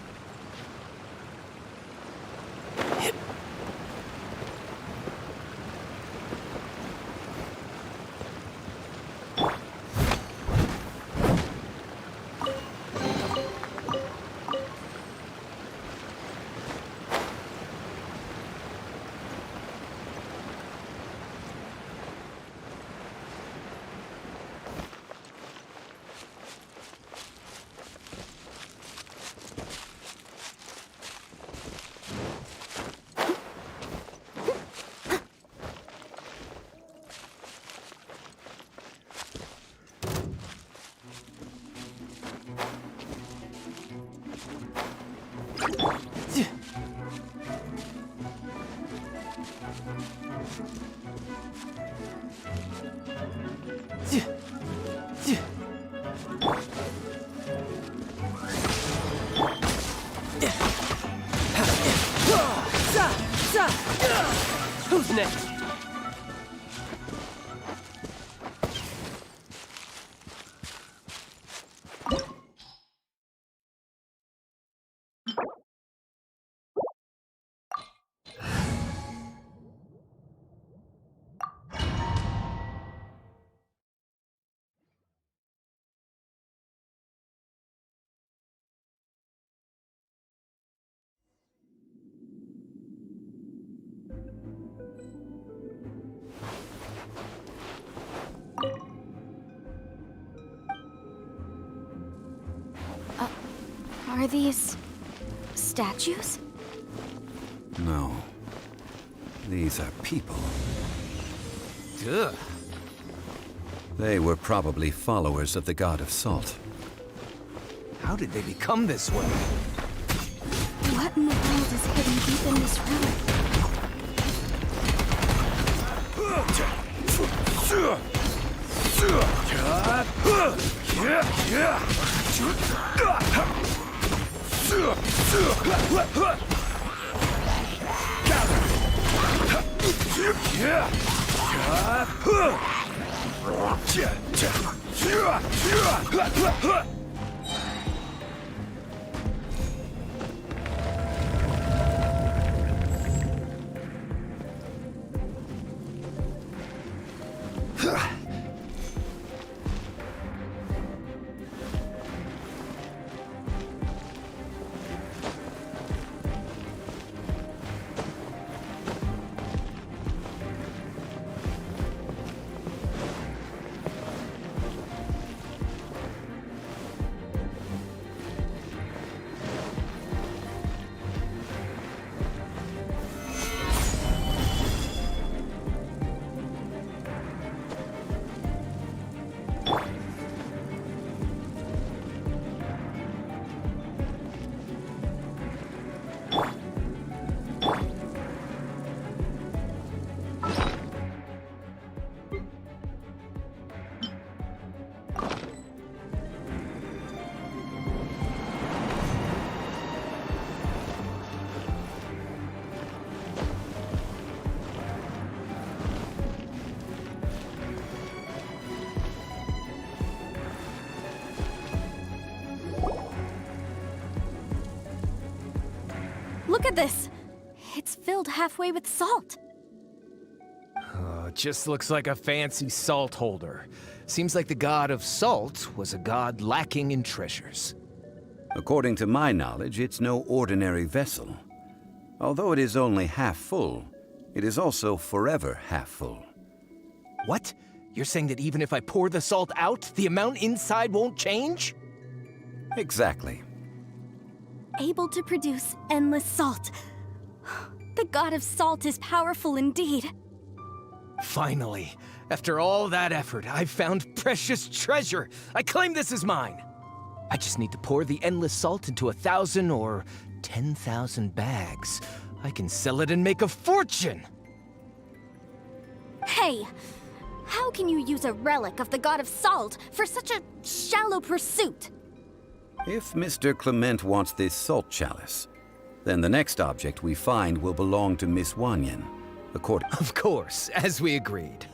Who's next? Are these statues? No. These are people. Ugh. They were probably followers of the God of Salt. How did they become this way? What in the world is hidden deep in this ruin? Look at this! It's filled halfway with salt. Just looks like a fancy salt holder. Seems like the god of salt was a god lacking in treasures. According to my knowledge, it's no ordinary vessel. Although it is only half full, it is also forever half full. What? You're saying that even if I pour the salt out, the amount inside won't change? Exactly. Able to produce endless salt. The god of salt is powerful indeed. Finally, after all that effort, I've found precious treasure. I claim this as mine. I just need to pour the endless salt into 1,000 or 10,000 bags. I can sell it and make a fortune! Hey, how can you use a relic of the god of salt for such a shallow pursuit? If Mr. Clement wants this salt chalice, then the next object we find will belong to Miss Wanyan, according... Of course, as we agreed.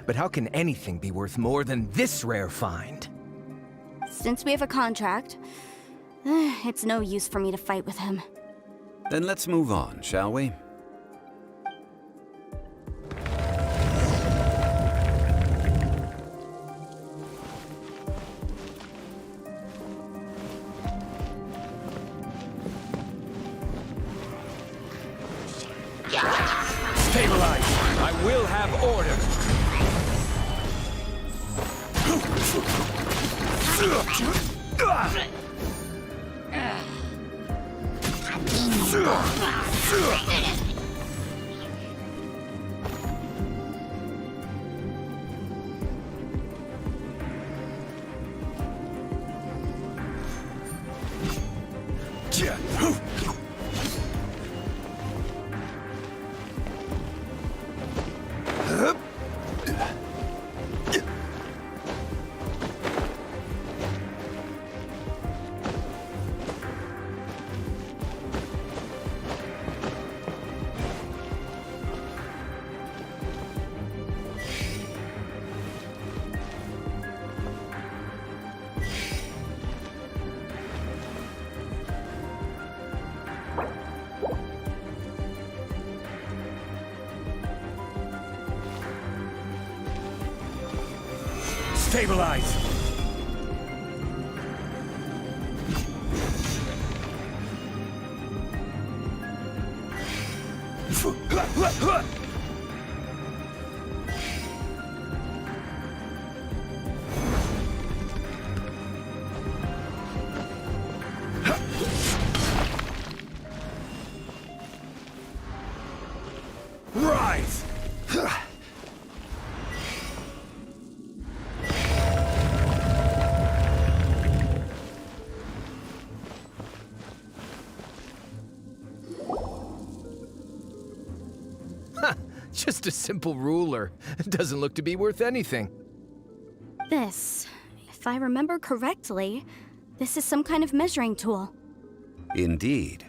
But how can anything be worth more than this rare find? Since we have a contract, it's no use for me to fight with him. Then let's move on, shall we? Stabilize! I will have order! Stabilize! Rise! Just a simple ruler. It doesn't look to be worth anything. This, if I remember correctly, this is some kind of measuring tool. Indeed.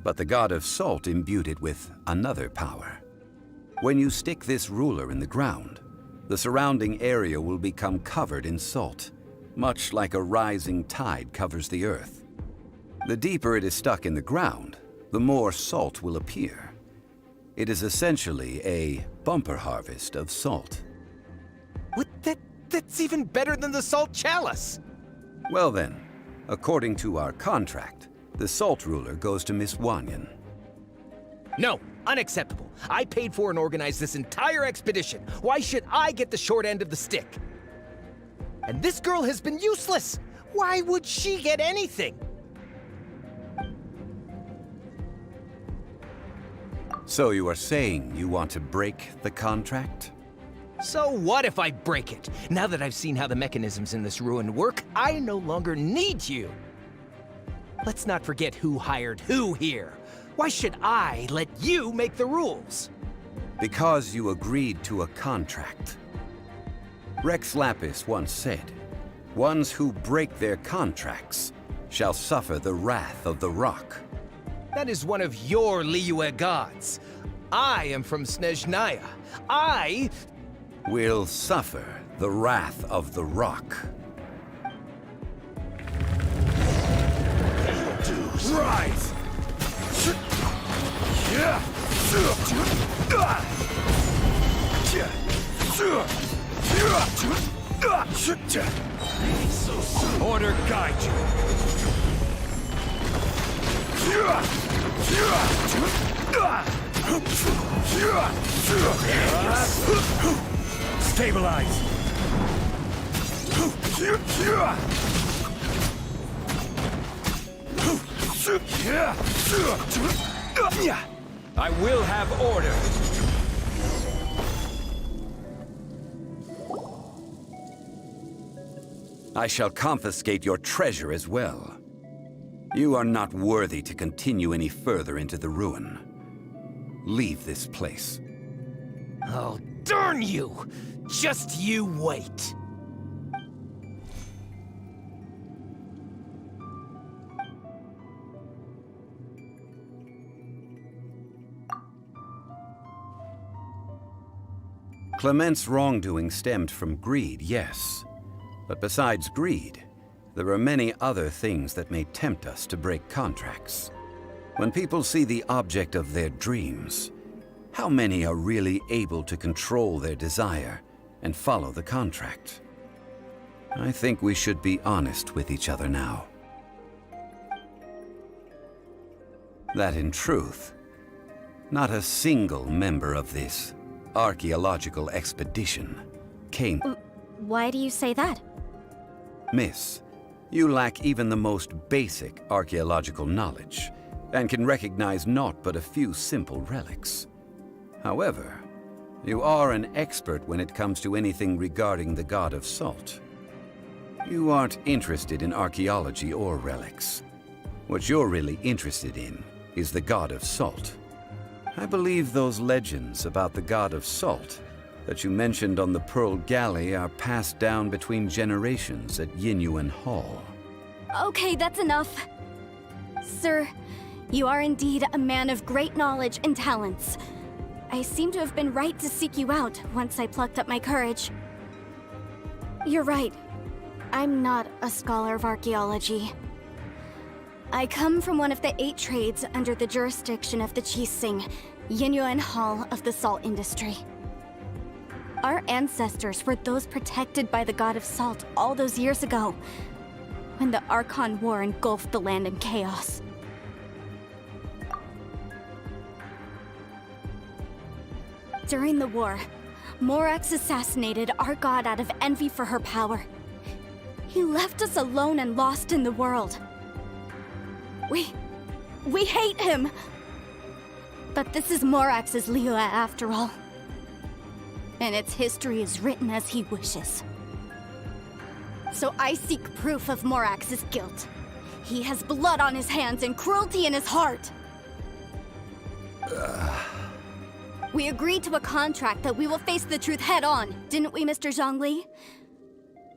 But the god of salt imbued it with another power. When you stick this ruler in the ground, the surrounding area will become covered in salt, much like a rising tide covers the earth. The deeper it is stuck in the ground, the more salt will appear. It is essentially a bumper harvest of salt. What? That's even better than the salt chalice! Well then, according to our contract, the salt ruler goes to Miss Wanyan. No, unacceptable. I paid for and organized this entire expedition. Why should I get the short end of the stick? And this girl has been useless! Why would she get anything? So you are saying you want to break the contract? So what if I break it? Now that I've seen how the mechanisms in this ruin work, I no longer need you. Let's not forget who hired who here. Why should I let you make the rules? Because you agreed to a contract. Rex Lapis once said, "Ones who break their contracts shall suffer the wrath of the rock." That is one of your Liyue gods. I am from Snezhnaya. I will suffer the wrath of the rock. Rise! Order guide you. Stabilize. I will have order. I shall confiscate your treasure as well. You are not worthy to continue any further into the ruin. Leave this place. Oh, darn you! Just you wait. Clement's wrongdoing stemmed from greed, yes. But besides greed, there are many other things that may tempt us to break contracts. When people see the object of their dreams, how many are really able to control their desire and follow the contract? I think we should be honest with each other now. That in truth, not a single member of this archaeological expedition came. Why do you say that? Miss, you lack even the most basic archaeological knowledge, and can recognize naught but a few simple relics. However, you are an expert when it comes to anything regarding the god of salt. You aren't interested in archaeology or relics. What you're really interested in is the god of salt. I believe those legends about the god of salt that you mentioned on the Pearl Galley are passed down between generations at Yinyuan Hall. Okay, that's enough. Sir, you are indeed a man of great knowledge and talents. I seem to have been right to seek you out once I plucked up my courage. You're right. I'm not a scholar of archaeology. I come from one of the 8 trades under the jurisdiction of the Chising, Yinyuan Hall of the salt industry. Our ancestors were those protected by the god of salt all those years ago, when the Archon War engulfed the land in chaos. During the war, Morax assassinated our god out of envy for her power. He left us alone and lost in the world. We hate him! But this is Morax's Liyue after all. And its history is written as he wishes. So I seek proof of Morax's guilt. He has blood on his hands and cruelty in his heart. We agreed to a contract that we will face the truth head on, didn't we, Mr. Zhongli?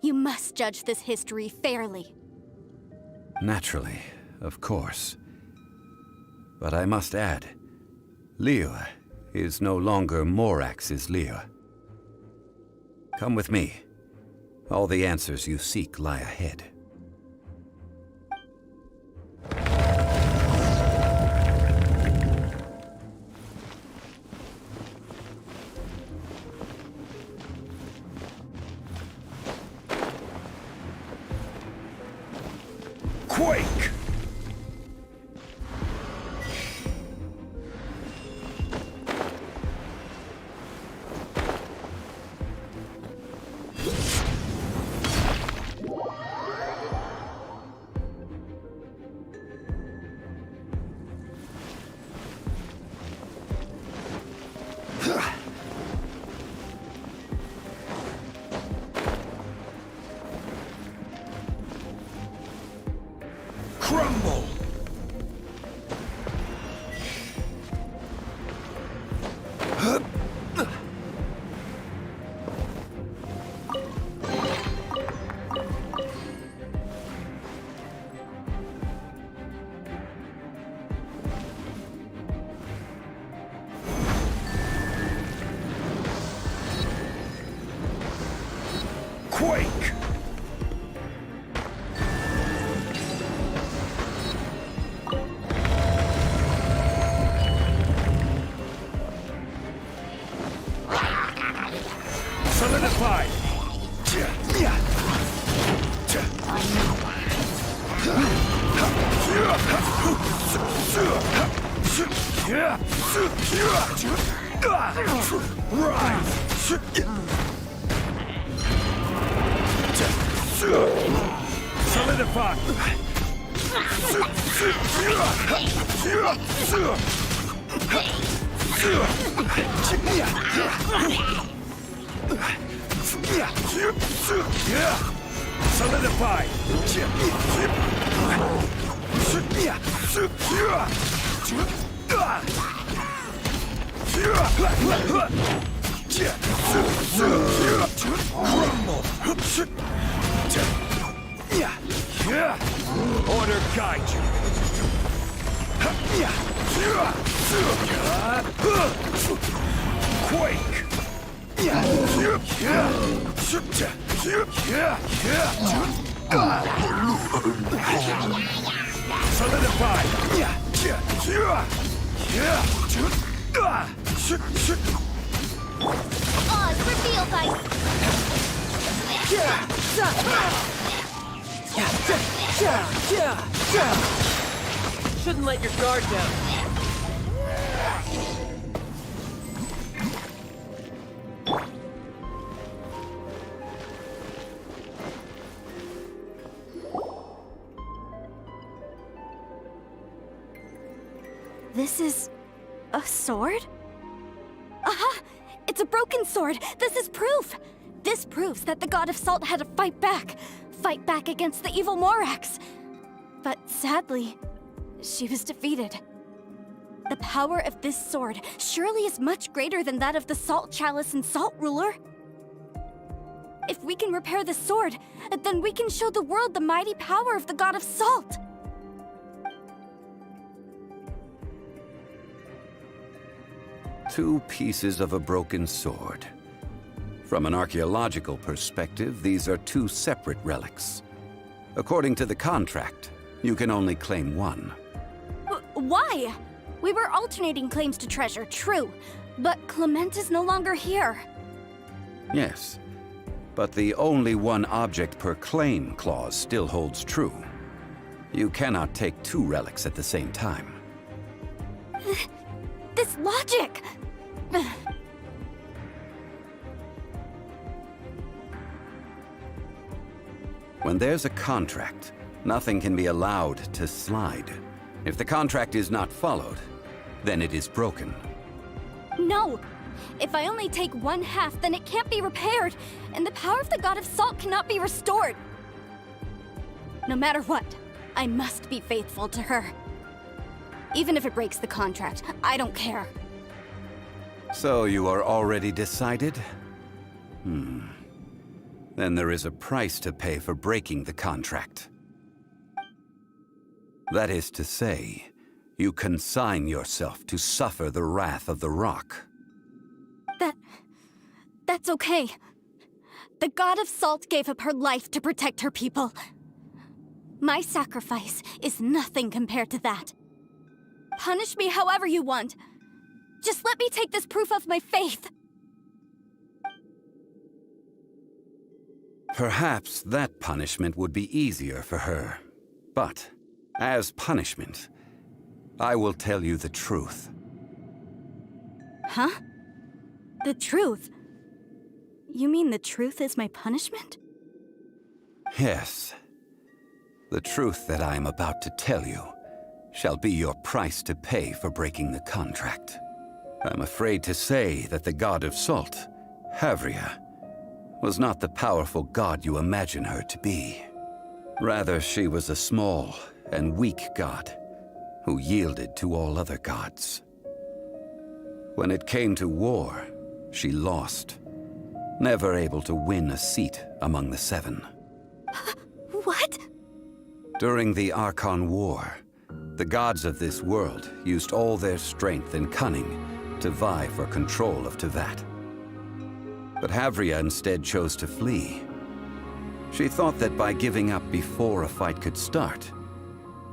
You must judge this history fairly. Naturally, of course. But I must add, Liyue is no longer Morax's Liyue. Come with me. All the answers you seek lie ahead. Quake! Crumble! Quake! Solidify! Solidify! Order guide you. Quake. Solidify. Oz, reveal by... Shouldn't let your guard down. This is a sword? Aha! It's a broken sword! This is proof! This proves that the God of Salt had to fight back against the evil Morax. But sadly, she was defeated. The power of this sword surely is much greater than that of the Salt Chalice and Salt Ruler. If we can repair the sword, then we can show the world the mighty power of the God of Salt. Two pieces of a broken sword. From an archaeological perspective, these are two separate relics. According to the contract, you can only claim one. Why? We were alternating claims to treasure, true. But Clement is no longer here. Yes, but the only one object per claim clause still holds true. You cannot take two relics at the same time. This logic! When there's a contract, nothing can be allowed to slide. If the contract is not followed, then it is broken. No! If I only take one half, then it can't be repaired, and the power of the God of Salt cannot be restored. No matter what, I must be faithful to her. Even if it breaks the contract, I don't care. So you are already decided? Then there is a price to pay for breaking the contract. That is to say, you consign yourself to suffer the wrath of the rock. That's okay. The God of Salt gave up her life to protect her people. My sacrifice is nothing compared to that. Punish me however you want. Just let me take this proof of my faith. Perhaps that punishment would be easier for her. But, as punishment, I will tell you the truth. Huh? The truth? You mean the truth is my punishment? Yes. The truth that I am about to tell you shall be your price to pay for breaking the contract. I'm afraid to say that the God of Salt, Havria, was not the powerful god you imagine her to be. Rather, she was a small and weak god who yielded to all other gods. When it came to war, she lost, never able to win a seat among the seven. What? During the Archon War, the gods of this world used all their strength and cunning to vie for control of Teyvat. But Havria instead chose to flee. She thought that by giving up before a fight could start,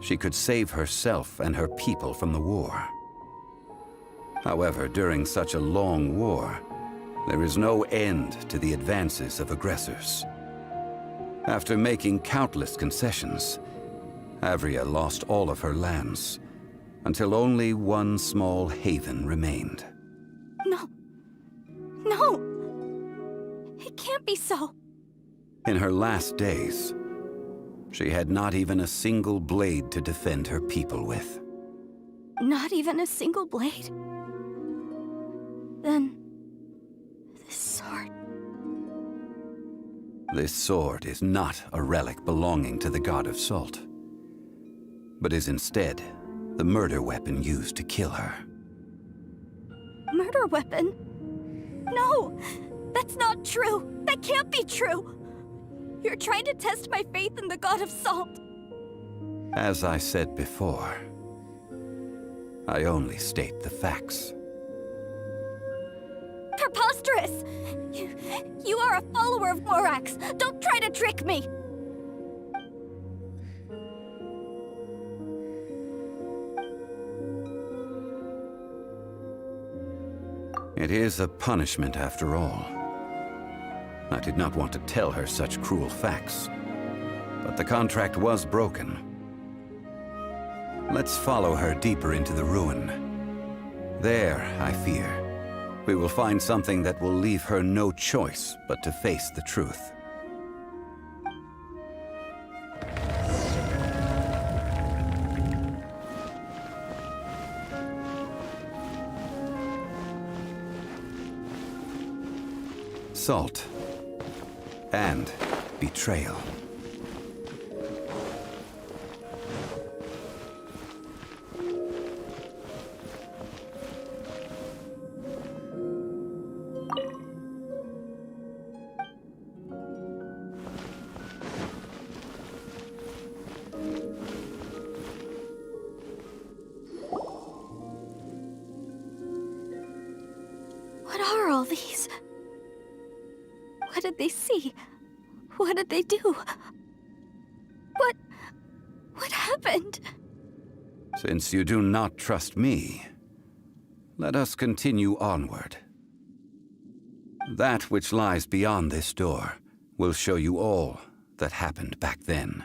she could save herself and her people from the war. However, during such a long war, there is no end to the advances of aggressors. After making countless concessions, Havria lost all of her lands, until only one small haven remained. No. No! It can't be so. In her last days, she had not even a single blade to defend her people with. Not even a single blade? Then... this sword... This sword is not a relic belonging to the god of salt, but is instead the murder weapon used to kill her. Murder weapon? No! That's not true! That can't be true! You're trying to test my faith in the god of salt! As I said before, I only state the facts. Preposterous! You are a follower of Morax! Don't try to trick me! It is a punishment after all. I did not want to tell her such cruel facts, but the contract was broken. Let's follow her deeper into the ruin. There, I fear, we will find something that will leave her no choice but to face the truth. Salt and betrayal. What are all these? What did they see? What did they do? What happened? Since you do not trust me, let us continue onward. That which lies beyond this door will show you all that happened back then.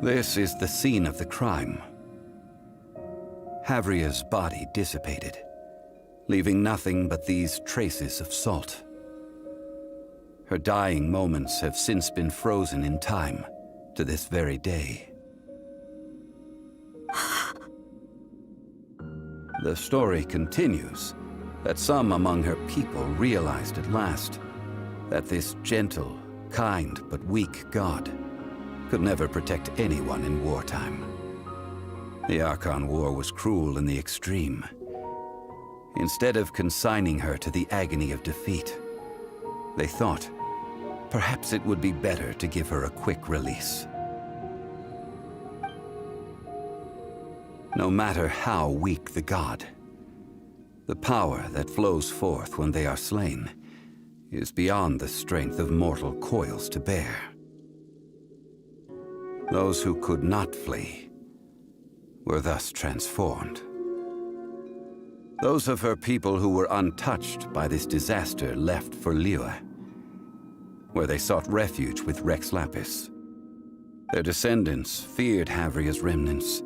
This is the scene of the crime. Havria's body dissipated, leaving nothing but these traces of salt. Her dying moments have since been frozen in time to this very day. The story continues that some among her people realized at last that this gentle, kind, but weak god could never protect anyone in wartime. The Archon War was cruel in the extreme. Instead of consigning her to the agony of defeat, they thought perhaps it would be better to give her a quick release. No matter how weak the god, the power that flows forth when they are slain is beyond the strength of mortal coils to bear. Those who could not flee were thus transformed. Those of her people who were untouched by this disaster left for Liyue, where they sought refuge with Rex Lapis. Their descendants feared Havria's remnants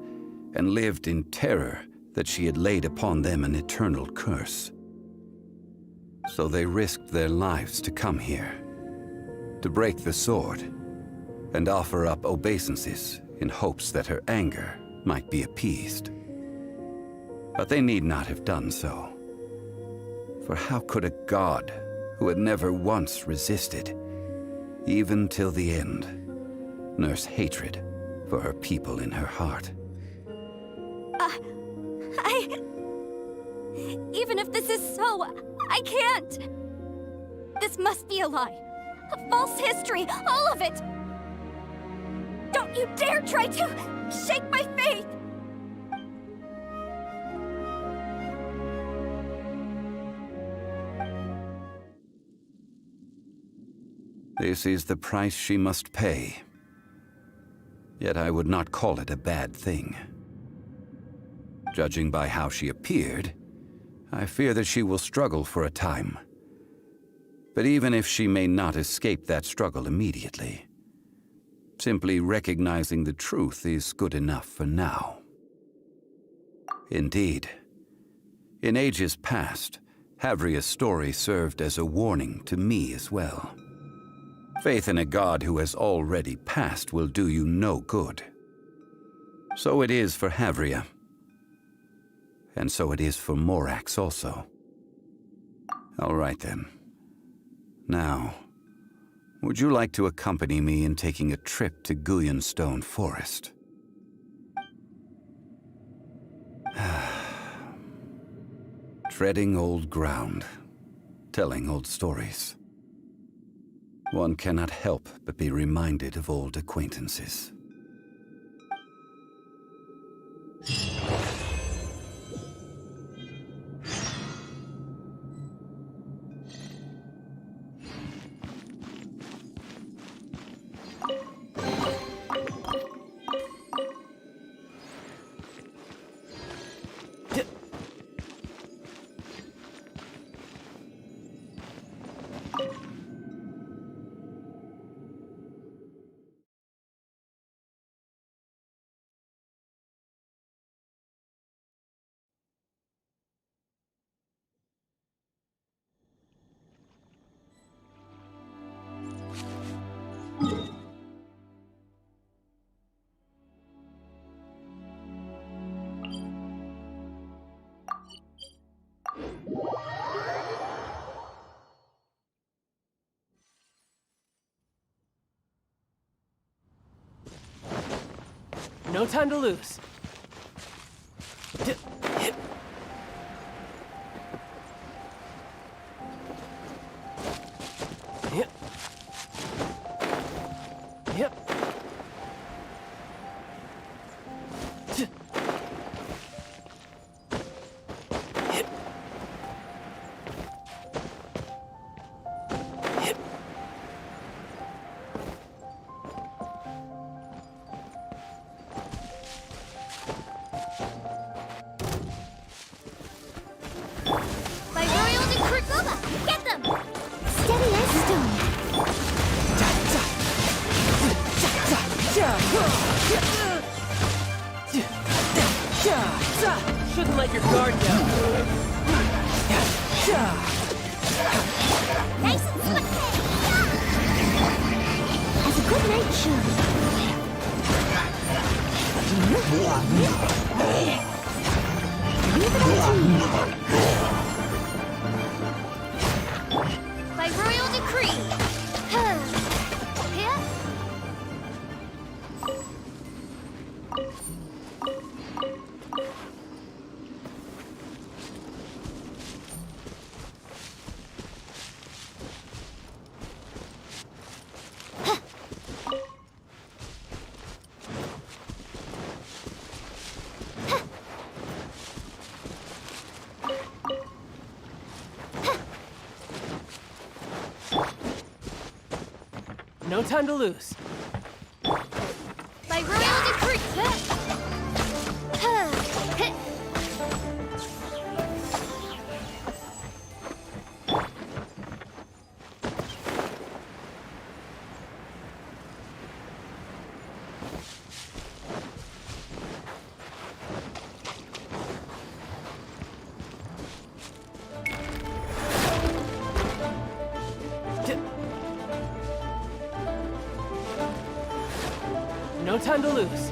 and lived in terror that she had laid upon them an eternal curse. So they risked their lives to come here, to break the sword, and offer up obeisances in hopes that her anger might be appeased. But they need not have done so. For how could a god who had never once resisted, even till the end, nurse hatred for her people in her heart? Even if this is so, I can't! This must be a lie. A false history, all of it! Don't you dare try to shake my faith! This is the price she must pay. Yet I would not call it a bad thing. Judging by how she appeared, I fear that she will struggle for a time. But even if she may not escape that struggle immediately, simply recognizing the truth is good enough for now. Indeed, in ages past, Havria's story served as a warning to me as well. Faith in a god who has already passed will do you no good. So it is for Havria. And so it is for Morax also. All right then. Now, would you like to accompany me in taking a trip to Guyonstone Forest? Treading old ground, telling old stories. One cannot help but be reminded of old acquaintances. No time to lose. Yep. Yep. Shouldn't let your guard down. Nice and slick. Has a good night show. Leave it up to me. By royal decree. Here. No time to lose. By royal decree. No time to lose.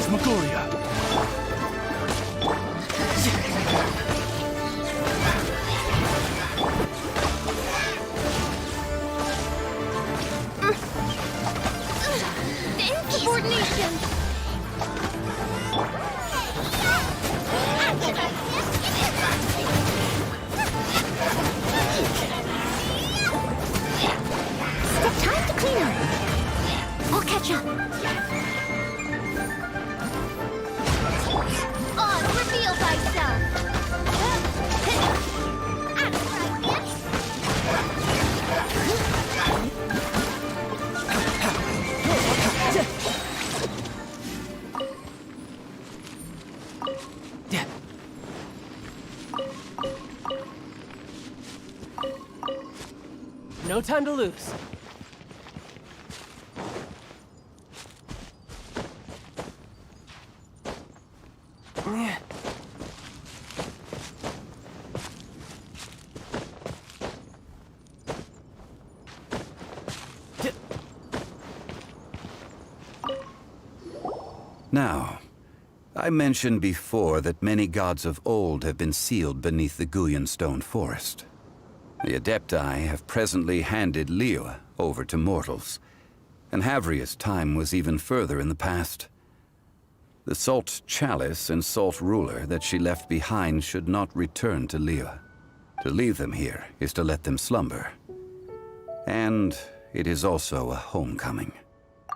Phantasmagoria. Insubordination! Time to clean up. I'll catch up. On, reveal thyself! No time to lose. Now, I mentioned before that many gods of old have been sealed beneath the Guyan stone forest. The Adepti have presently handed Liyue over to mortals, and Havria's time was even further in the past. The Salt Chalice and Salt Ruler that she left behind should not return to Liyue. To leave them here is to let them slumber. And it is also a homecoming.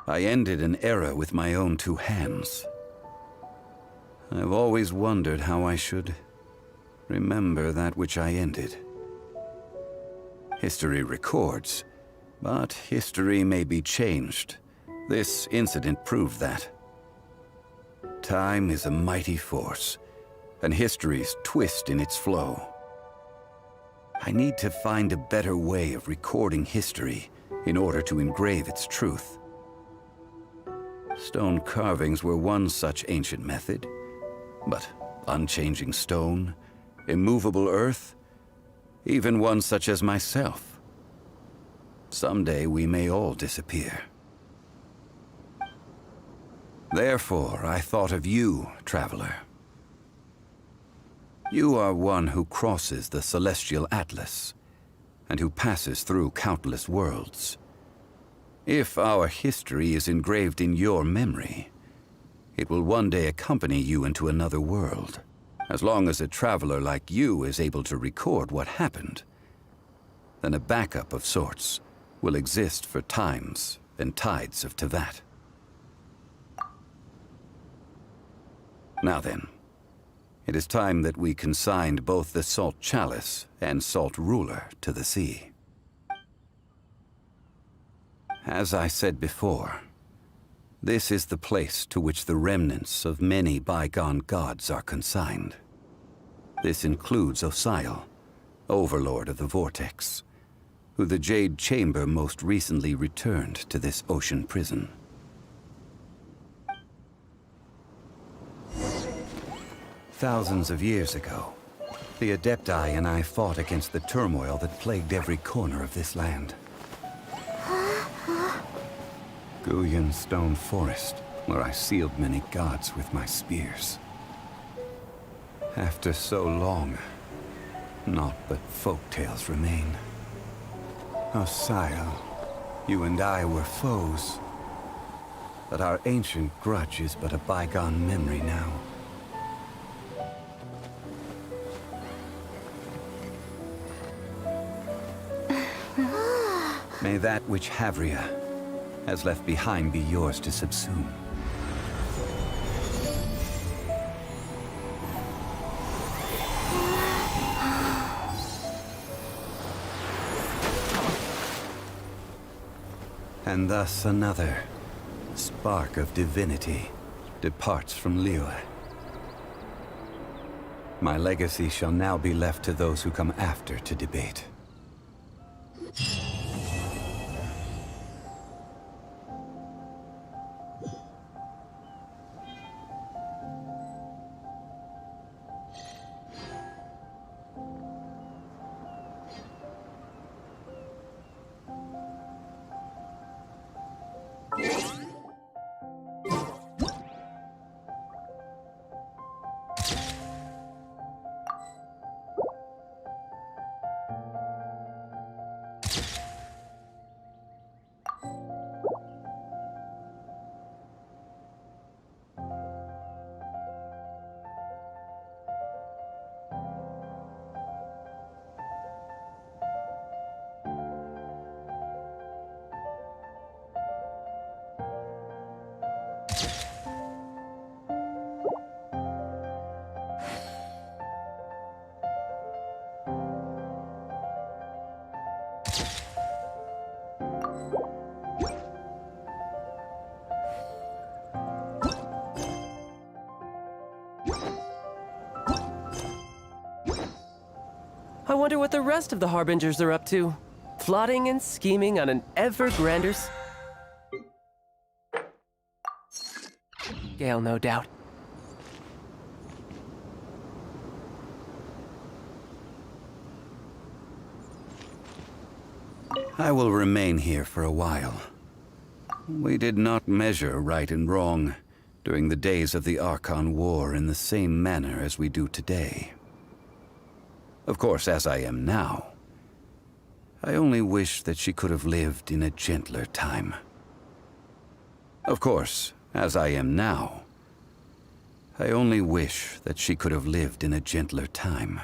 I ended an era with my own two hands. I've always wondered how I should remember that which I ended. History records, but history may be changed. This incident proved that. Time is a mighty force, and history's twist in its flow. I need to find a better way of recording history in order to engrave its truth. Stone carvings were one such ancient method, but unchanging stone, immovable earth, even one such as myself. Someday we may all disappear. Therefore, I thought of you, traveler. You are one who crosses the celestial atlas, and who passes through countless worlds. If our history is engraved in your memory, it will one day accompany you into another world. As long as a traveler like you is able to record what happened, then a backup of sorts will exist for times and tides of Teyvat. Now then, it is time that we consigned both the Salt Chalice and Salt Ruler to the sea. As I said before, this is the place to which the remnants of many bygone gods are consigned. This includes Osial, Overlord of the Vortex, who the Jade Chamber most recently returned to this ocean prison. Thousands of years ago, the Adepti and I fought against the turmoil that plagued every corner of this land. Guyan Stone Forest, where I sealed many gods with my spears. After so long, naught but folk tales remain. Osial, you and I were foes, but our ancient grudge is but a bygone memory now. May that which Havria has left behind be yours to subsume. And thus another spark of divinity departs from Liyue. My legacy shall now be left to those who come after to debate. I wonder what the rest of the Harbingers are up to. Plotting and scheming on an ever grander scale, no doubt. I will remain here for a while. We did not measure right and wrong during the days of the Archon War in the same manner as we do today. Of course, as I am now, I only wish that she could have lived in a gentler time. Of course, as I am now, I only wish that she could have lived in a gentler time.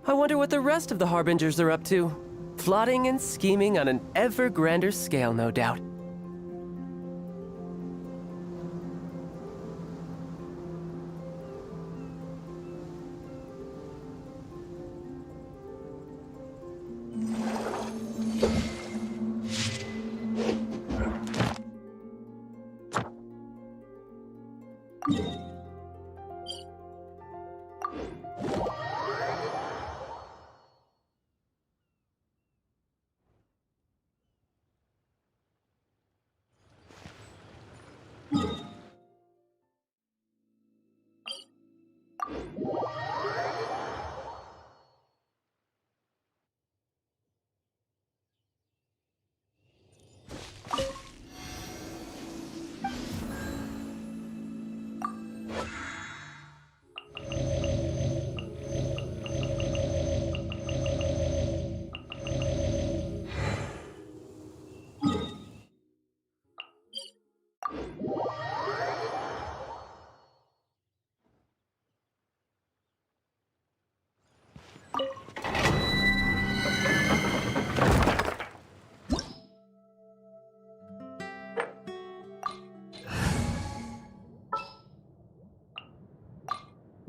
I wonder what the rest of the Harbingers are up to. Plotting and scheming on an ever grander scale, no doubt.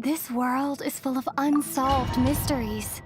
This world is full of unsolved mysteries.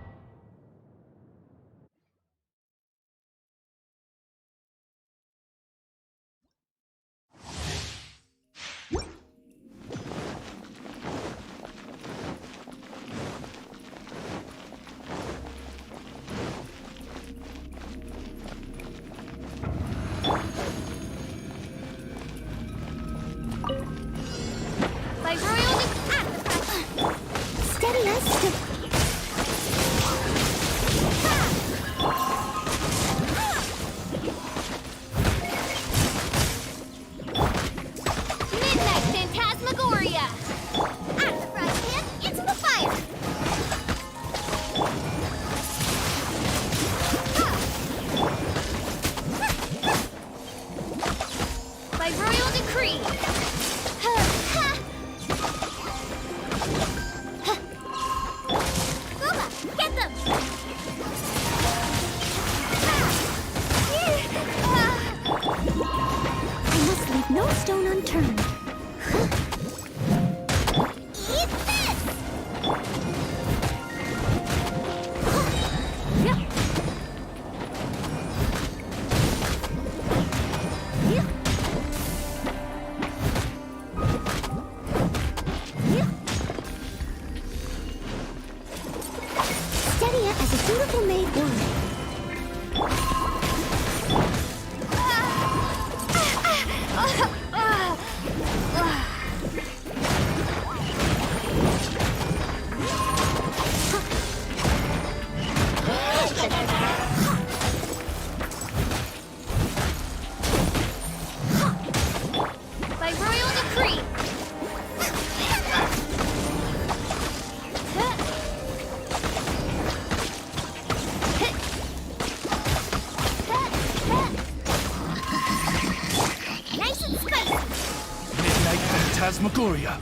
Phantasmagoria.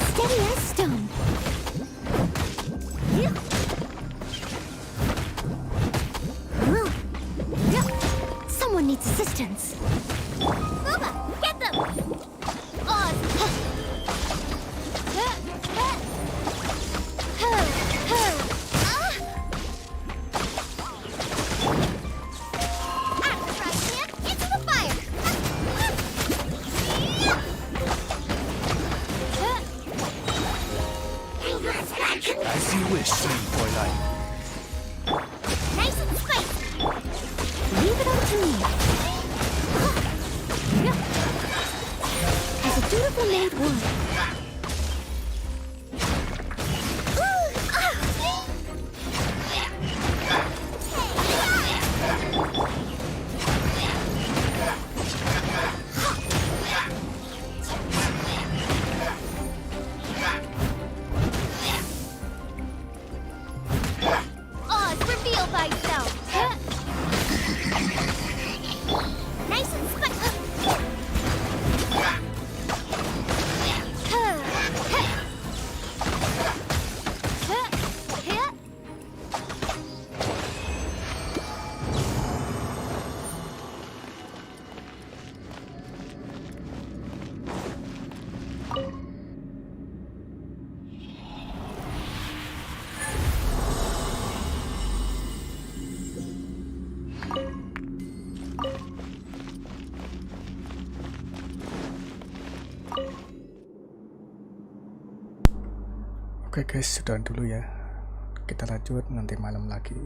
Steady as stone. Someone needs assistance. Booba, get them! Oz! Into the fire! As you wish, sweet Fräulein. Nice and spicy! Leave it up to me. As a dutiful maid would. Oz, reveal thyself! Nice and spicy! Oke guys, sudah dulu ya. Kita lanjut nanti malam lagi.